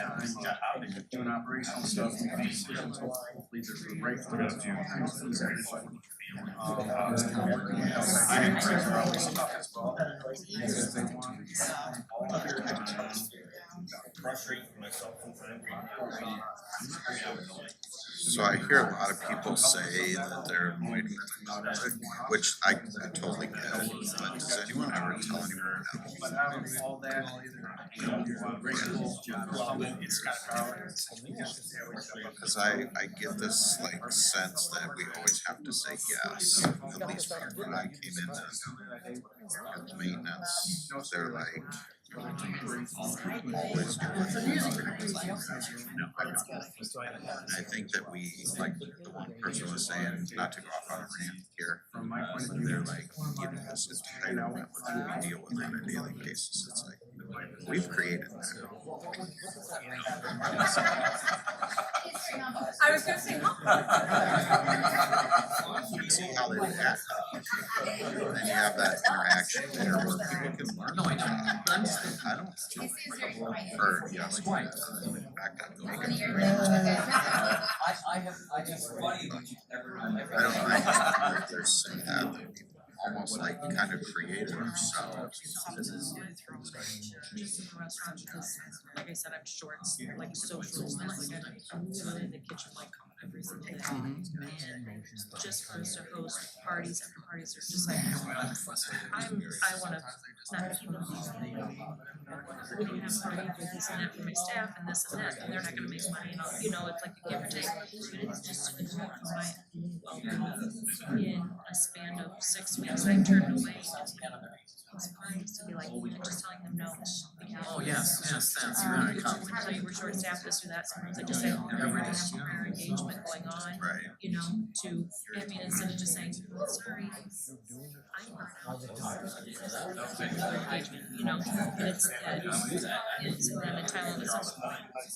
S14: have this job, they're doing operational stuff, making decisions, hopefully there's a right for us to. Frustrating myself sometimes.
S9: So I hear a lot of people say that they're annoyed with technology, which I totally get, but does anyone ever tell anyone Because I get this like sense that we always have to say yes, at least when I came into maintenance, they're like, always do I think that we, like the one person was saying, not to go off on a rant here, they're like, you know, this entitlement with who we deal with on a daily basis. It's like, we've created that.
S2: I was gonna say,
S9: See how they react. And then you have that interaction there where people can learn.
S19: No, I don't.
S9: I don't. Or, yes, back up.
S19: I just.
S9: I don't know. There's almost like kind of created ourselves.
S10: Just in the restaurant because, like I said, I'm short, like social stuff, like I'm really in the kitchen like every single day. And just for us to host parties after parties, are just like, I wanna not keep them we can have party for this and that for my staff and this and that, and they're not gonna make money, and you know, it's like a give or take. But it's just in a span of 6 weeks, I turned away these parties to be like, just telling them no.
S19: Oh, yes, that's very common.
S10: So you were short staffed, this or that, sometimes I just say, we're gonna have more engagement going on, you know, to, I mean, instead of just saying, sorry, I'm not out. Engagement, you know, and it's that, and then the title is,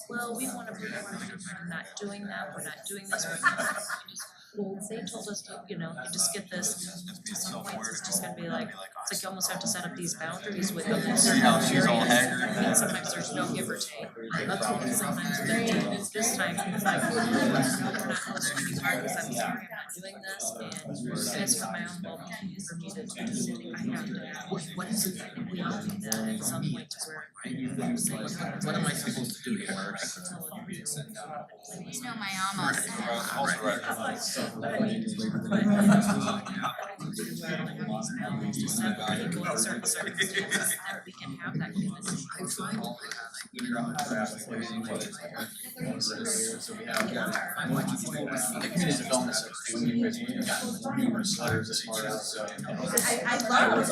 S10: well, we wanna bring we're not doing that, we're not doing this, we're not. Well, they told us to, you know, you just get this, to some points, it's just gonna be like, it's like you almost have to set up these boundaries with them.
S11: See how she's all haggard.
S10: And sometimes there's no give or take. And sometimes this time, it's like, we're not hosting any parties, I'm sorry, I'm not doing this, and it's for my own well-being, for me to, I have to, what is it, we all do that at some point where,
S19: What am I supposed to do here?
S6: You know, my almost.
S10: Just have people in certain circumstances that we can have that community.
S19: The community development numerous letters as far as
S6: I love.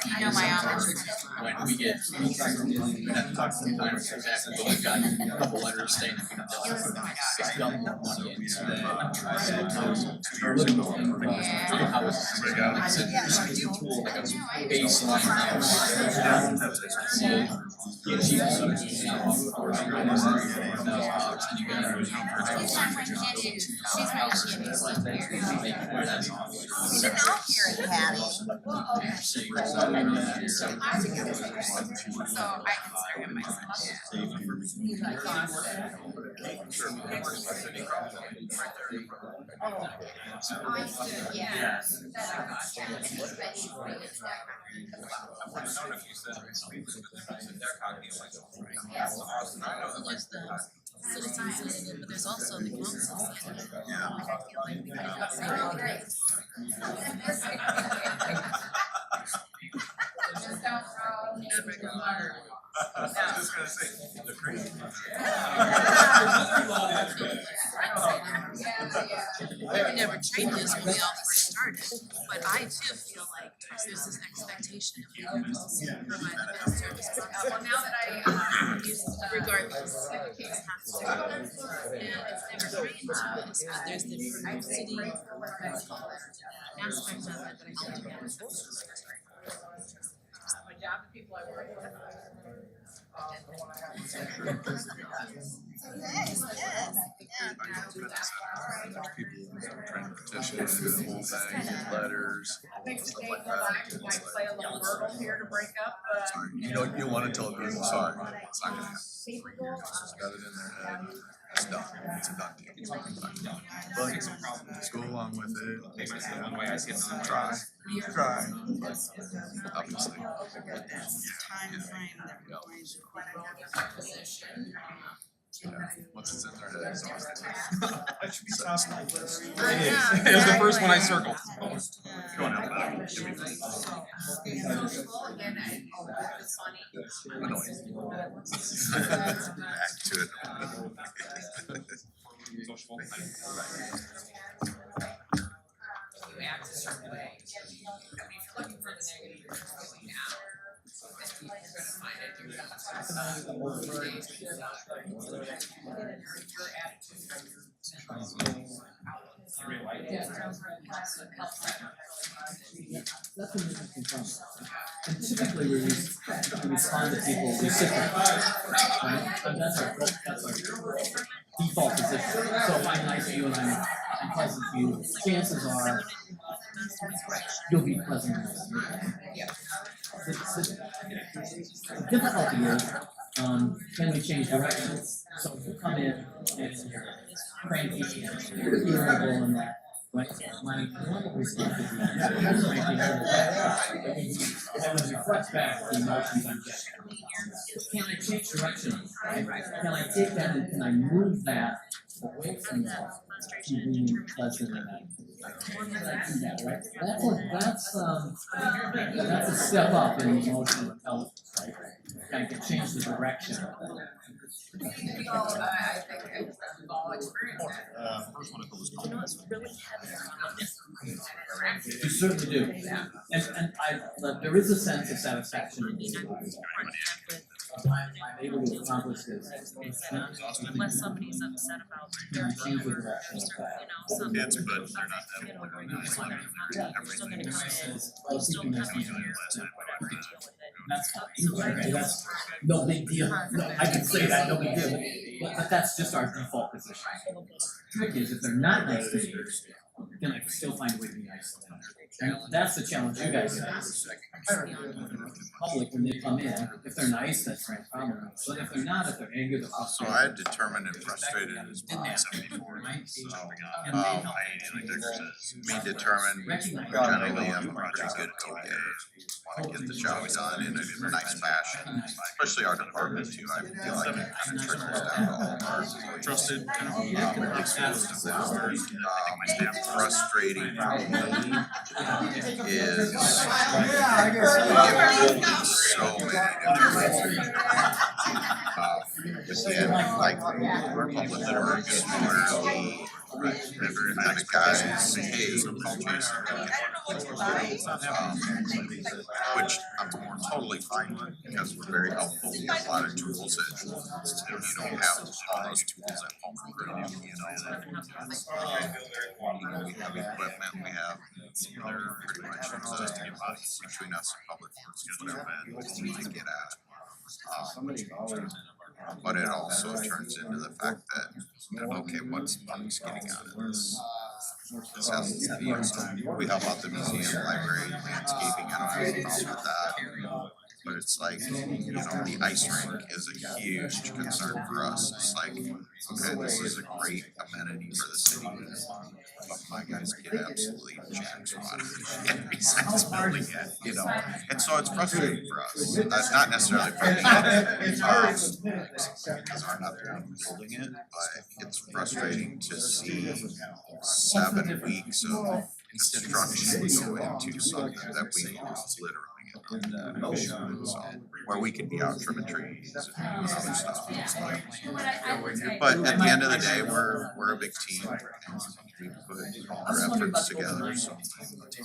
S6: You know, my almost.
S19: when we get we have to talk sometimes exactly, but we've got a couple letters saying that we can dump more money into a little more house. Like a baseline house.
S6: There's the citizens sitting in, but there's also the council sitting in. Like I feel like we kind of say, oh, great.
S5: I was just gonna say, the crazy.
S6: We were never trained this when we all first started, but I too feel like there's this expectation of being able to provide the best service possible.
S2: Well, now that I use
S6: Regardless, it has to. And it's never trained to this, but there's the diversity aspect of it that I think together.
S2: my job, the people I work with.
S11: People trying to petition and do the whole thing, get letters, stuff like that.
S2: Might play a little wordle here to break up,
S11: Sorry, you want to tell people, sorry, it's not gonna happen. Just got it in their head, it's done, it's a done deal. But just go along with it.
S5: One way I see it,
S11: Try, obviously. Once it's in their head, it's always there.
S5: That should be awesome.
S11: It
S5: It was the first one I circled. Go on out.
S9: Back to it.
S2: react a certain way. I mean, if you're looking for the negative, you're really now. You're gonna find it. You're gonna your attitude.
S19: That's an interesting comment. And typically we respond to people reciprocally, right? And that's our default position. So if I'm nice to you and I'm pleasant to you, chances are you'll be pleasant to me. The difficulty is, can we change directions? So if you come in and you're cranky and you're irritable and that, right? My normal response would be, I'm cranky and I would reflect back the emotions I'm getting. Can I change directions, right? Can I take that and can I move that away from that to being pleasant and that? That's a step up in emotional intelligence, right? I can change the direction.
S2: I think we've all experienced that.
S5: First one
S6: You know, it's really heavy on
S19: You certainly do. And there is a sense of satisfaction in being I'm able to accomplish this.
S6: unless somebody's upset about their
S19: change the direction of that.
S6: some.
S9: Kids, but they're not that old.
S6: You're still gonna come in, you're still coming here, whatever, deal with it.
S19: That's no big deal. No, I can say that, no big deal. But that's just our default position. The trick is if they're not nice to me, then I can still find a way to be nice to them. And that's the challenge you guys have. Public, when they come in, if they're nice, that's no problem. But if they're not, if they're angry, they're
S9: So
S19: frustrated.
S9: I had determined and frustrated as well. Me determined, generally I'm a pretty good OA. Want to get the job done in a nice fashion, especially our department too. I feel like it kind of trickles down to all of ours.
S5: Trusted.
S9: Frustrating for me is so many different again, like we're public that are good where we never had the guys, hey, which I'm totally fine with because we're very helpful. We have a lot of tools that you don't have all those tools at home. We have equipment, we have, they're pretty much between us and public works, good enough to get at. But it also turns into the fact that okay, what's Bucks getting out of this? This has to be something. We help out the museum, library, landscaping. I don't have a problem with that. But it's like, you know, the ice rink is a huge concern for us. It's like, okay, this is a great amenity for the city, but my guys get absolutely jacked out of it besides building it, you know. And so it's frustrating for us. Not necessarily for me, because we're not the one building it, but it's frustrating to see 7 weeks of construction go into something that we literally so, where we could be out trimming trees and other stuff. But at the end of the day, we're a big team. We put all our efforts together. So,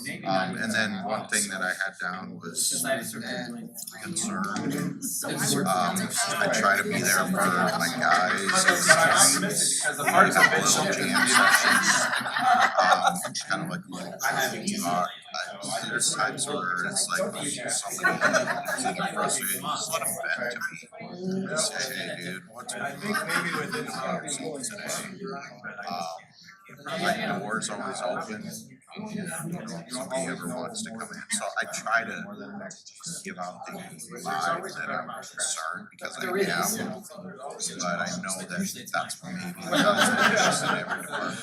S9: and then one thing that I had down was concern. I try to be there for my guys. Because the parts of little jam sessions. Kind of like a little there's times where it's like somebody get frustrated, just let them vent to me. Just say, hey dude, what's going on today? My door's always open. If somebody ever wants to come in. So I try to give out the vibe that I'm concerned because I am, but I know that that's maybe not as in every department.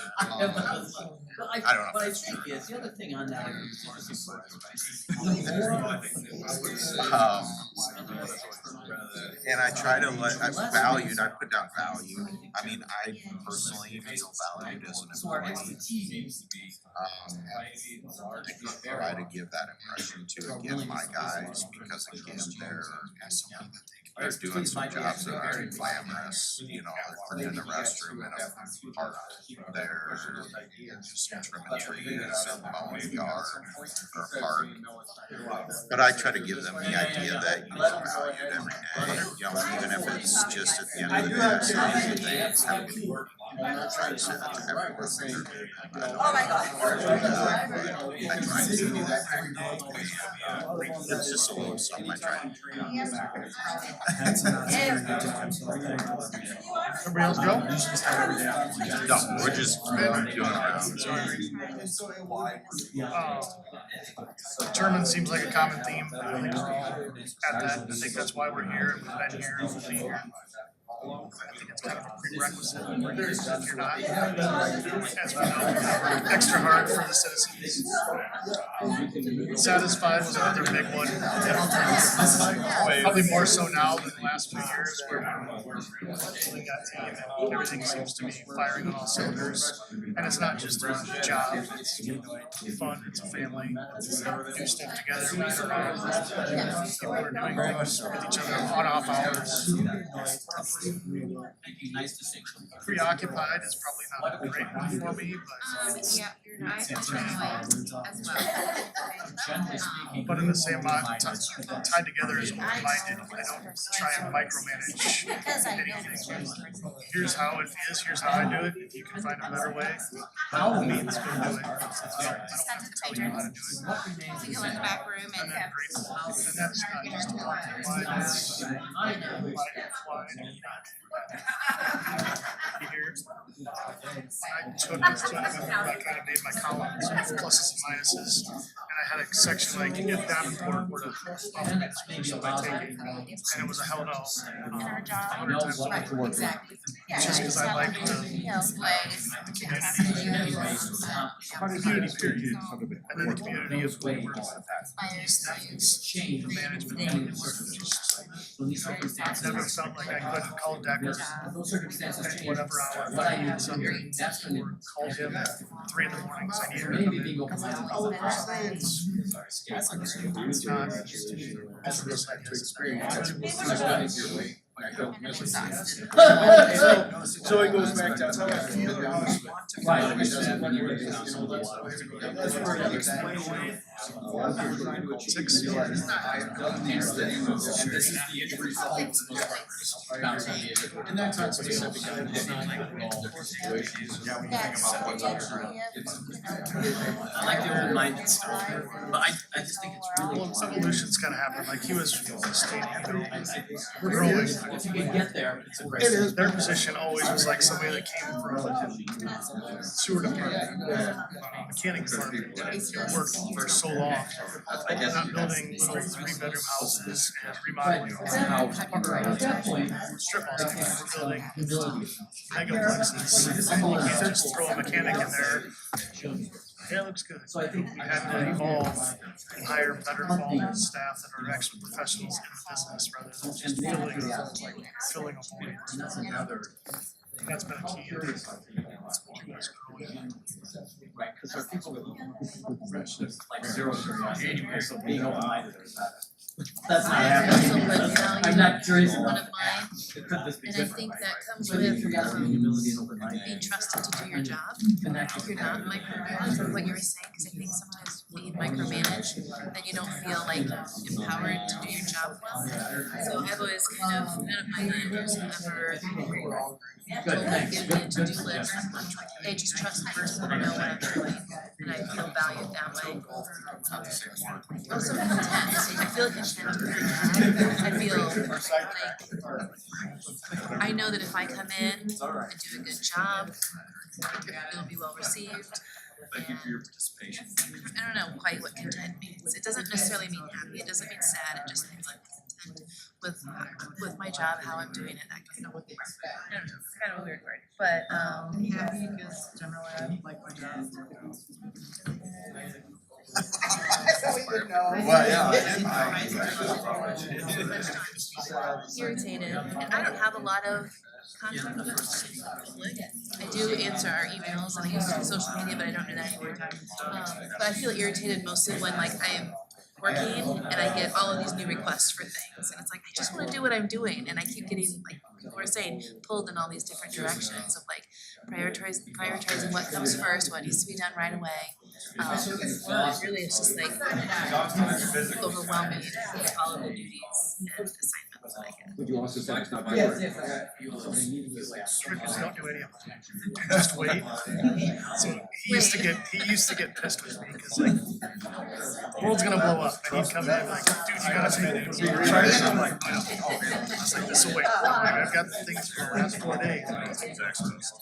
S9: I don't know.
S19: But I think is the other thing on that
S9: and I try to I value, and I put down value. I mean, I personally feel valued as an employee. I try to give that impression to, again, my guys, because again, they're doing some jobs that aren't glamorous, you know, they're cleaning the restroom in a park, they're just trimming trees and mowing the yard or a park. But I try to give them the idea that you are valued every day, you know, even if it's just at the end of the day, I say that they have good work. I try to say that to everyone.
S6: Oh my God.
S9: I try to do that every day. It's just a little something I try to do.
S12: Everybody else go?
S9: No, we're just doing rounds.
S12: Determined seems like a common theme. I think we're all at that. I think that's why we're here and we've been here and we'll be here. I think it's kind of a prerequisite. If you're not, as we know, we work extra hard for the citizens. Satisfied was another big one. Probably more so now than the last few years, where we're really got team and everything seems to be firing on all cylinders. And it's not just a job; it's fun. It's a family. We do stuff together. We get around. People are doing things with each other on off hours.
S19: Nice to see.
S12: Preoccupied is probably not a great one for me, but
S2: Yeah, I personally as well.
S12: But in the same time, tied together as open-minded. I don't try and micromanage anything. Here's how it is. Here's how I do it. If you can find a better way, by all means, go do it. I don't have to tell you how to do it.
S2: We go in the back room and have.
S12: And that's not just about it's here. I took this to I kind of made my columns of pluses and minuses, and I had a section like if Davenport were to offer me this position, I take it, and it was a hell no. 100 times over.
S2: Exactly.
S12: Just because I like the community period, and then the community of where these things, the management, I've never felt like I couldn't call Decker at whatever hour if I needed something, or call him at 3 in the morning because I needed to come in. It's not to experience.
S14: So it goes back to that's how I feel.
S12: 6 years.
S13: I've done these things, and this is the end result of those efforts. And that's not specific on different situations. Yeah, when you think about what's out there,
S19: I like the open-minded stuff, but I just think it's really.
S12: Well, it's evolution's kind of happened. Like he was stating, we're growing.
S19: If you can get there, it's a great.
S12: Their position always was like somebody that came from sewer department, mechanic department, that worked for so long, not building little 3-bedroom houses and remodeling strip malls. We're building megaplexes, and you can't just throw a mechanic in there. Yeah, it looks good. So I think we had to evolve and hire better quality staff that are actual professionals in the business rather than just filling a void. That's been a key.
S14: Right, because there are people that like 0 to 80, so being open-minded is not.
S6: That's not happening.
S14: I'm not curious.
S6: One of mine,
S14: Could this be
S6: and I
S14: different?
S6: think that comes with being trusted to do your job. If you're not micromanaged, like what you were saying, because I think sometimes when you micromanage, then you don't feel like empowered to do your job well. So I've always none of my managers have ever told me to give me a to-do list. They just trust the person to know what I'm doing, and I feel valued that way. Also content. I feel content. I feel like I know that if I come in and do a good job, it'll be well received.
S11: Thank you for your participation.
S6: I don't know quite what content means. It doesn't necessarily mean happy. It doesn't mean sad. It just means like content with my job, how I'm doing it. That kind of, I don't know, it's kind of a weird word, but
S14: Happy because generally I like my job.
S9: Well, yeah,
S6: irritated, and I don't have a lot of contact with the public. I do answer our emails and I used to do social media, but I don't do that anymore. But I feel irritated mostly when like I am working and I get all of these new requests for things, and it's like I just want to do what I'm doing, and I keep getting, like people are saying, pulled in all these different directions of like prioritizing what comes first, what needs to be done right away. Really, it's just like overwhelming with all of the duties and assignments that I get.
S13: Would you also say it's not by
S12: Yes, Strickers don't do any of it. Just wait. So he used to get pissed with me because like the world's gonna blow up, and he'd come in like, dude, you gotta submit it. I'm like, I was like, this will wait. I've got things for the last 4 days.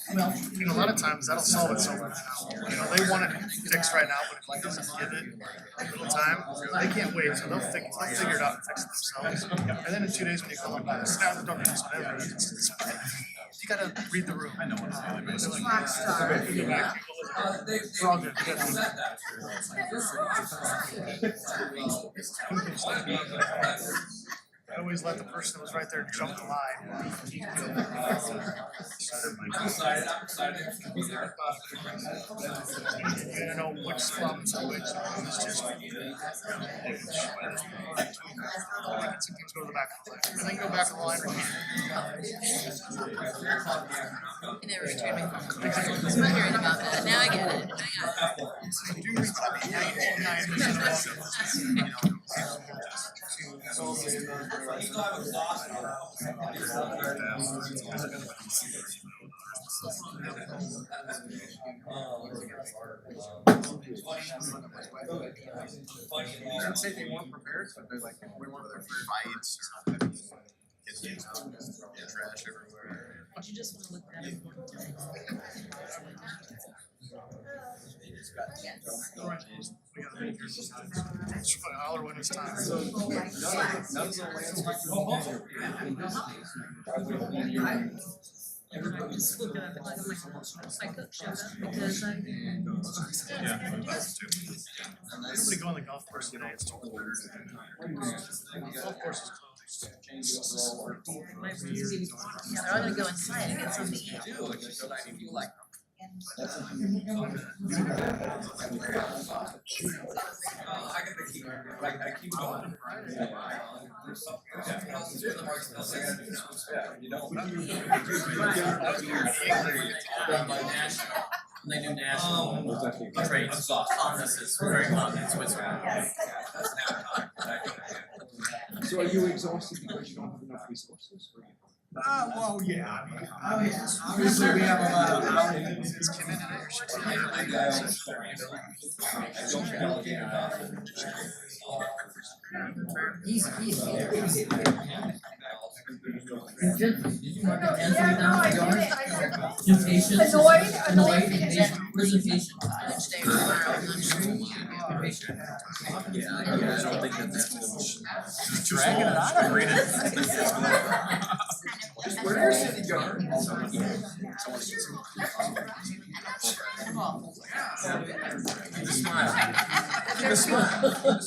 S12: And a lot of times that'll solve itself right now. You know, they want it fixed right now, but if he doesn't give it a little time, they can't wait, so they'll figure it out and fix it themselves. And then in 2 days when you call them back, snap, don't do this, whatever. You gotta read the room. I know what's on the basis. We're all good. I always let the person that was right there jump the line.
S14: I'm excited to be there.
S12: You don't know which slums are which. It's just go to the back of the line. And then go back of the line.
S6: I never returned my phone call. I was wondering about that. Now I get it.
S11: I would say they weren't prepared, but they're like, we weren't prepared.
S9: Fights or kids trash everywhere.
S6: Did you just want to look at it?
S12: I'll when it's time.
S10: I'm just looking at the like my cook showed up because I
S12: Everybody go on the golf course today. It's totally better. The golf course is closed.
S6: Yeah, they're all gonna go inside and get something to eat.
S19: They do national trade conferences, very common in Switzerland.
S5: So are you exhausted because you don't have enough resources?
S12: Well, yeah, I mean, obviously we have a lot of outings. It's committed
S6: Presentation today or tomorrow, I'm not sure.
S19: Dragging it out of reading.
S5: Where is it going?
S19: Keep a smile.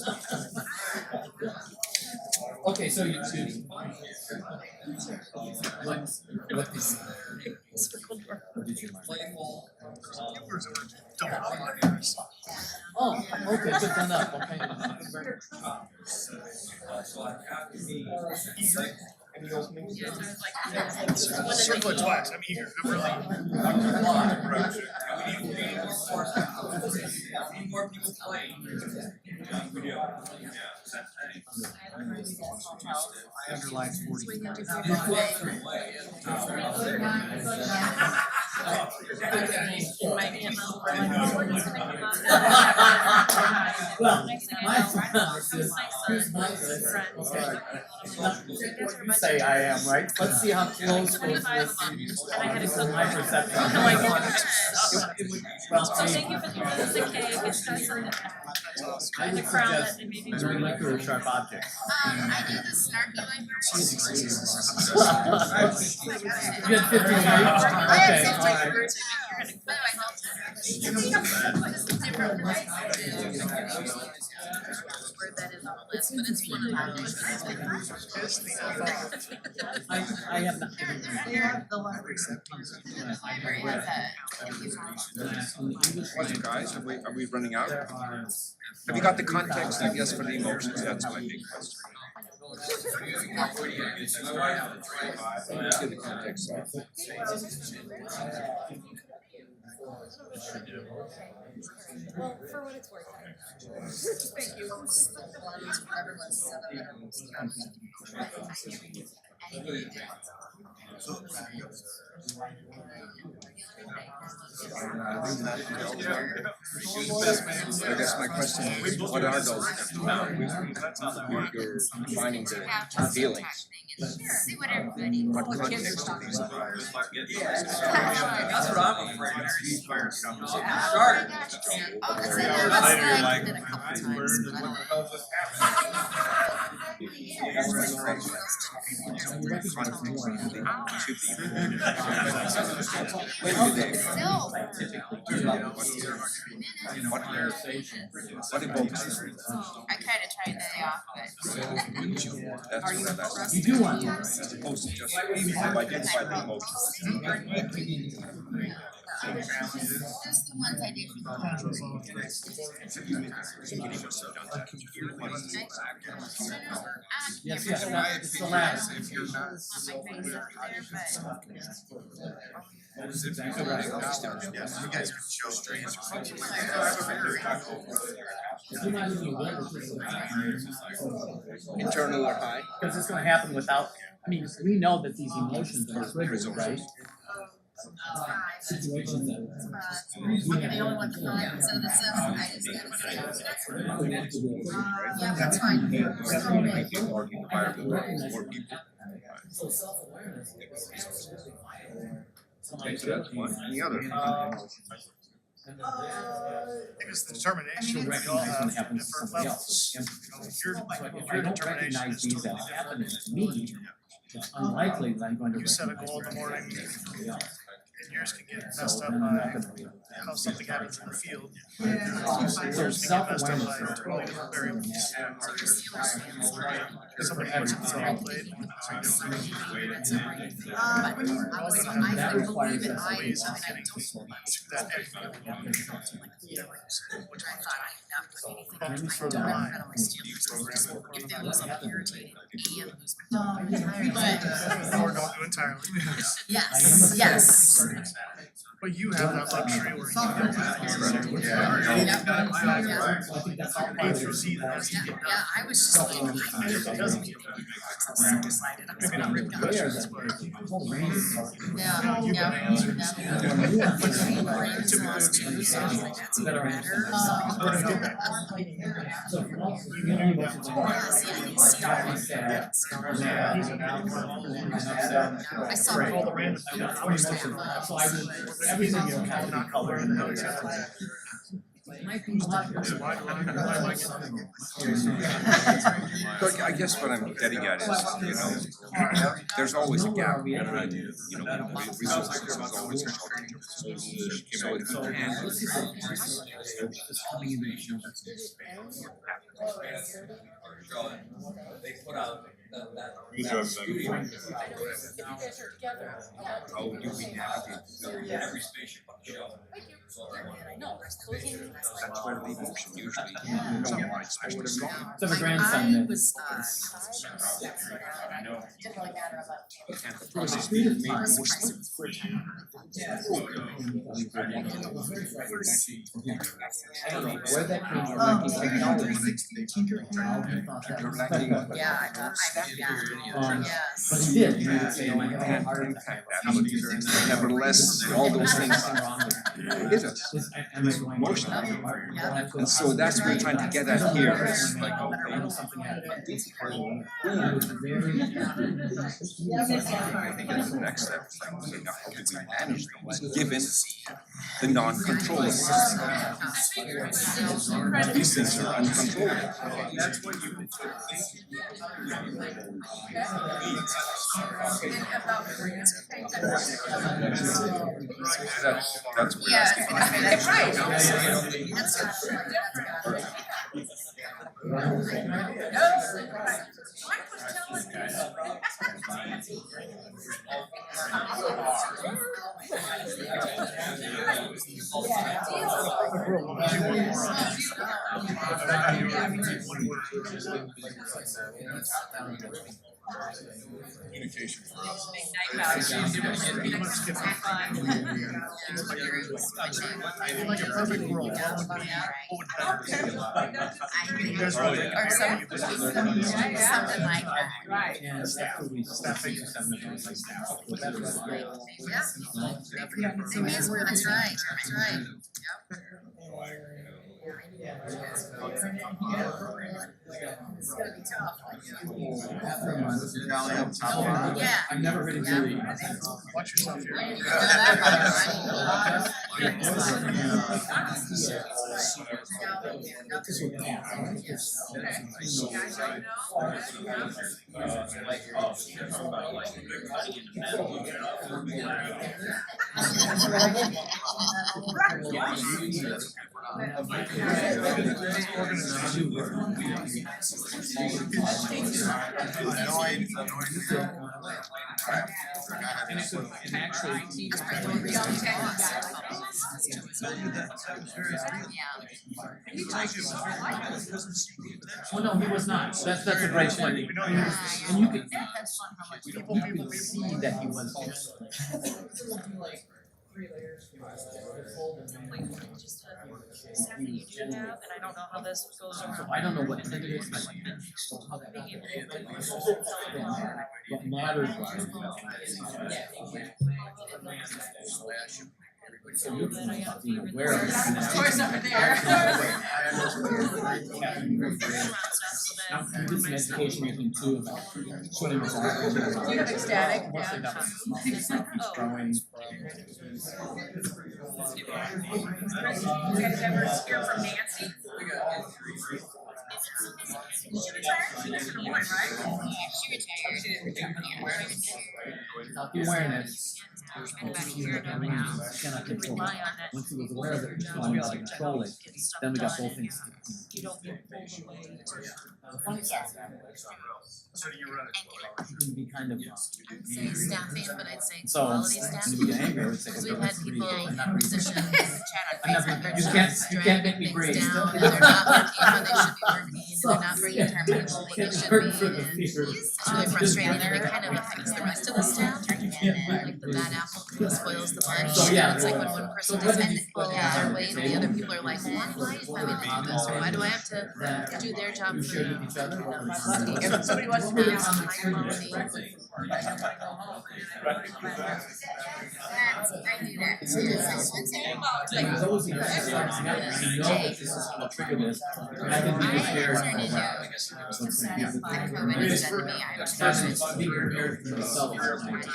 S19: Okay, so you choose. What did you mind?
S15: Playful.
S19: Oh, okay, good enough, okay.
S15: So I have to be.
S5: Any openings?
S12: Circle it twice. I'm eager. I'm really.
S15: We need more people playing. We do. Yeah.
S19: I underlined 40. Well, you say I am, right? Let's see how close was this. My perception. Well,
S10: So thank you for the cake, it's got some,
S19: I would suggest very liquor sharp objects.
S6: I do the snarky language.
S19: You had 50 words? Okay, all right.
S6: Different word that is on the list, but it's one of those.
S19: I have not.
S6: The library has that.
S5: Guys, are we running out? Have you got the context, I guess, for the emotions? That's my big question. Let's get the context.
S6: Well, for what it's worth. Thank you.
S5: I guess my question is, what are those you're defining the feelings?
S6: See what everybody.
S5: What context do these apply?
S15: That's what I'm afraid of.
S5: Start. What evokes this?
S6: I kind of tried to stay off, but.
S5: Are you interested?
S19: You do want to.
S5: As opposed to just identify the emotions.
S6: Just the ones I did.
S19: Yes, it's the last.
S5: If you're not.
S9: Yes, you guys can show strangers.
S5: Internal or high?
S19: Because it's gonna happen without, I mean, we know that these emotions are triggered, right? Situations that.
S6: Okay, the only one fine, so the seven, I just gotta say. Yeah, that's fine.
S19: So self-awareness.
S5: Okay, so that's one. Any other?
S12: I think it's the determination. We all have different levels. Your determination is
S19: These
S12: totally
S19: as happening
S12: different.
S19: to me, it's unlikely that I'm going to.
S12: You set a goal in the morning,
S19: Yeah.
S12: and yours can get messed
S19: So
S12: up
S19: then I'm not
S12: by
S19: gonna.
S12: how something happens in the field.
S19: So
S12: Yours can get messed up by
S19: self-awareness.
S12: totally different variables. Somebody puts it on the plate.
S19: That requires us to
S12: Ways of
S19: be
S12: getting to that end.
S6: Which I thought I had not put anything.
S12: Bumps further line.
S6: If they lose, I'll be irritated and lose my job.
S12: Or don't do entirely.
S6: Yes, yes.
S12: But you have that luxury where you don't have to. A through Z that has to get done.
S16: Yeah, I was just like,
S12: And if it doesn't get done, I'm so excited. Maybe not repercussions, but.
S16: yeah. Brains lost too, so I was like, that's even better. Yeah, see, I can start. I saw all the random first half.
S19: So I was, everything you have to color and how it's
S8: But I guess what I'm getting at is, there's always a gap. Resources is always a shortage. So if we can.
S15: They put out that.
S3: If you guys are together.
S8: How do we navigate?
S15: Every spaceship on the show.
S16: I know, there's cooking.
S8: That's where the emotion usually especially strong.
S19: So my grandson
S16: I
S19: did.
S16: was, didn't really matter about.
S19: I don't know where that came from.
S16: Yeah, I thought, yes.
S19: But he did. He would say, like,
S8: Nevertheless, all those things hit us emotionally. And so that's what we're trying to get at here. Is like, okay, I think that's the next step. It's like, okay, now how do we manage those given the non-control of the system? These things are uncontrollable.
S5: That's what you would
S8: That's what
S16: Yeah,
S8: we're
S16: that's right. That's
S11: Communication for us.
S12: Like a perfect world.
S16: something like that.
S19: Right. And staff makes you send them like staff.
S16: That's right, that's right. It's gonna be tough. Yeah.
S19: I've never been really.
S12: Watch yourself here.
S19: Well, no, he was not. That's a great point. And you could see that he was.
S10: Something you do have, and I don't know how this goes around.
S19: So I don't know what it is, but what matters was. So you're being aware of it.
S16: Of course, over there.
S19: Now, you did some education with him too about putting his arm.
S16: You have ecstatic,
S19: Mostly
S16: yeah.
S19: that was he's growing.
S2: You guys ever hear from Nancy? She retired? She lives in Des Moines, right?
S16: She retired.
S19: Without the awareness.
S10: About a year ago now.
S19: Cannot control
S10: Rely
S19: it.
S10: on it.
S19: Once he was aware of it, he was able to control it. Then we got both things.
S10: You don't get pulled away to.
S12: So you run it.
S19: It can be kind of.
S6: Say staffing, but I'd say
S19: So,
S6: quality
S19: when
S6: staffing.
S19: we get angry, I would say,
S6: Because
S19: okay,
S6: we've had
S19: let's read
S6: people
S19: it. I'm not
S6: in
S19: reading
S6: positions
S19: it.
S6: chat on
S19: I'm not
S6: Facebook or
S19: reading- you can't
S6: dragging
S19: make me
S6: things
S19: breathe.
S6: down, and they're not working when they should be working, and they're not bringing term people like they should be, and it's really frustrating, and it kind of affects the rest of the staff, and then like the bad apple spoils the bunch.
S19: So, yeah,
S6: It's like when
S19: well,
S6: one person
S19: so what
S6: doesn't
S19: did you
S6: go
S19: spoil
S6: their
S19: on
S6: way,
S19: the
S6: the
S19: table?
S6: other people are like, well, why am I doing this, or why do I have to do their job
S19: You
S6: for
S19: shared
S6: me?
S19: with each other?
S6: If somebody wants to have high quality.
S16: I do that too. One thing about like
S19: Those are your steps together, and you know that this is gonna trigger this. And I think you're prepared for that. That's be prepared for self-management.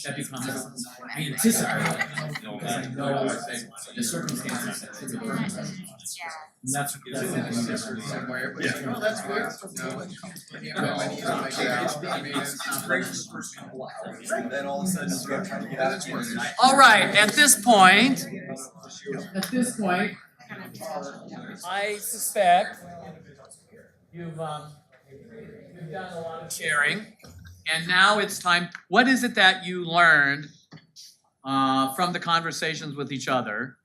S19: That becomes, I anticipate, because I know the circumstances that trigger the. And that's somewhere.
S14: Well, that's good.
S13: Then all of a sudden, you start trying to get out of it.
S19: All right, at this point, I suspect you've done a lot of sharing, and now it's time. What is it that you learned from the conversations with each other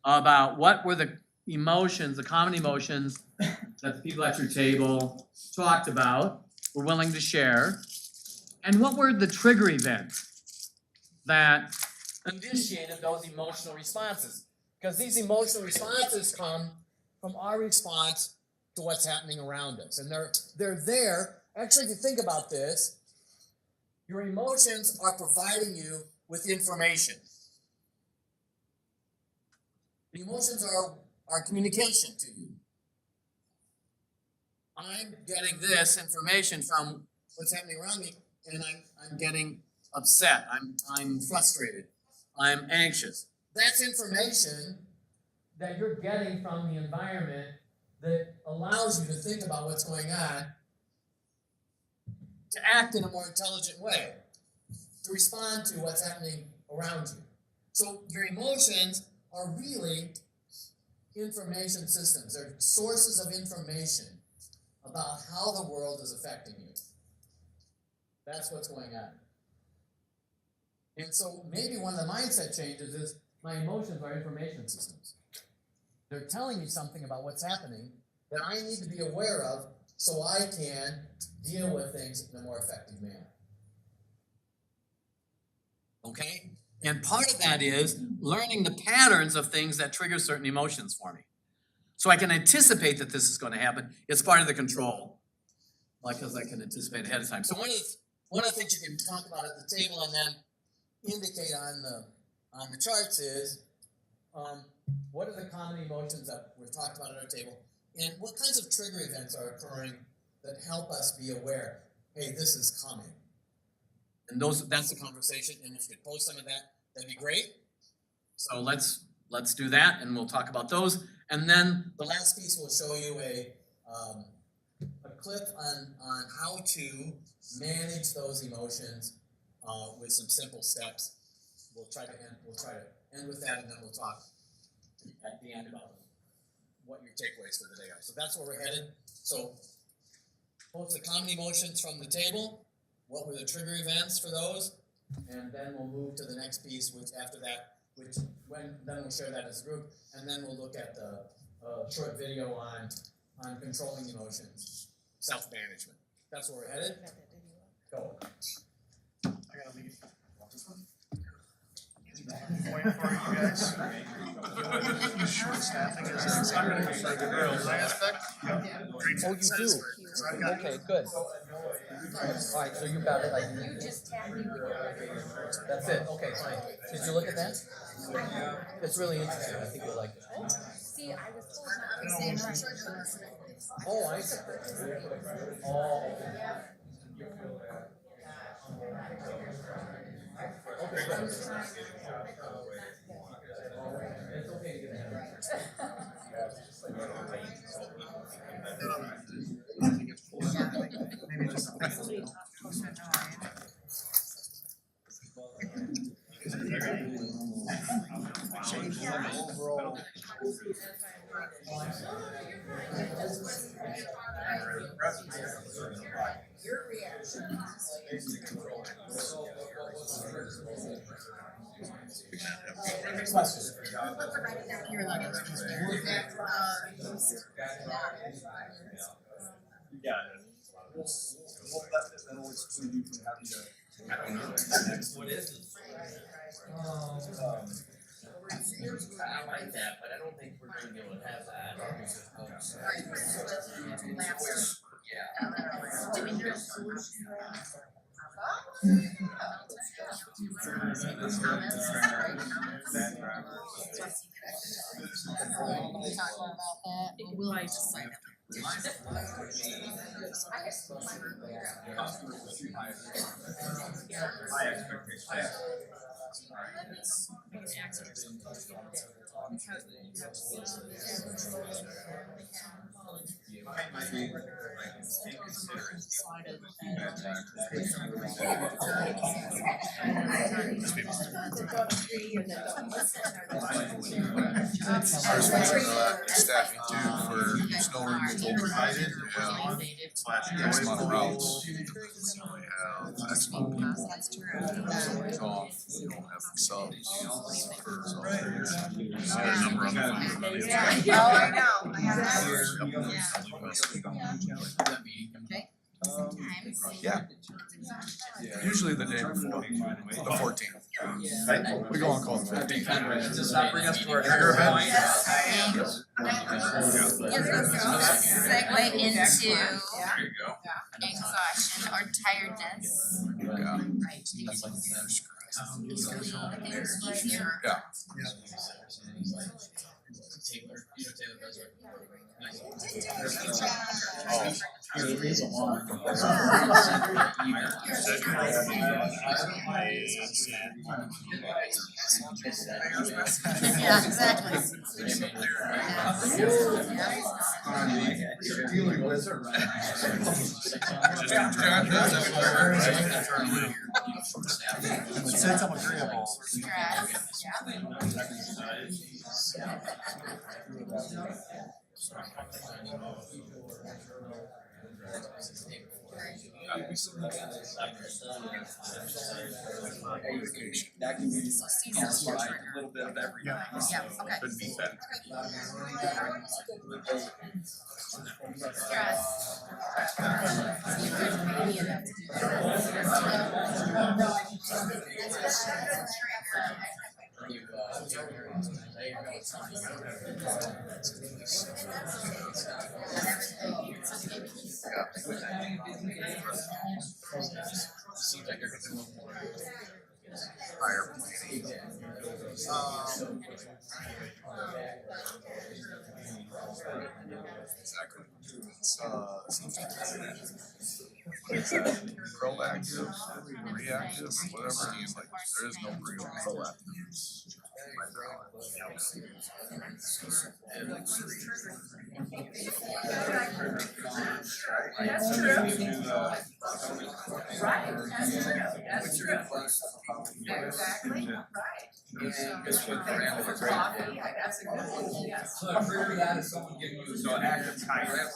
S19: about what were the emotions, the common emotions that the people at your table talked about, were willing to share, and what were the trigger events that initiated those emotional responses? Because these emotional responses come from our response to what's happening around us. And they're there. Actually, if you think about this, your emotions are providing you with information. The emotions are communication to you. I'm getting this information from what's happening around me, and I'm getting upset. I'm frustrated. I'm anxious. That's information that you're getting from the environment that allows you to think about what's going on, to act in a more intelligent way, to respond to what's happening around you. So your emotions are really information systems. They're sources of information about how the world is affecting you. That's what's going on. And so maybe one of the mindset changes is my emotions are information systems. They're telling me something about what's happening that I need to be aware of so I can deal with things in a more effective manner. Okay? And part of that is learning the patterns of things that trigger certain emotions for me. So I can anticipate that this is going to happen. It's part of the control. Because I can anticipate ahead of time. So one of the things you can talk about at the table and then indicate on the charts is what are the common emotions that we've talked about at our table, and what kinds of trigger events are occurring that help us be aware, hey, this is coming. And that's the conversation, and if you could post some of that, that'd be great. So let's do that, and we'll talk about those. And then the last piece will show you a clip on how to manage those emotions with some simple steps. We'll try to end with that, and then we'll talk at the end about what your takeaways for the day are. So that's where we're headed. So post the common emotions from the table. What were the trigger events for those? And then we'll move to the next piece, then we'll share that as a group, and then we'll look at the short video on controlling emotions, self-management. That's where we're headed. Go.
S12: I gotta leave. Point for you guys. Use short staffing as an aspect.
S19: Oh, you do? Okay, good. All right, so you got it.
S16: You just tapped me with your
S19: That's it. Okay, fine. Did you look at that? It's really interesting. I think you'll like it.
S16: See, I was told not to say much.
S19: Oh, I see. Oh, okay, good. It's okay to get ahead.
S12: Maybe just
S16: Your reaction.
S19: Questions?
S16: Here,
S14: Yeah. That'll exclude you from having to.
S15: I don't know. What is it?
S19: I like that, but I don't think we're gonna be able to have that.
S6: We'll just sign up.
S5: High expectations.
S11: Ours staffing too for snow removal provided, X amount of routes. We only have X amount of people. So you don't have subs for a number on the phone.
S2: Oh, I know.
S11: Yeah. Usually the day before, the 14th. We go on call the 15th.
S15: Does that bring us to our
S11: Trigger event?
S6: Segue into
S15: There you go.
S6: exhaustion or tiredness.
S11: Yeah.
S6: Yeah, exactly.
S17: Since I'm agreeable.
S14: That can be a little bit of everything.
S6: Yeah, okay.
S14: Could be better.
S6: Stress.
S11: Seems like you're gonna move more higher planning. Exactly. It's proactive, reactive, whatever. It's like there is no real proactive.
S2: That's true. Right, that's true, that's true. Exactly, right. Coffee, that's a good one, yes.
S15: So a trigger that is someone giving you
S5: So an act of kindness.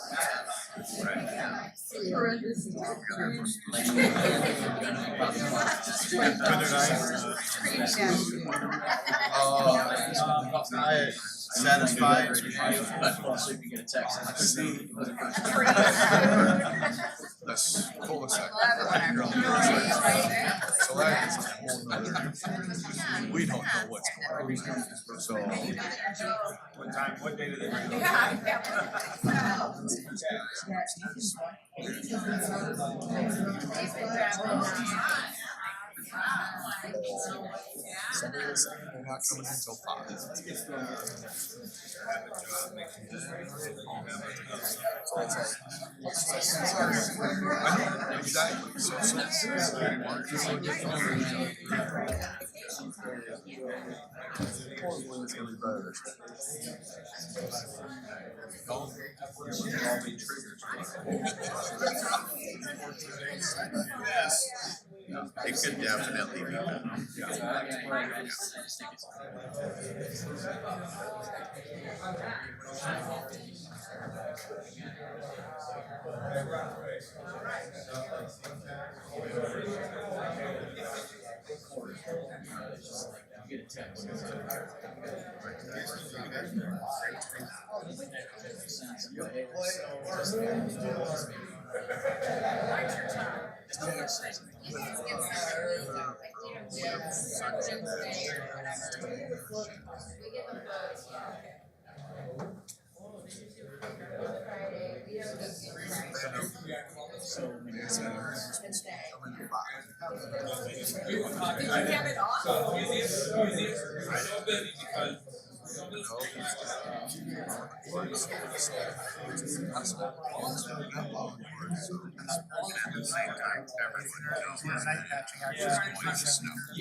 S5: Right.
S11: I satisfied.
S19: So you get a text.
S11: That's cul-de-sac. So that is a whole nother, we don't know what's going on. So.
S5: What day did they bring it?
S11: Somebody was saying they're not coming until 5. I know, exactly. So Mark is like, Portland's gonna be better.
S9: It could definitely be better.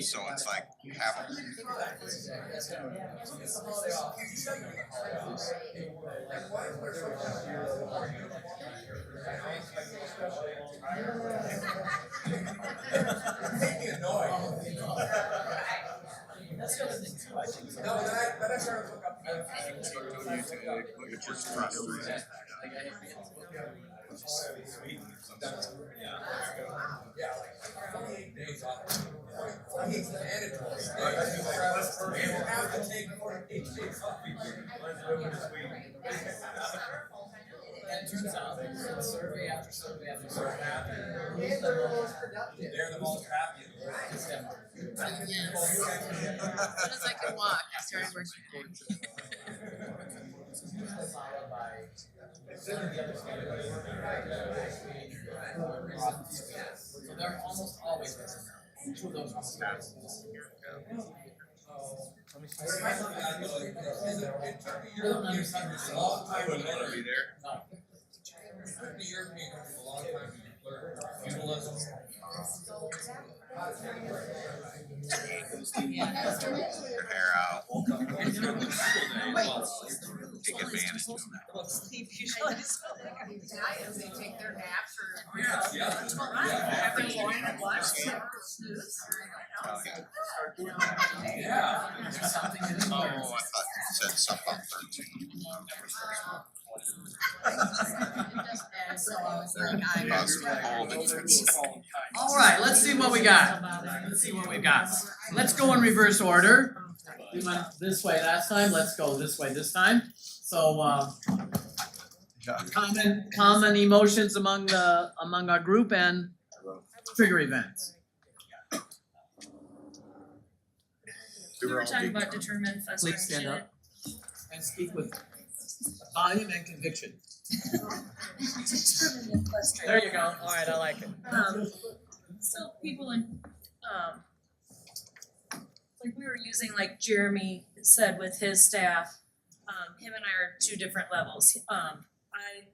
S9: So it's like half.
S19: And turns out, survey after survey after survey, they're the most productive. They're the most happy.
S6: As soon as I could walk, I started working.
S19: Followed by so they're almost always missing two of those ones.
S11: I wouldn't want to be there.
S9: Your hair out. Take advantage of that.
S2: Sleep usually. They take their naps or. Have their wine and watch. Snooze.
S9: Yeah. Oh, I thought you said something on 13.
S19: All right, let's see what we got. Let's see what we got. Let's go in reverse order. We went this way last time. Let's go this way this time. So, common emotions among our group and trigger events.
S10: We were talking about determined frustration.
S19: Please stand up and speak with volume and conviction.
S10: Determined frustration.
S19: There you go. All right, I like it.
S10: So people in, like we were using, like Jeremy said with his staff, him and I are two different levels. I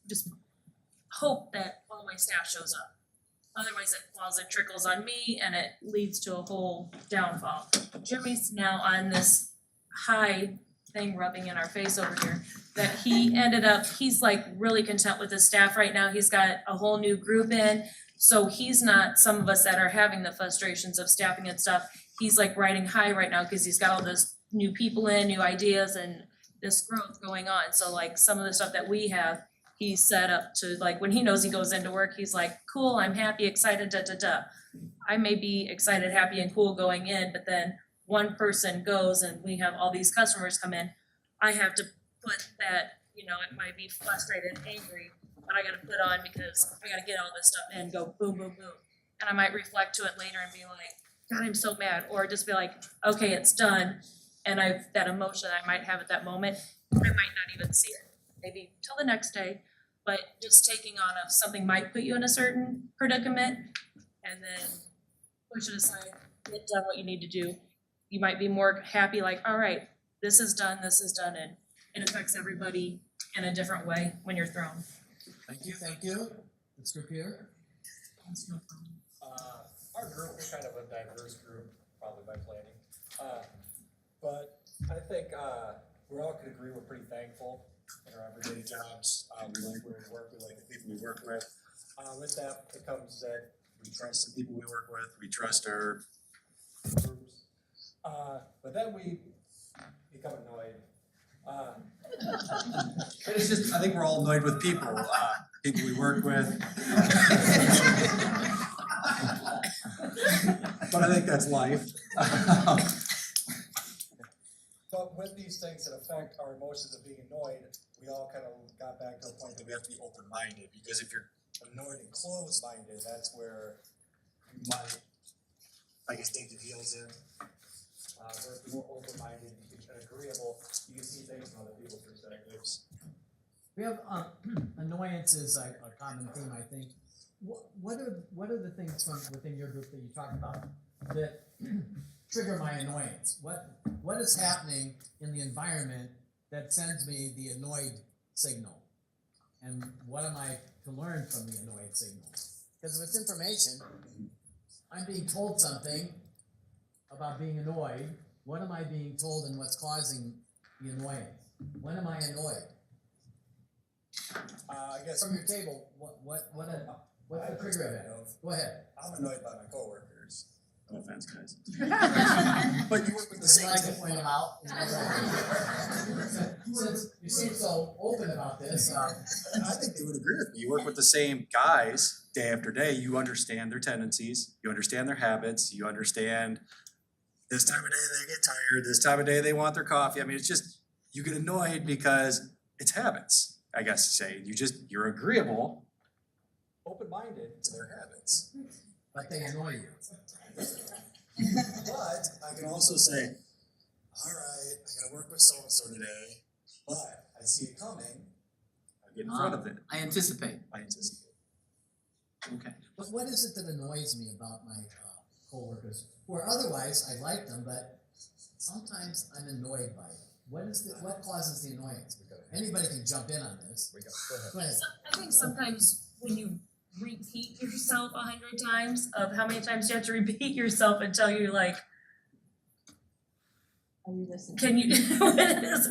S10: just hope that all my staff shows up. Otherwise it trickles on me and it leads to a whole downfall. Jeremy's now on this high thing rubbing in our face over here, that he ended up, he's like really content with his staff right now. He's got a whole new group in. So he's not some of us that are having the frustrations of staffing and stuff. He's like riding high right now because he's got all this new people in, new ideas and this growth going on. So like some of the stuff that we have, he's set up to, like when he knows he goes into work, he's like, cool, I'm happy, excited, da da da. I may be excited, happy and cool going in, but then one person goes and we have all these customers come in. I have to put that, you know, it might be frustrated, angry, but I gotta put on because I gotta get all this stuff in, go boom, boom, boom. And I might reflect to it later and be like, God, I'm so mad. Or just be like, okay, it's done. And that emotion I might have at that moment, I might not even see it. Maybe till the next day, but just taking on of something might put you in a certain predicament and then push it aside, get done what you need to do. You might be more happy, like, all right, this is done, and it affects everybody in a different way when you're thrown.
S19: Thank you. Let's go here.
S10: That's no problem.
S20: Our group is kind of a diverse group, probably by planning. But I think we all could agree we're pretty thankful in our everyday jobs. We like where we work, we like the people we work with. With that, it comes that we trust the people we work with, we trust our groups. But then we become annoyed. It's just, I think we're all annoyed with people, people we work with. But I think that's life. But with these things that affect our emotions of being annoyed, we all kind of got back to a point that we have to be open-minded, because if you're annoyed and closed-minded, that's where you might, I guess, dig the heels in. Where if you're more open-minded and agreeable, you can see things from other people's perspectives.
S19: We have annoyance is a common theme, I think. What are the things from within your group that you talk about that trigger my annoyance? What is happening in the environment that sends me the annoyed signal? And what am I to learn from the annoyed signal? Because if it's information, I'm being told something about being annoyed. What am I being told and what's causing the annoyance? When am I annoyed?
S20: I guess
S19: From your table, what's the trigger event? Go ahead.
S20: I'm annoyed by my coworkers. No offense, guys.
S19: But you work with the same. I can point them out. Since you seem so open about this,
S20: I think they would agree with me. You work with the same guys day after day. You understand their tendencies. You understand their habits. You understand this time of day they get tired. This time of day they want their coffee. I mean, it's just, you get annoyed because it's habits, I guess you say. You're agreeable, open-minded to their habits.
S19: but they annoy you.
S20: But I can also say, all right, I gotta work with so-and-so today, but I see it coming. I get in front of it.
S19: I anticipate.
S20: I anticipate.
S19: Okay. But what is it that annoys me about my coworkers? Or otherwise, I like them, but sometimes I'm annoyed by it. What causes the annoyance? Anybody can jump in on this. Go ahead.
S10: I think sometimes when you repeat yourself 100 times, of how many times you have to repeat yourself until you're like, can you, was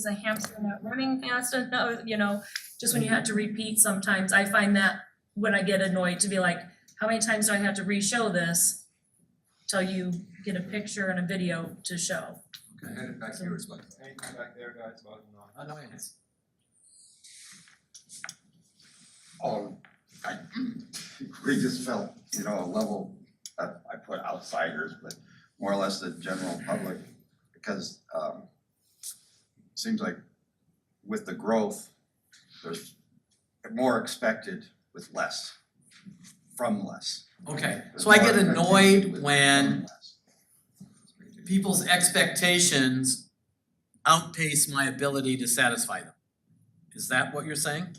S10: the hamster not running fast enough? You know, just when you have to repeat sometimes, I find that when I get annoyed to be like, how many times do I have to re-show this till you get a picture and a video to show?
S11: Okay, hand it back to yours, Mike.
S14: Anything back there, guys, about
S19: Annoyance.
S9: We just felt, a level that I put outsiders, but more or less the general public, because it seems like with the growth, there's more expected with less, from less.
S19: Okay, so I get annoyed when people's expectations outpace my ability to satisfy them. Is that what you're saying?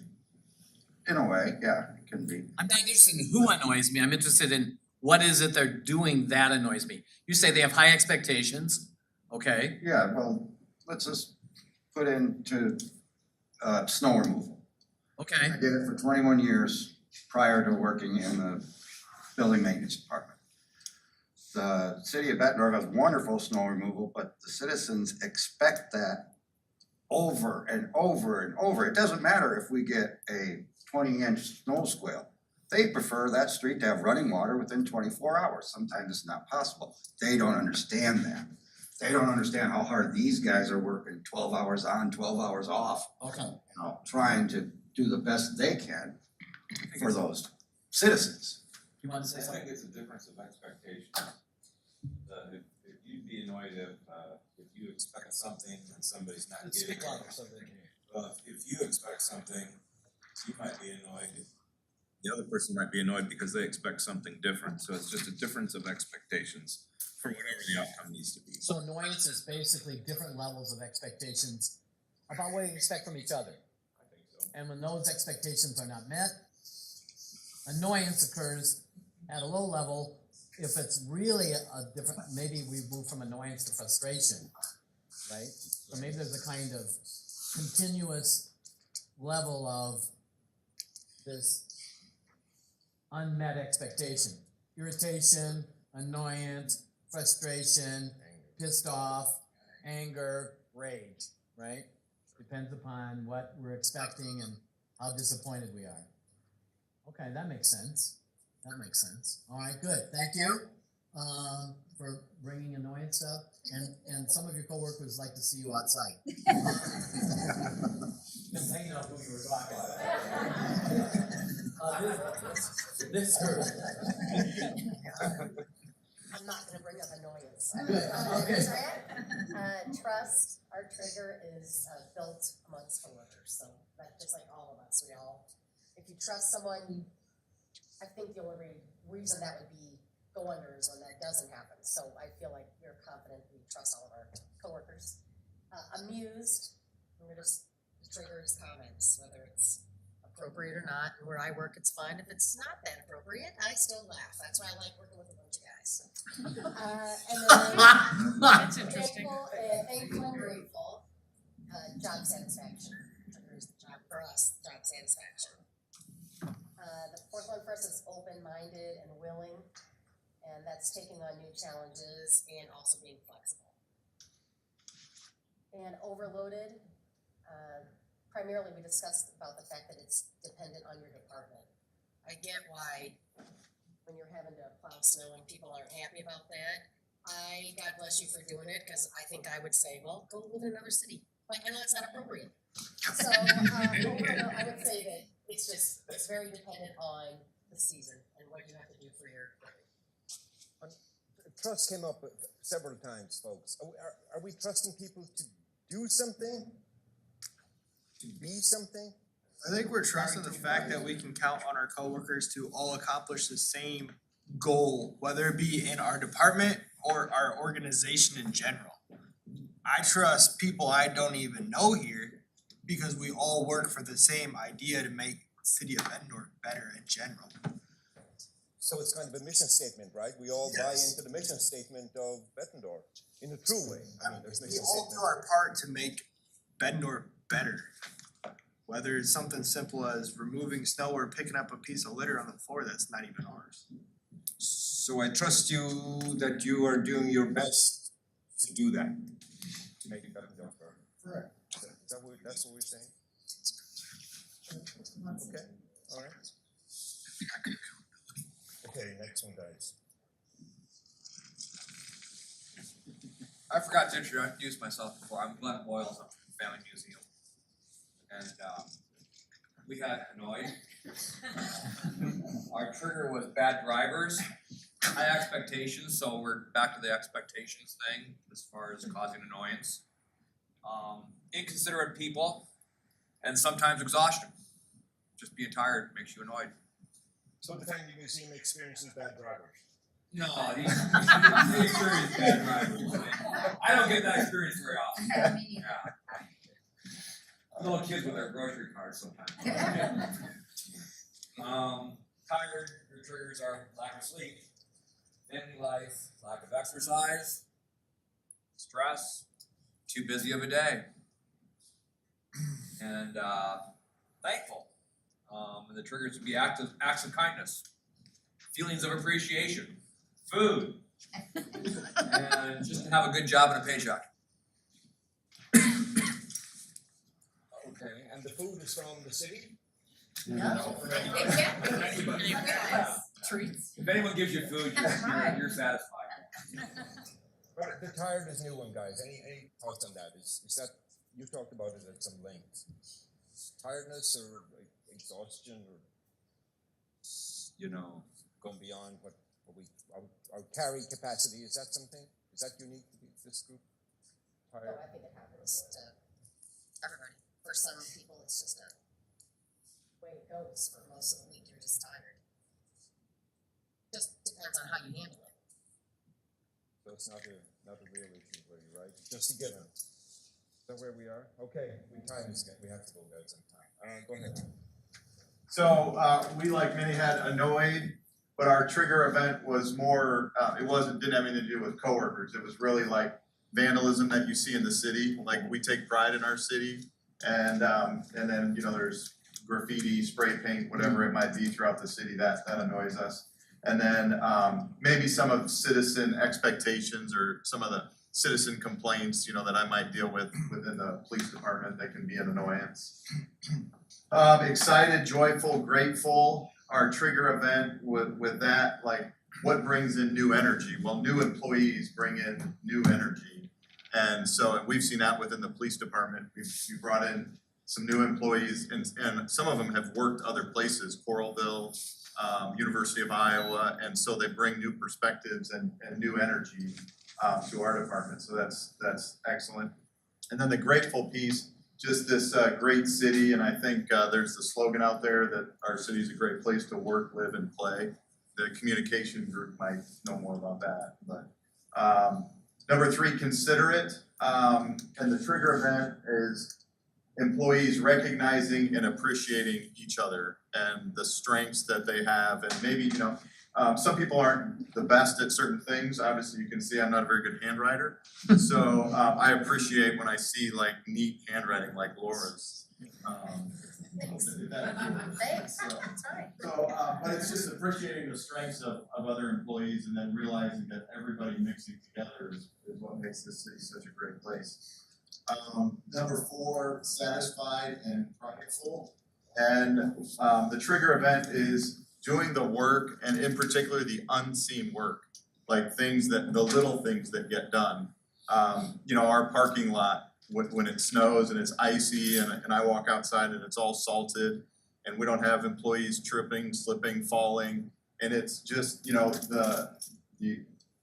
S9: In a way, yeah, it can be.
S19: I'm not interested in who annoys me, I'm interested in what is it they're doing that annoys me. You say they have high expectations, okay?
S9: Yeah, well, let's just put into snow removal.
S19: Okay.
S9: I did it for 21 years prior to working in the building maintenance department. The city of Bettendorf has wonderful snow removal, but the citizens expect that over and over and over. It doesn't matter if we get a 20-inch snow squale. They prefer that street to have running water within 24 hours. Sometimes it's not possible. They don't understand that. They don't understand how hard these guys are working 12 hours on, 12 hours off.
S19: Okay.
S9: Trying to do the best they can for those citizens.
S19: You want to say
S21: I
S19: something?
S21: think it's a difference of expectations. If you'd be annoyed if you expect something and somebody's not getting it. Well, if you expect something, you might be annoyed. The other person might be annoyed because they expect something different. So it's just a difference of expectations for whatever the outcome needs to be.
S19: So annoyance is basically different levels of expectations about what you expect from each other.
S21: I think so.
S19: And when those expectations are not met, annoyance occurs at a low level. If it's really a different, maybe we move from annoyance to frustration, right? So maybe there's a kind of continuous level of this unmet expectation. Irritation, annoyance, frustration, pissed off, anger, rage, right? Depends upon what we're expecting and how disappointed we are. Okay, that makes sense. That makes sense. All right, good. Thank you for bringing annoyance up. And some of your coworkers like to see you outside. Just hanging out who you were talking about. This group.
S16: I'm not gonna bring up annoyance. Okay. Trust, our trigger is built amongst coworkers, so that just like all of us, if you trust someone, I think the only reason that would be go under is when that doesn't happen. So I feel like we're confident we trust all of our coworkers. Amused, triggers comments, whether it's appropriate or not. And where I work, it's fine. If it's not that appropriate, I still laugh. That's why I like working with a bunch of guys. And then
S10: That's interesting.
S16: thankful and grateful. Job satisfaction. For us, job satisfaction. The fourth one for us is open-minded and willing, and that's taking on new challenges and also being flexible. And overloaded, primarily we discussed about the fact that it's dependent on your department. I get why when you're having to plow snow and people aren't happy about that. God bless you for doing it, because I think I would say, well, go live in another city. But I know it's not appropriate. So overall, I would say that it's very dependent on the season and what you have to do for your
S8: Trust came up several times, folks. Are we trusting people to do something? To be something?
S14: I think we're trusting the fact that we can count on our coworkers to all accomplish the same goal, whether it be in our department or our organization in general. I trust people I don't even know here because we all work for the same idea to make the city of Bettendorf better in general.
S8: So it's kind of a mission statement, right? We all buy into the mission statement of Bettendorf in a true way. I mean, there's mission
S14: We all do
S8: statements.
S14: our part to make Bettendorf better. Whether it's something simple as removing snow or picking up a piece of litter on the floor that's not even ours.
S8: So I trust you that you are doing your best to do that. To make it Bettendorf better.
S14: Correct.
S8: That's what we're saying? Okay, all right. Okay, next one, guys.
S15: I forgot to introduce myself before. I'm Glenn Boyles. I'm from the Family Museum. And we had annoyed. Our trigger was bad drivers, high expectations, so we're back to the expectations thing as far as causing annoyance. Inconsiderate people, and sometimes exhaustion. Just being tired makes you annoyed.
S8: So the Family Museum experiences bad drivers.
S15: No, he experienced bad drivers. I don't get that experience very often. Yeah. Little kids with their grocery carts sometimes. Tired, your triggers are lack of sleep, family life, lack of exercise, stress, too busy of a day, and thankful. And the triggers would be acts of kindness, feelings of appreciation, food, and just to have a good job and a paycheck.
S8: Okay, and the food is from the city?
S16: No.
S10: Treats.
S15: If anyone gives you food, you're satisfied.
S8: But the tiredness new one, guys. Any thoughts on that? Is that you talked about it at some length? Tiredness or exhaustion or going beyond what our carry capacity, is that something? Is that unique to this group?
S16: No, I think it happens to everybody. For some people, it's just a way it goes. For most of the week, you're just tired. Just depends on how you handle it.
S8: So it's not a real issue for you, right? Just a given. Is that where we are? Okay, we have to go, guys, on time. Go ahead.
S1: So we, like many, had annoyed, but our trigger event was more, didn't have anything to do with coworkers. It was really like vandalism that you see in the city. Like, we take pride in our city, and then there's graffiti, spray paint, whatever it might be throughout the city that annoys us. And then maybe some of citizen expectations or some of the citizen complaints, that I might deal with within the police department that can be an annoyance. Excited, joyful, grateful. Our trigger event with that, like, what brings in new energy? Well, new employees bring in new energy. And so we've seen that within the police department. We brought in some new employees, and some of them have worked other places, Coralville, University of Iowa, and so they bring new perspectives and new energy to our department, so that's excellent. And then the grateful piece, just this great city, and I think there's the slogan out there that our city is a great place to work, live, and play. The communication group might know more about that, but number 3, considerate, and the trigger event is employees recognizing and appreciating each other and the strengths that they have, and maybe, you know, some people aren't the best at certain things. Obviously, you can see I'm not a very good handwriter, so I appreciate when I see like neat handwriting like Laura's.
S2: Thanks, that's right.
S1: So, but it's just appreciating the strengths of other employees and then realizing that everybody mixing together is what makes this city such a great place. Number 4, satisfied and prideful. And the trigger event is doing the work, and in particular the unseen work, like things that, the little things that get done. You know, our parking lot, when it snows and it's icy and I walk outside and it's all salted and we don't have employees tripping, slipping, falling. And it's just, you know, the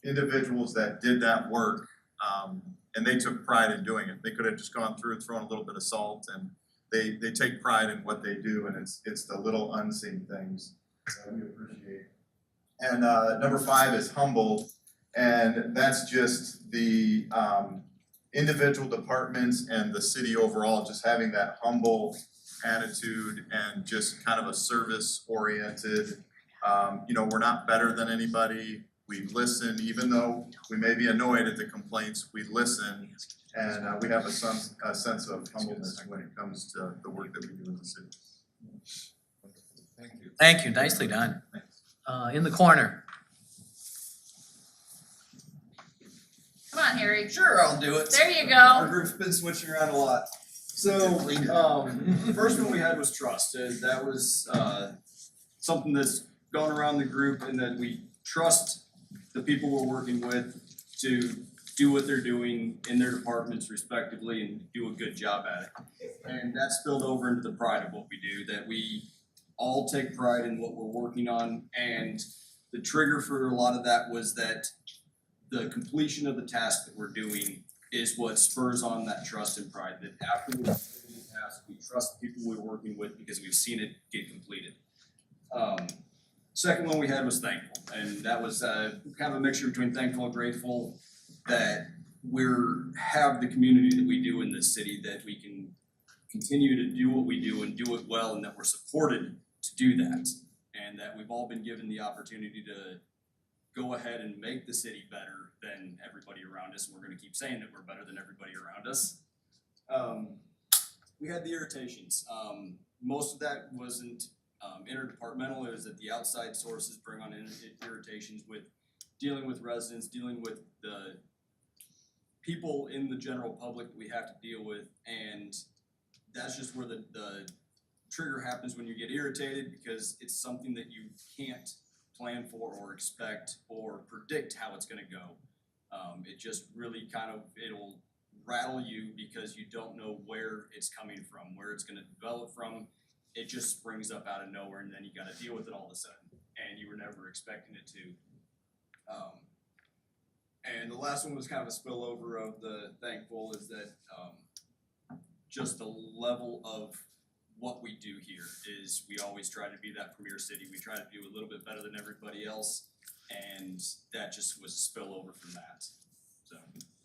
S1: individuals that did that work, and they took pride in doing it. They could have just gone through and thrown a little bit of salt, and they take pride in what they do, and it's the little unseen things that we appreciate. And number 5 is humble, and that's just the individual departments and the city overall, just having that humble attitude and just kind of a service oriented. You know, we're not better than anybody. We listen, even though we may be annoyed at the complaints, we listen, and we have a sense of humbleness when it comes to the work that we do in the city.
S13: Thank you.
S19: Thank you, nicely done. In the corner.
S2: Come on, Harry.
S7: Sure, I'll do it.
S2: There you
S7: Our
S2: go.
S7: group's been switching around a lot. So, the first one we had was trust, and that was something that's gone around the group, and that we trust the people we're working with to do what they're doing in their departments respectively and do a good job at it. And that spilled over into the pride of what we do, that we all take pride in what we're working on, and the trigger for a lot of that was that the completion of the task that we're doing is what spurs on that trust and pride, that after we complete the task, we trust the people we're working with because we've seen it get completed. Second one we had was thankful, and that was kind of a mixture between thankful and grateful that have the community that we do in this city, that we can continue to do what we do and do it well, and that we're supported to do that, and that we've all been given the opportunity to go ahead and make the city better than everybody around us, and we're gonna keep saying that we're better than everybody around us. We had the irritations. Most of that wasn't interdepartmental. It was that the outside sources bring on irritations with dealing with residents, dealing with the people in the general public that we have to deal with, and that's just where the trigger happens when you get irritated, because it's something that you can't plan for or expect or predict how it's gonna go. It just really it'll rattle you because you don't know where it's coming from, where it's gonna develop from. It just springs up out of nowhere, and then you gotta deal with it all of a sudden, and you were never expecting it to. And the last one was kind of a spillover of the thankful, is that just the level of what we do here is we always try to be that premier city. We try to do a little bit better than everybody else, and that just was a spillover from that. So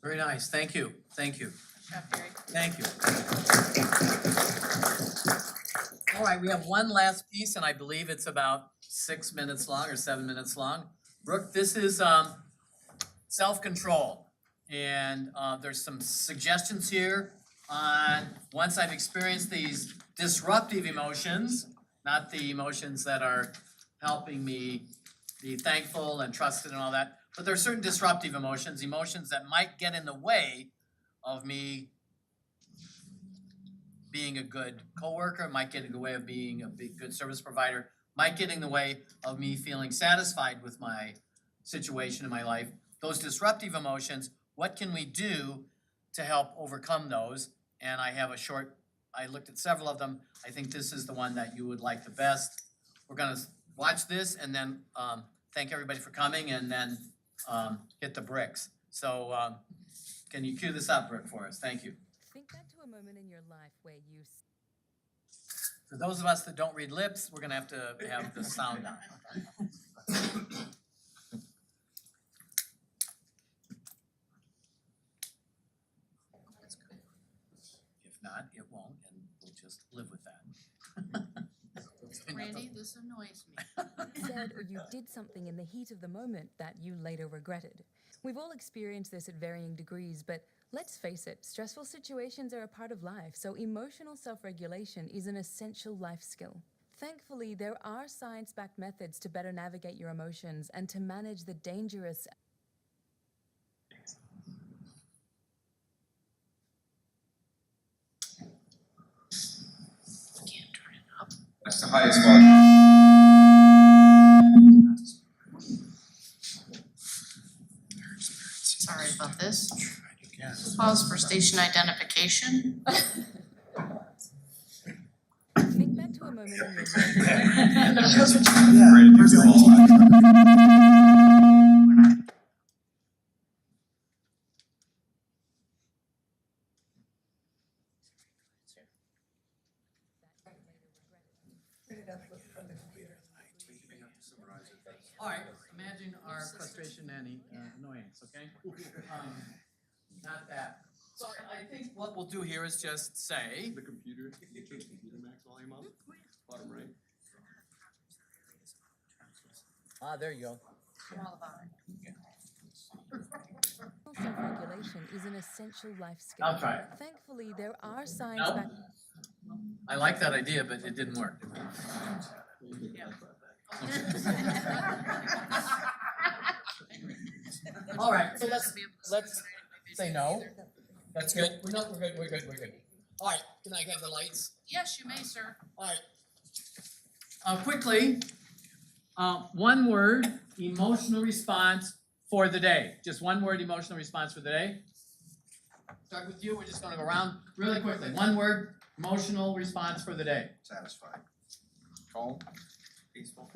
S19: Very nice, thank you, thank you.
S2: Good job, Harry.
S19: Thank you. All right, we have one last piece, and I believe it's about 6 minutes long or 7 minutes long. Brooke, this is self-control, and there's some suggestions here on, once I've experienced these disruptive emotions, not the emotions that are helping me be thankful and trusted and all that, but there are certain disruptive emotions, emotions that might get in the way of me being a good coworker, might get in the way of being a good service provider, might get in the way of me feeling satisfied with my situation in my life. Those disruptive emotions, what can we do to help overcome those? And I looked at several of them. I think this is the one that you would like the best. We're gonna
S4: watch this and then thank everybody for coming and then hit the bricks. So can you cue this up, Brick, for us? Thank you.
S18: Think back to a moment in your life where you.
S4: For those of us that don't read lips, we're gonna have to have the sound on. If not, it won't, and we'll just live with that.
S3: Randy, this annoys me.
S18: Said or you did something in the heat of the moment that you later regretted. We've all experienced this at varying degrees, but let's face it, stressful situations are a part of life, so emotional self-regulation is an essential life skill. Thankfully, there are science-backed methods to better navigate your emotions and to manage the dangerous.
S3: Can't turn it up.
S11: That's the highest volume.
S3: Sorry about this. Pause for station identification.
S18: Think back to a moment in your life.
S4: All right, imagine our frustration and annoyance, okay? Not that. So I think what we'll do here is just say.
S11: The computer, computer max volume up, bottom right.
S4: Ah, there you go.
S18: Self-regulation is an essential life skill.
S4: I'll try it.
S18: Thankfully, there are science-backed.
S4: I like that idea, but it didn't work. All right, so let's say no. That's good. We're good. All right, can I get the lights?
S3: Yes, you may, sir.
S4: All right. Quickly, one word emotional response for the day. Just one word emotional response for the day. Start with you. We're just going to go around really quickly. One word emotional response for the day.
S9: Satisfied.
S11: Calm.
S7: Peaceful.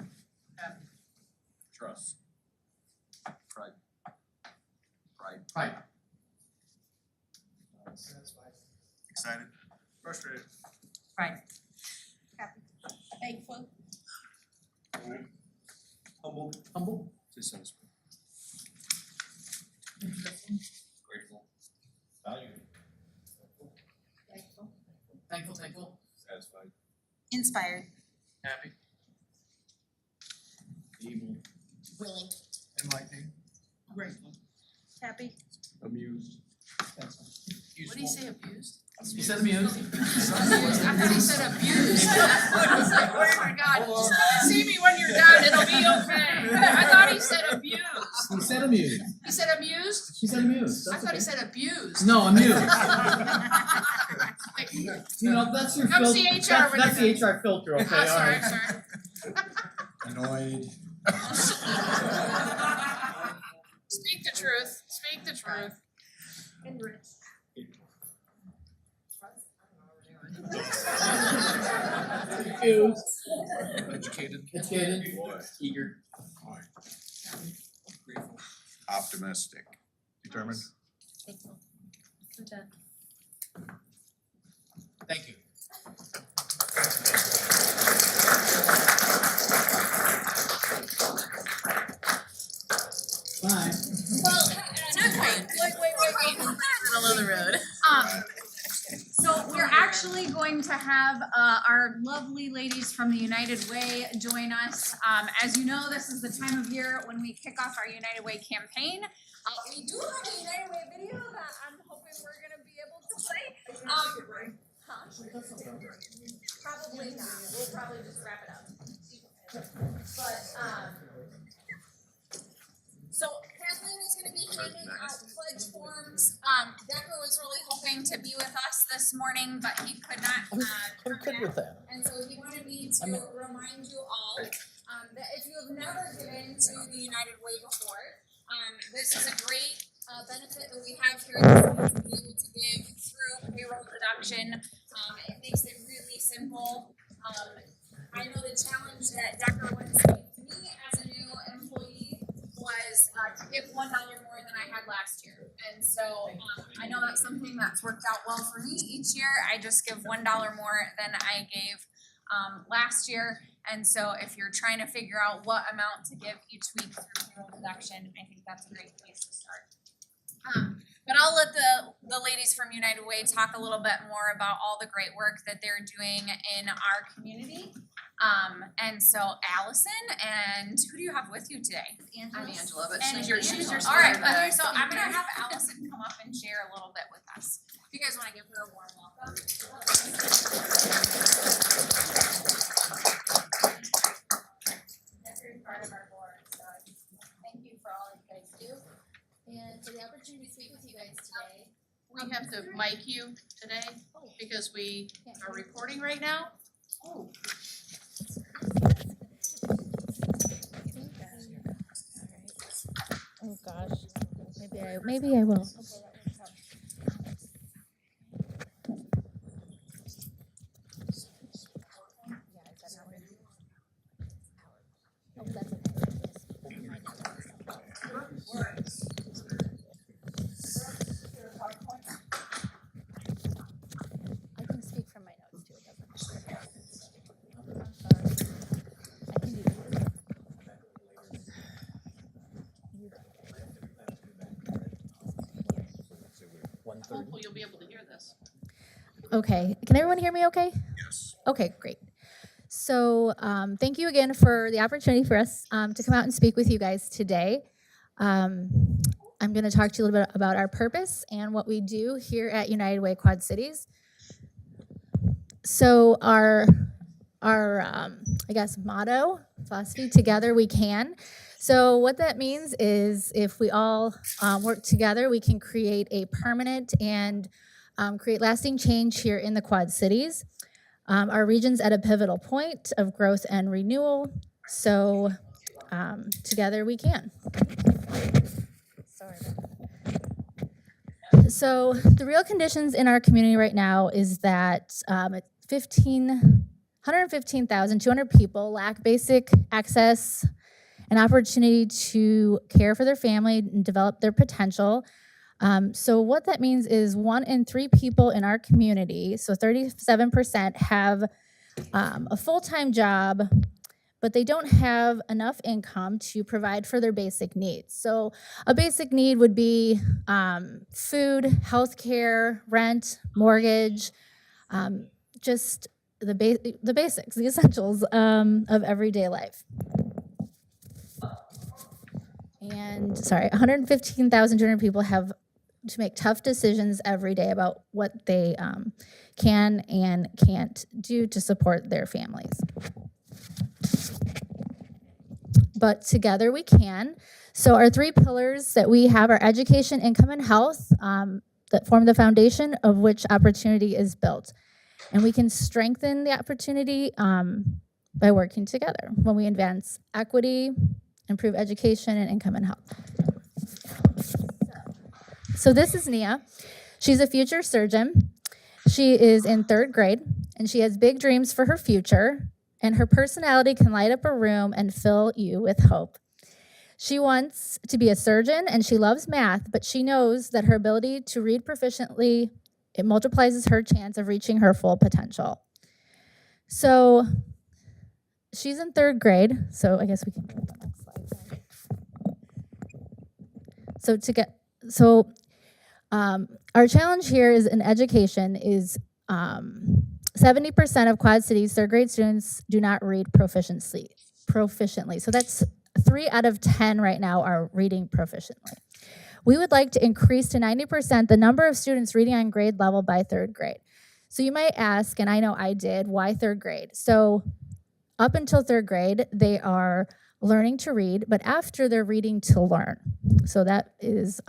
S3: Happy.
S7: Trust. Pride.
S4: Right.
S1: Excited?
S11: Frustrated.
S3: Right. Happy. Thankful.
S4: Humble.
S7: Dissatisfied. Grateful.
S11: Valued.
S4: Thankful.
S7: Satisfied.
S6: Inspired.
S4: Happy.
S11: Able.
S6: Willing.
S11: Enlightening.
S3: Grateful. Happy.
S11: Amused.
S3: What did he say, abused?
S4: You said amused.
S3: I thought he said abused. I was like, oh my God, just see me when you're done, it'll be okay. I thought he said abused.
S4: He said amused.
S3: He said amused?
S4: She said amused.
S3: I thought he said abused.
S4: No, amused. You know, that's your
S3: Come
S4: filter.
S3: see HR when
S4: That's
S3: you're
S4: the HR filter, okay?
S3: I'm
S4: All
S3: sorry,
S4: right.
S3: I'm sorry.
S11: Annoyed.
S3: Speak the truth, speak the truth. Enriched.
S4: Confused.
S11: Educated.
S4: Eager.
S9: Optimistic.
S11: Determined.
S3: Thankful. Content.
S4: Thank you. Bye.
S6: Well, not quite. Wait. Middle of the road.
S2: So we're actually going to have our lovely ladies from the United Way join us. As you know, this is the time of year when we kick off our United Way campaign. We do have a United Way video that I'm hoping we're gonna be able to play. Probably not. We'll probably just wrap it up. But so Kathleen is going to be handing out pledge forms. Decker was really hoping to be with us this morning, but he could not.
S4: I'm good with that.
S2: And so he wanted me to remind you all that if you have never given to the United Way before, this is a great benefit that we have here at the city to be able to give through payroll deduction. It makes it really simple. I know the challenge that Decker went through last year. And so I know that's something that's worked out well for me each year. I just give $1 more than I gave last year. And so if you're trying to figure out what amount to give each week through payroll deduction, I think that's a great place to start. But I'll let the ladies from United Way talk a little bit more about all the great work that they're doing in our community. And so Allison, and who do you have with you today?
S6: I'm Angela, but
S2: And
S6: she's your
S2: all right,
S6: starter.
S2: okay, so I'm gonna have Allison come up and share a little bit with us. If you guys wanna give her a warm welcome. Every part of our board, so thank you for all you guys do. And for the opportunity to speak with you guys today.
S3: We have to mic you today because we are recording right now.
S2: Oh.
S12: Oh gosh, maybe I will. I can speak from my notes too.
S3: Hopefully you'll be able to hear this.
S12: Okay, can everyone hear me okay?
S11: Yes.
S12: Okay, great. So thank you again for the opportunity for us to come out and speak with you guys today. I'm going to talk to you a little bit about our purpose and what we do here at United Way Quad Cities. So our I guess motto, philosophy, together we can. So what that means is if we all work together, we can create a permanent and create lasting change here in the Quad Cities. Our region's at a pivotal point of growth and renewal, so together we can. Sorry. So the real conditions in our community right now is that 115,200 people lack basic access and opportunity to care for their family and develop their potential. So what that means is 1 in 3 people in our community, so 37%, have a full-time job, but they don't have enough income to provide for their basic needs. So a basic need would be food, healthcare, rent, mortgage, just the basics, the essentials of everyday life. And 115,200 people have to make tough decisions every day about what they can and can't do to support their families. But together we can. So our 3 pillars that we have are education, income, and health that form the foundation of which opportunity is built. And we can strengthen the opportunity by working together when we advance equity, improve education, and income and health. So this is Nia. She's a future surgeon. She is in 3rd grade, and she has big dreams for her future, and her personality can light up a room and fill you with hope. She wants to be a surgeon, and she loves math, but she knows that her ability to read proficiently, it multiplies her chance of reaching her full potential. So she's in 3rd grade, so I guess we can go to the next slide. Our challenge here is in education is 70% of Quad Cities 3rd grade students do not read proficiently. So that's 3 out of 10 right now are reading proficiently. We would like to increase to 90% the number of students reading on grade level by 3rd grade. So you might ask, and I know I did, why 3rd grade? So up until 3rd grade, they are learning to read, but after they're reading to learn. So that is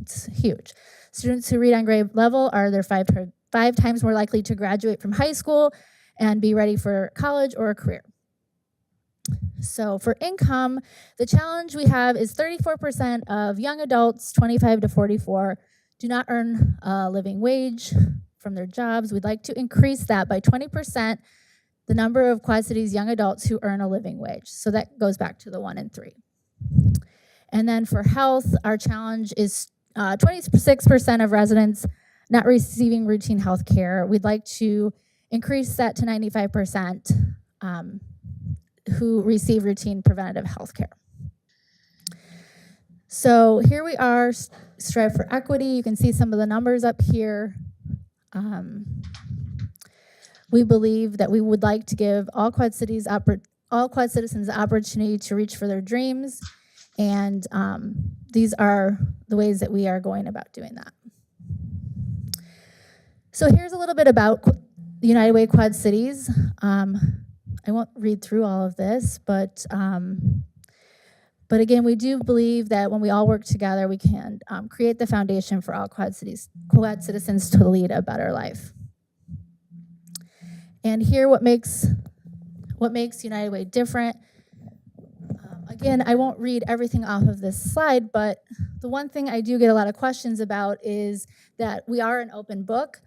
S12: it's huge. Students who read on grade level are 5 times more likely to graduate from high school and be ready for college or a career. So for income, the challenge we have is 34% of young adults 25 to 44 do not earn a living wage from their jobs. We'd like to increase that by 20%, the number of Quad Cities young adults who earn a living wage. So that goes back to the 1 in 3. And then for health, our challenge is 26% of residents not receiving routine health care. We'd like to increase that to 95% who receive routine preventative health care. So here we are, strive for equity. You can see some of the numbers up here. We believe that we would like to give all Quad citizens the opportunity to reach for their dreams, and these are the ways that we are going about doing that. So here's a little bit about the United Way Quad Cities. I won't read through all of this, but again, we do believe that when we all work together, we can create the foundation for all Quad citizens to lead a better life. And here, what makes United Way different. Again, I won't read everything off of this slide, but the one thing I do get a lot of questions about is that we are an open book.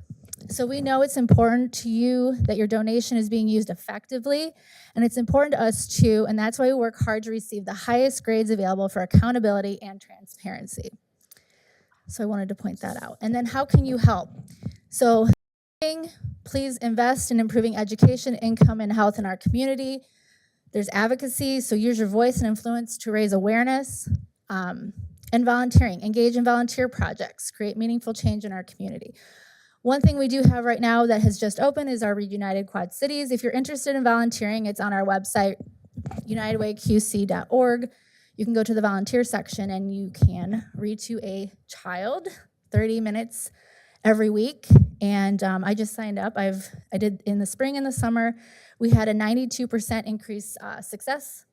S12: So we know it's important to you that your donation is being used effectively, and it's important to us too, and that's why we work hard to receive the highest grades available for accountability and transparency. So I wanted to point that out. And then how can you help? So please invest in improving education, income, and health in our community. There's advocacy, so use your voice and influence to raise awareness. And volunteering, engage in volunteer projects, create meaningful change in our community. One thing we do have right now that has just opened is our Reunited Quad Cities. If you're interested in volunteering, it's on our website, unitedwayqc.org. You can go to the volunteer section and you can read to a child 30 minutes every week. And I just signed up. I did in the spring and the summer. We had a 92% increase success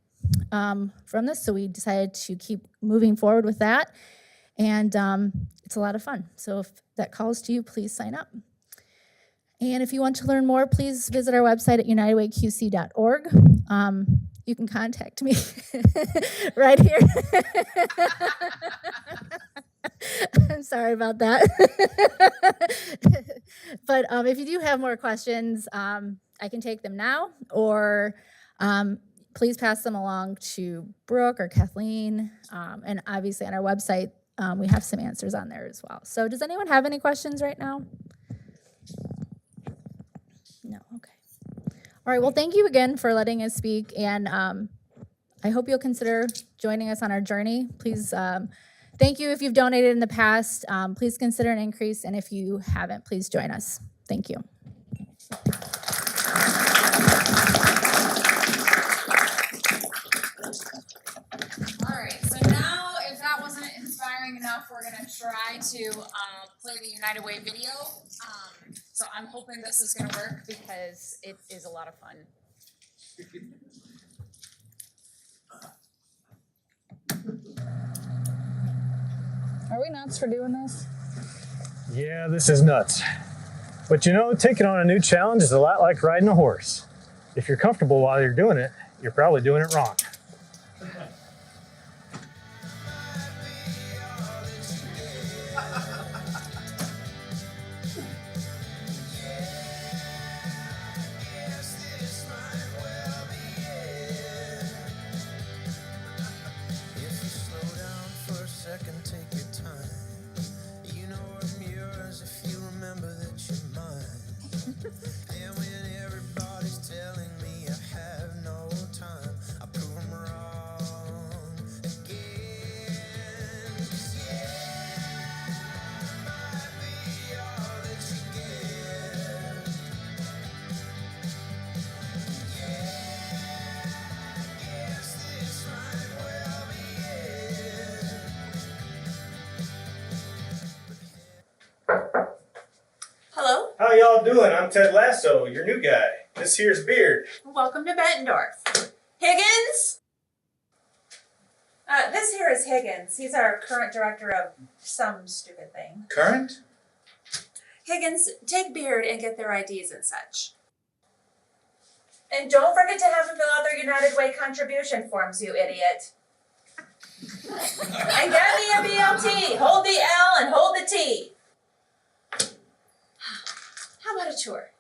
S12: from this, so we decided to keep moving forward with that. And it's a lot of fun. So if that calls to you, please sign up. And if you want to learn more, please visit our website at unitedwayqc.org. You can contact me right here. I'm sorry about that. But if you do have more questions, I can take them now, or please pass them along to Brooke or Kathleen. And obviously on our website, we have some answers on there as well. So does anyone have any questions right now? No, okay. All right, well, thank you again for letting us speak. And I hope you'll consider joining us on our journey. Please, thank you if you've donated in the past. Please consider an increase. And if you haven't, please join us. Thank you.
S2: All right, so now if that wasn't inspiring enough, we're gonna try to play the United Way video. So I'm hoping this is gonna work because it is a lot of fun.
S17: Are we nuts for doing this? Yeah, this is nuts. But you know, taking on a new challenge is a lot like riding a horse. If you're comfortable while you're doing it, you're probably doing it wrong.
S22: Hello.
S17: How y'all doing? I'm Ted Lasso, your new guy. This here's Beard.
S22: Welcome to Bettendorf. Higgins? This here is Higgins. He's our current director of some stupid thing.
S17: Current?
S22: Higgins, take Beard and get their IDs and such. And don't forget to have them fill out their United Way contribution forms, you idiot. And get me a BLT. Hold the L and hold the T. How about a tour?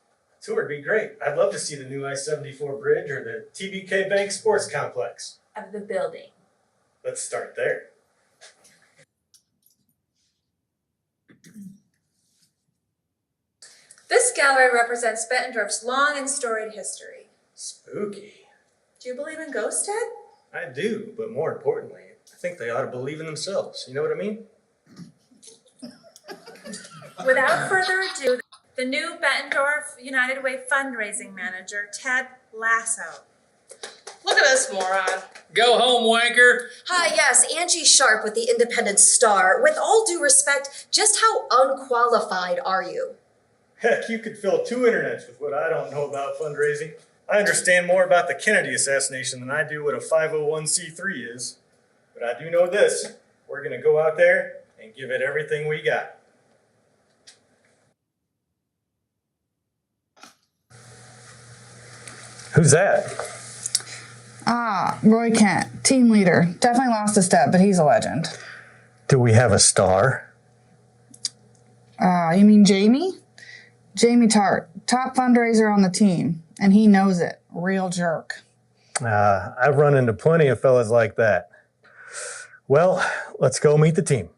S17: Tour would be great. I'd love to see the new I-74 bridge or the TBK Bank Sports Complex.
S22: Of the building.
S17: Let's start there.
S22: This gallery represents Bettendorf's long and storied history.
S17: Spooky.
S22: Do you believe in ghosts, Ted?
S17: I do, but more importantly, I think they ought to believe in themselves. You know what I mean?
S22: Without further ado, the new Bettendorf United Way fundraising manager, Ted Lasso.
S19: Look at this moron. Go home, wanker.
S5: Hi, yes, Angie Sharp with the Independent Star. With all due respect, just how unqualified are you?
S17: Heck, you could fill 2 internets with what I don't know about fundraising. I understand more about the Kennedy assassination than I do what a 501c3 is. But I do know this, we're gonna go out there and give it everything we got. Who's that?
S20: Roy Kent, team leader. Definitely lost a step, but he's a legend.
S17: Do we have a star?
S20: You mean Jamie? Jamie Tart, top fundraiser on the team, and he knows it. Real jerk.
S17: I've run into plenty of fellas like that. Well, let's go meet the team.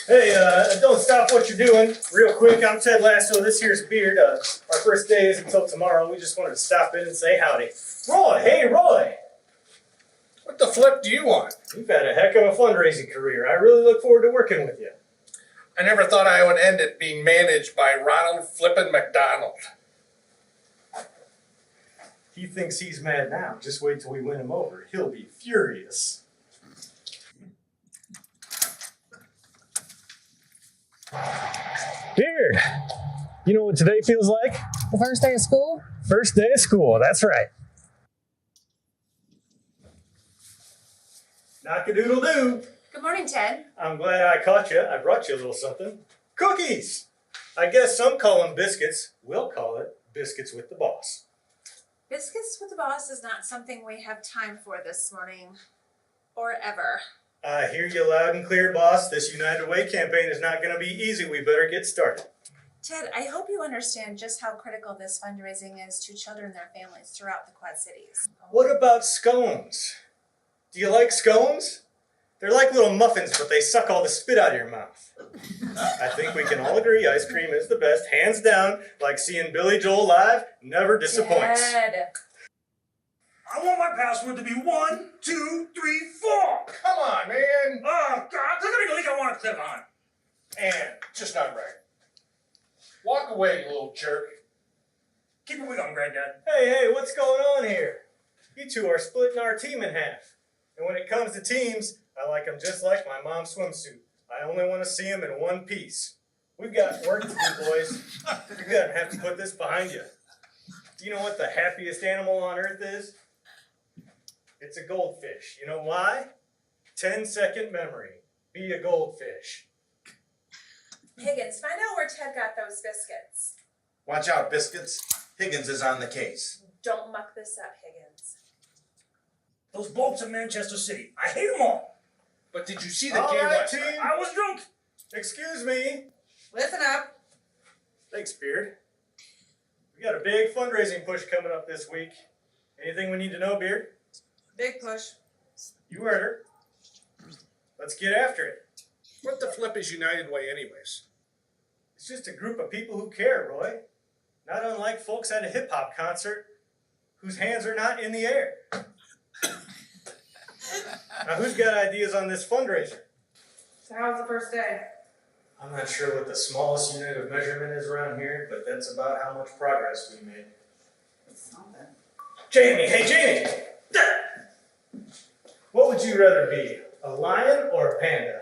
S17: Hey, don't stop what you're doing. Real quick, I'm Ted Lasso. This here's Beard. Our first day is until tomorrow. We just wanted to stop in and say howdy. Roy, hey, Roy.
S19: What the flip do you want?
S17: You've had a heck of a fundraising career. I really look forward to working with you.
S19: I never thought I would end it being managed by Ronald Flippin' McDonald.
S17: He thinks he's mad now. Just wait till we win him over. He'll be furious. Beard, you know what today feels like?
S20: The first day of school?
S17: First day of school, that's right. Knock-a-doodle-doo.
S22: Good morning, Ted.
S17: I'm glad I caught you. I brought you a little something. Cookies! I guess some call them biscuits. We'll call it biscuits with the boss.
S22: Biscuits with the boss is not something we have time for this morning. Or ever.
S17: I hear you loud and clear, boss. This United Way campaign is not going to be easy. We better get started.
S22: Ted, I hope you understand just how critical this fundraising is to children and their families throughout the Quad Cities.
S17: What about scones? Do you like scones? They're like little muffins, but they suck all the spit out of your mouth. I think we can all agree ice cream is the best, hands down. Like seeing Billy Joel live, never disappoints.
S22: Ted.
S19: I want my password to be 1, 2, 3, 4. Come on, man. Oh, God, look at the link I want to click on. And just not right. Walk away, you little jerk. Keep your wig on, Granddad.
S17: Hey, what's going on here? You two are splitting our team in half. And when it comes to teams, I like them just like my mom's swimsuit. I only want to see them in one piece. We've got work to do, boys. You're gonna have to put this behind you. Do you know what the happiest animal on earth is? It's a goldfish. You know why? 10-second memory. Be a goldfish.
S22: Higgins, find out where Ted got those biscuits.
S23: Watch out, biscuits. Higgins is on the case.
S22: Don't muck this up, Higgins.
S19: Those bolts in Manchester City. I hate them all. But did you see the
S17: All
S19: game
S17: right,
S19: last night?
S17: team.
S19: I was drunk.
S17: Excuse me.
S22: Listen up.
S17: Thanks, Beard. We got a big fundraising push coming up this week. Anything we need to know, Beard?
S22: Big push.
S17: You heard her. Let's get after it.
S19: What the flip is United Way anyways?
S17: It's just a group of people who care, Roy. Not unlike folks at a hip-hop concert whose hands are not in the air. Now, who's got ideas on this fundraiser?
S22: So how's the first day?
S17: I'm not sure what the smallest unit of measurement is around here, but that's about how much progress we made.
S22: Something.
S17: Jamie, hey Jamie! What would you rather be, a lion or a panda?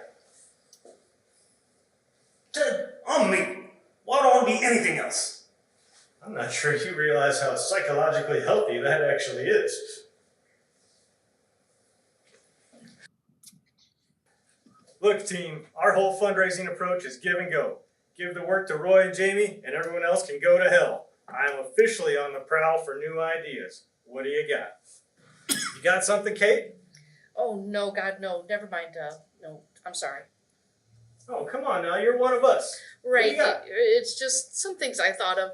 S19: Ted, I'm me. Why don't I be anything else?
S17: I'm not sure you realize how psychologically healthy that actually is. Look, team, our whole fundraising approach is give and go. Give the work to Roy and Jamie, and everyone else can go to hell. I am officially on the prowl for new ideas. What do you got? You got something, Kate?
S3: Oh, no, God, no. Never mind. No, I'm sorry.
S17: Oh, come on now. You're one of us. What do
S3: Right.
S17: you got?
S3: It's just some things I thought of.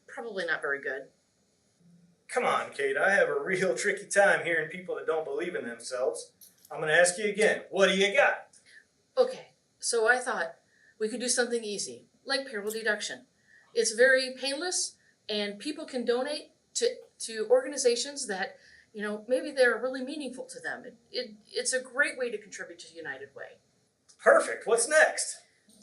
S3: Probably not very good.
S17: Come on, Kate. I have a real tricky time hearing people that don't believe in themselves. I'm going to ask you again. What do you got?
S3: Okay, so I thought we could do something easy, like payroll deduction. It's very painless, and people can donate to organizations that, you know, maybe they're really meaningful to them. It's a great way to contribute to United Way.
S17: Perfect. What's next?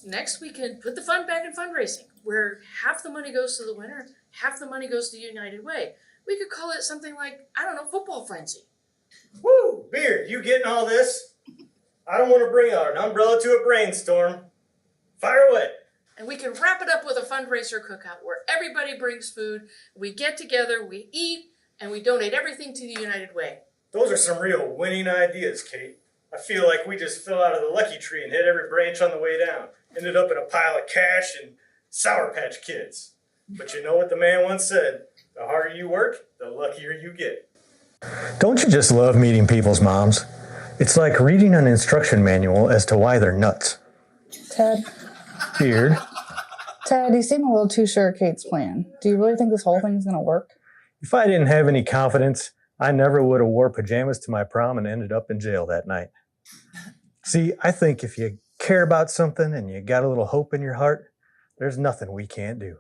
S3: Next, we can put the fund back in fundraising, where half the money goes to the winner, half the money goes to United Way. We could call it something like, I don't know, football frenzy.
S17: Woo! Beard, you getting all this? I don't want to bring an umbrella to a brainstorm. Fire away.
S3: And we can wrap it up with a fundraiser cookout where everybody brings food, we get together, we eat, and we donate everything to the United Way.
S17: Those are some real winning ideas, Kate. I feel like we just fell out of the lucky tree and hit every branch on the way down. Ended up in a pile of cash and Sour Patch Kids. But you know what the man once said, the harder you work, the luckier you get. Don't you just love meeting people's moms? It's like reading an instruction manual as to why they're nuts.
S20: Ted,
S17: Beard.
S20: Ted, you seem a little too sure of Kate's plan. Do you really think this whole thing's gonna work?
S17: If I didn't have any confidence, I never would have wore pajamas to my prom and ended up in jail that night. See, I think if you care about something and you got a little hope in your heart, there's nothing we can't do.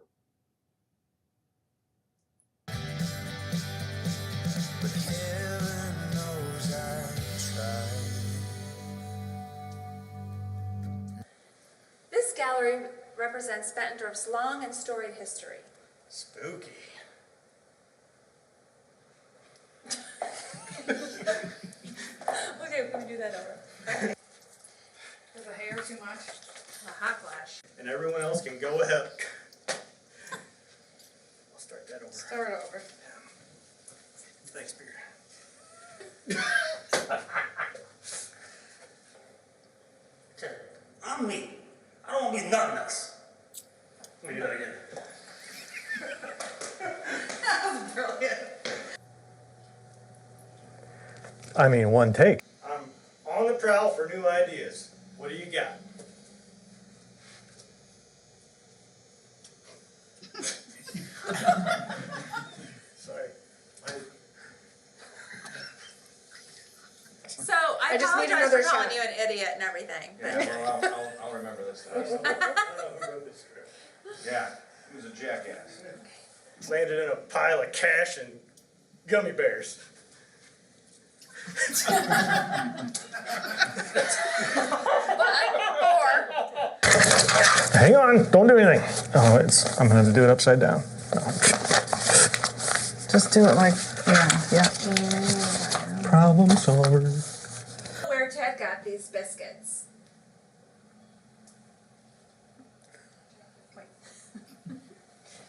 S22: This gallery represents Bettendorf's long and storied history.
S17: Spooky.
S22: Okay, we can do that over. Okay.
S2: Is the hair too much? A hot flash.
S17: And everyone else can go ahead. I'll start that over.
S2: Start over.
S17: Thanks, Beard.
S10: I'm me. I don't want to be nothing else.
S17: Let me do that again.
S2: That was brilliant.
S17: I mean, one take. I'm on the prowl for new ideas. What do you got? Sorry.
S22: So I
S2: just need
S22: apologize
S2: another
S22: for calling
S2: shot.
S22: you an idiot and everything.
S8: Yeah, well, I'll remember this time. Yeah, he was a jackass.
S17: Landed in a pile of cash and gummy bears. Hang on, don't do anything. Oh, I'm gonna have to do it upside down. No.
S20: Just do it like, yeah.
S17: Problem solver.
S22: Where Ted got these biscuits.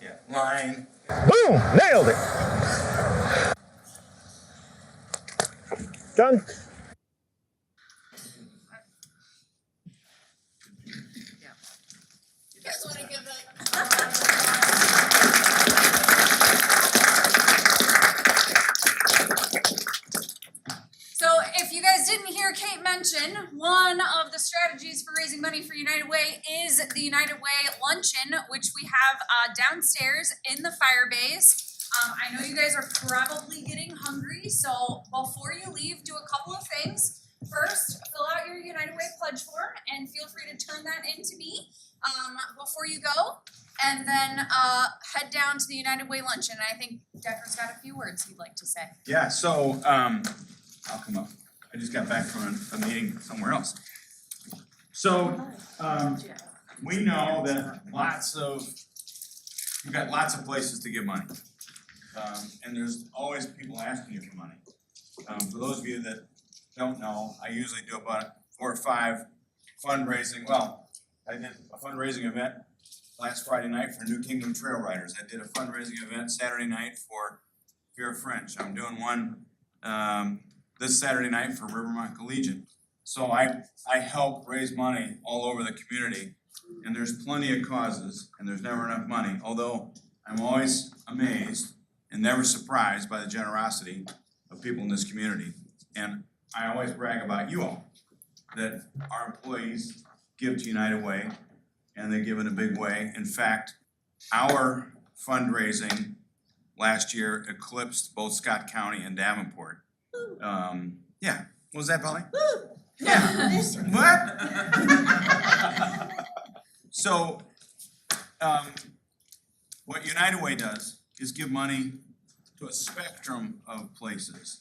S10: Yeah, line.
S17: Boom! Nailed it! Done.
S2: You guys want to give that? So if you guys didn't hear Kate mention, one of the strategies for raising money for United Way is the United Way Luncheon, which we have downstairs in the fire base. I know you guys are probably getting hungry, so before you leave, do a couple of things. First, fill out your United Way pledge form and feel free to turn that in to me before you go. And then head down to the United Way Luncheon. I think Decker's got a few words he'd like to say.
S1: Yeah, so I'll come up. I just got back from a meeting somewhere else. So we know that you've got lots of places to give money. And there's always people asking you for money. For those of you that don't know, I usually do about 4 or 5 fundraising. Well, I did a fundraising event last Friday night for New Kingdom Trail Riders. I did a fundraising event Saturday night for Fear of French. I'm doing one this Saturday night for Rivermont Collegiate. So I help raise money all over the community, and there's plenty of causes, and there's never enough money. Although I'm always amazed and never surprised by the generosity of people in this community. And I always brag about you all, that our employees give to United Way, and they give in a big way. In fact, our fundraising last year eclipsed both Scott County and Davenport. Yeah, what was that, Polly?
S14: Yeah, what? So, what United Way does is give money to a spectrum of places.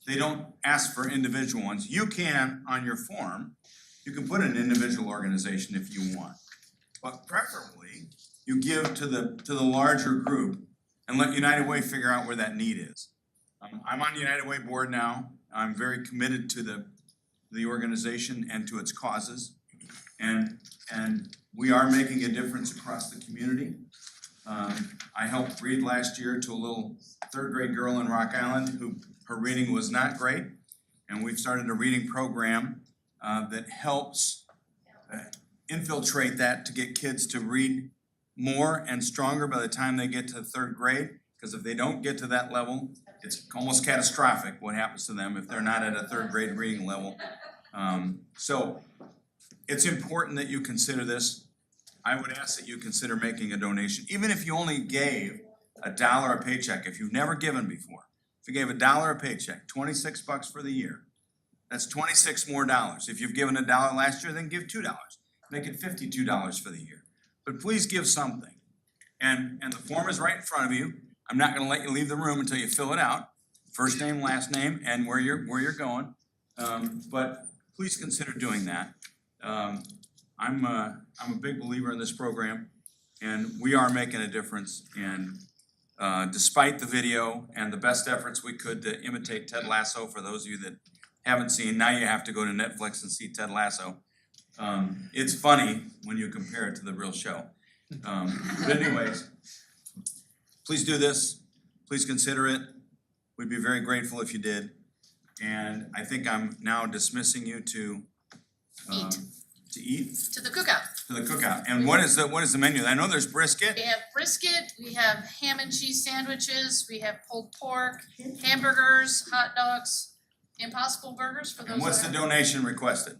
S14: They don't ask for individual ones. You can, on your form, you can put an individual organization if you want. But preferably, you give to the larger group and let United Way figure out where that need is. I'm on the United Way board now. I'm very committed to the organization and to its causes. And we are making a difference across the community. I helped read last year to a little third grade girl in Rock Island who her reading was not great. And we've started a reading program that helps infiltrate that to get kids to read more and stronger by the time they get to third grade. Because if they don't get to that level, it's almost catastrophic what happens to them if they're not at a third grade reading level. So it's important that you consider this. I would ask that you consider making a donation, even if you only gave $1 a paycheck, if you've never given before. If you gave $1 a paycheck, $26 for the year, that's $26 more. If you've given $1 last year, then give $2. Make it $52 for the year. But please give something. And the form is right in front of you. I'm not gonna let you leave the room until you fill it out. First name, last name, and where you're going. But please consider doing that. I'm a big believer in this program, and we are making a difference. And despite the video and the best efforts we could to imitate Ted Lasso, for those of you that haven't seen, now you have to go to Netflix and see Ted Lasso. It's funny when you compare it to the real show. But anyways, please do this. Please consider it. We'd be very grateful if you did. And I think I'm now dismissing you to eat.
S3: To the cookout.
S14: To the cookout. And what is the menu? I know there's brisket.
S3: We have brisket, we have ham and cheese sandwiches, we have pulled pork, hamburgers, hot dogs, Impossible Burgers for those.
S14: And what's
S3: that
S14: the
S3: are-
S14: donation requested?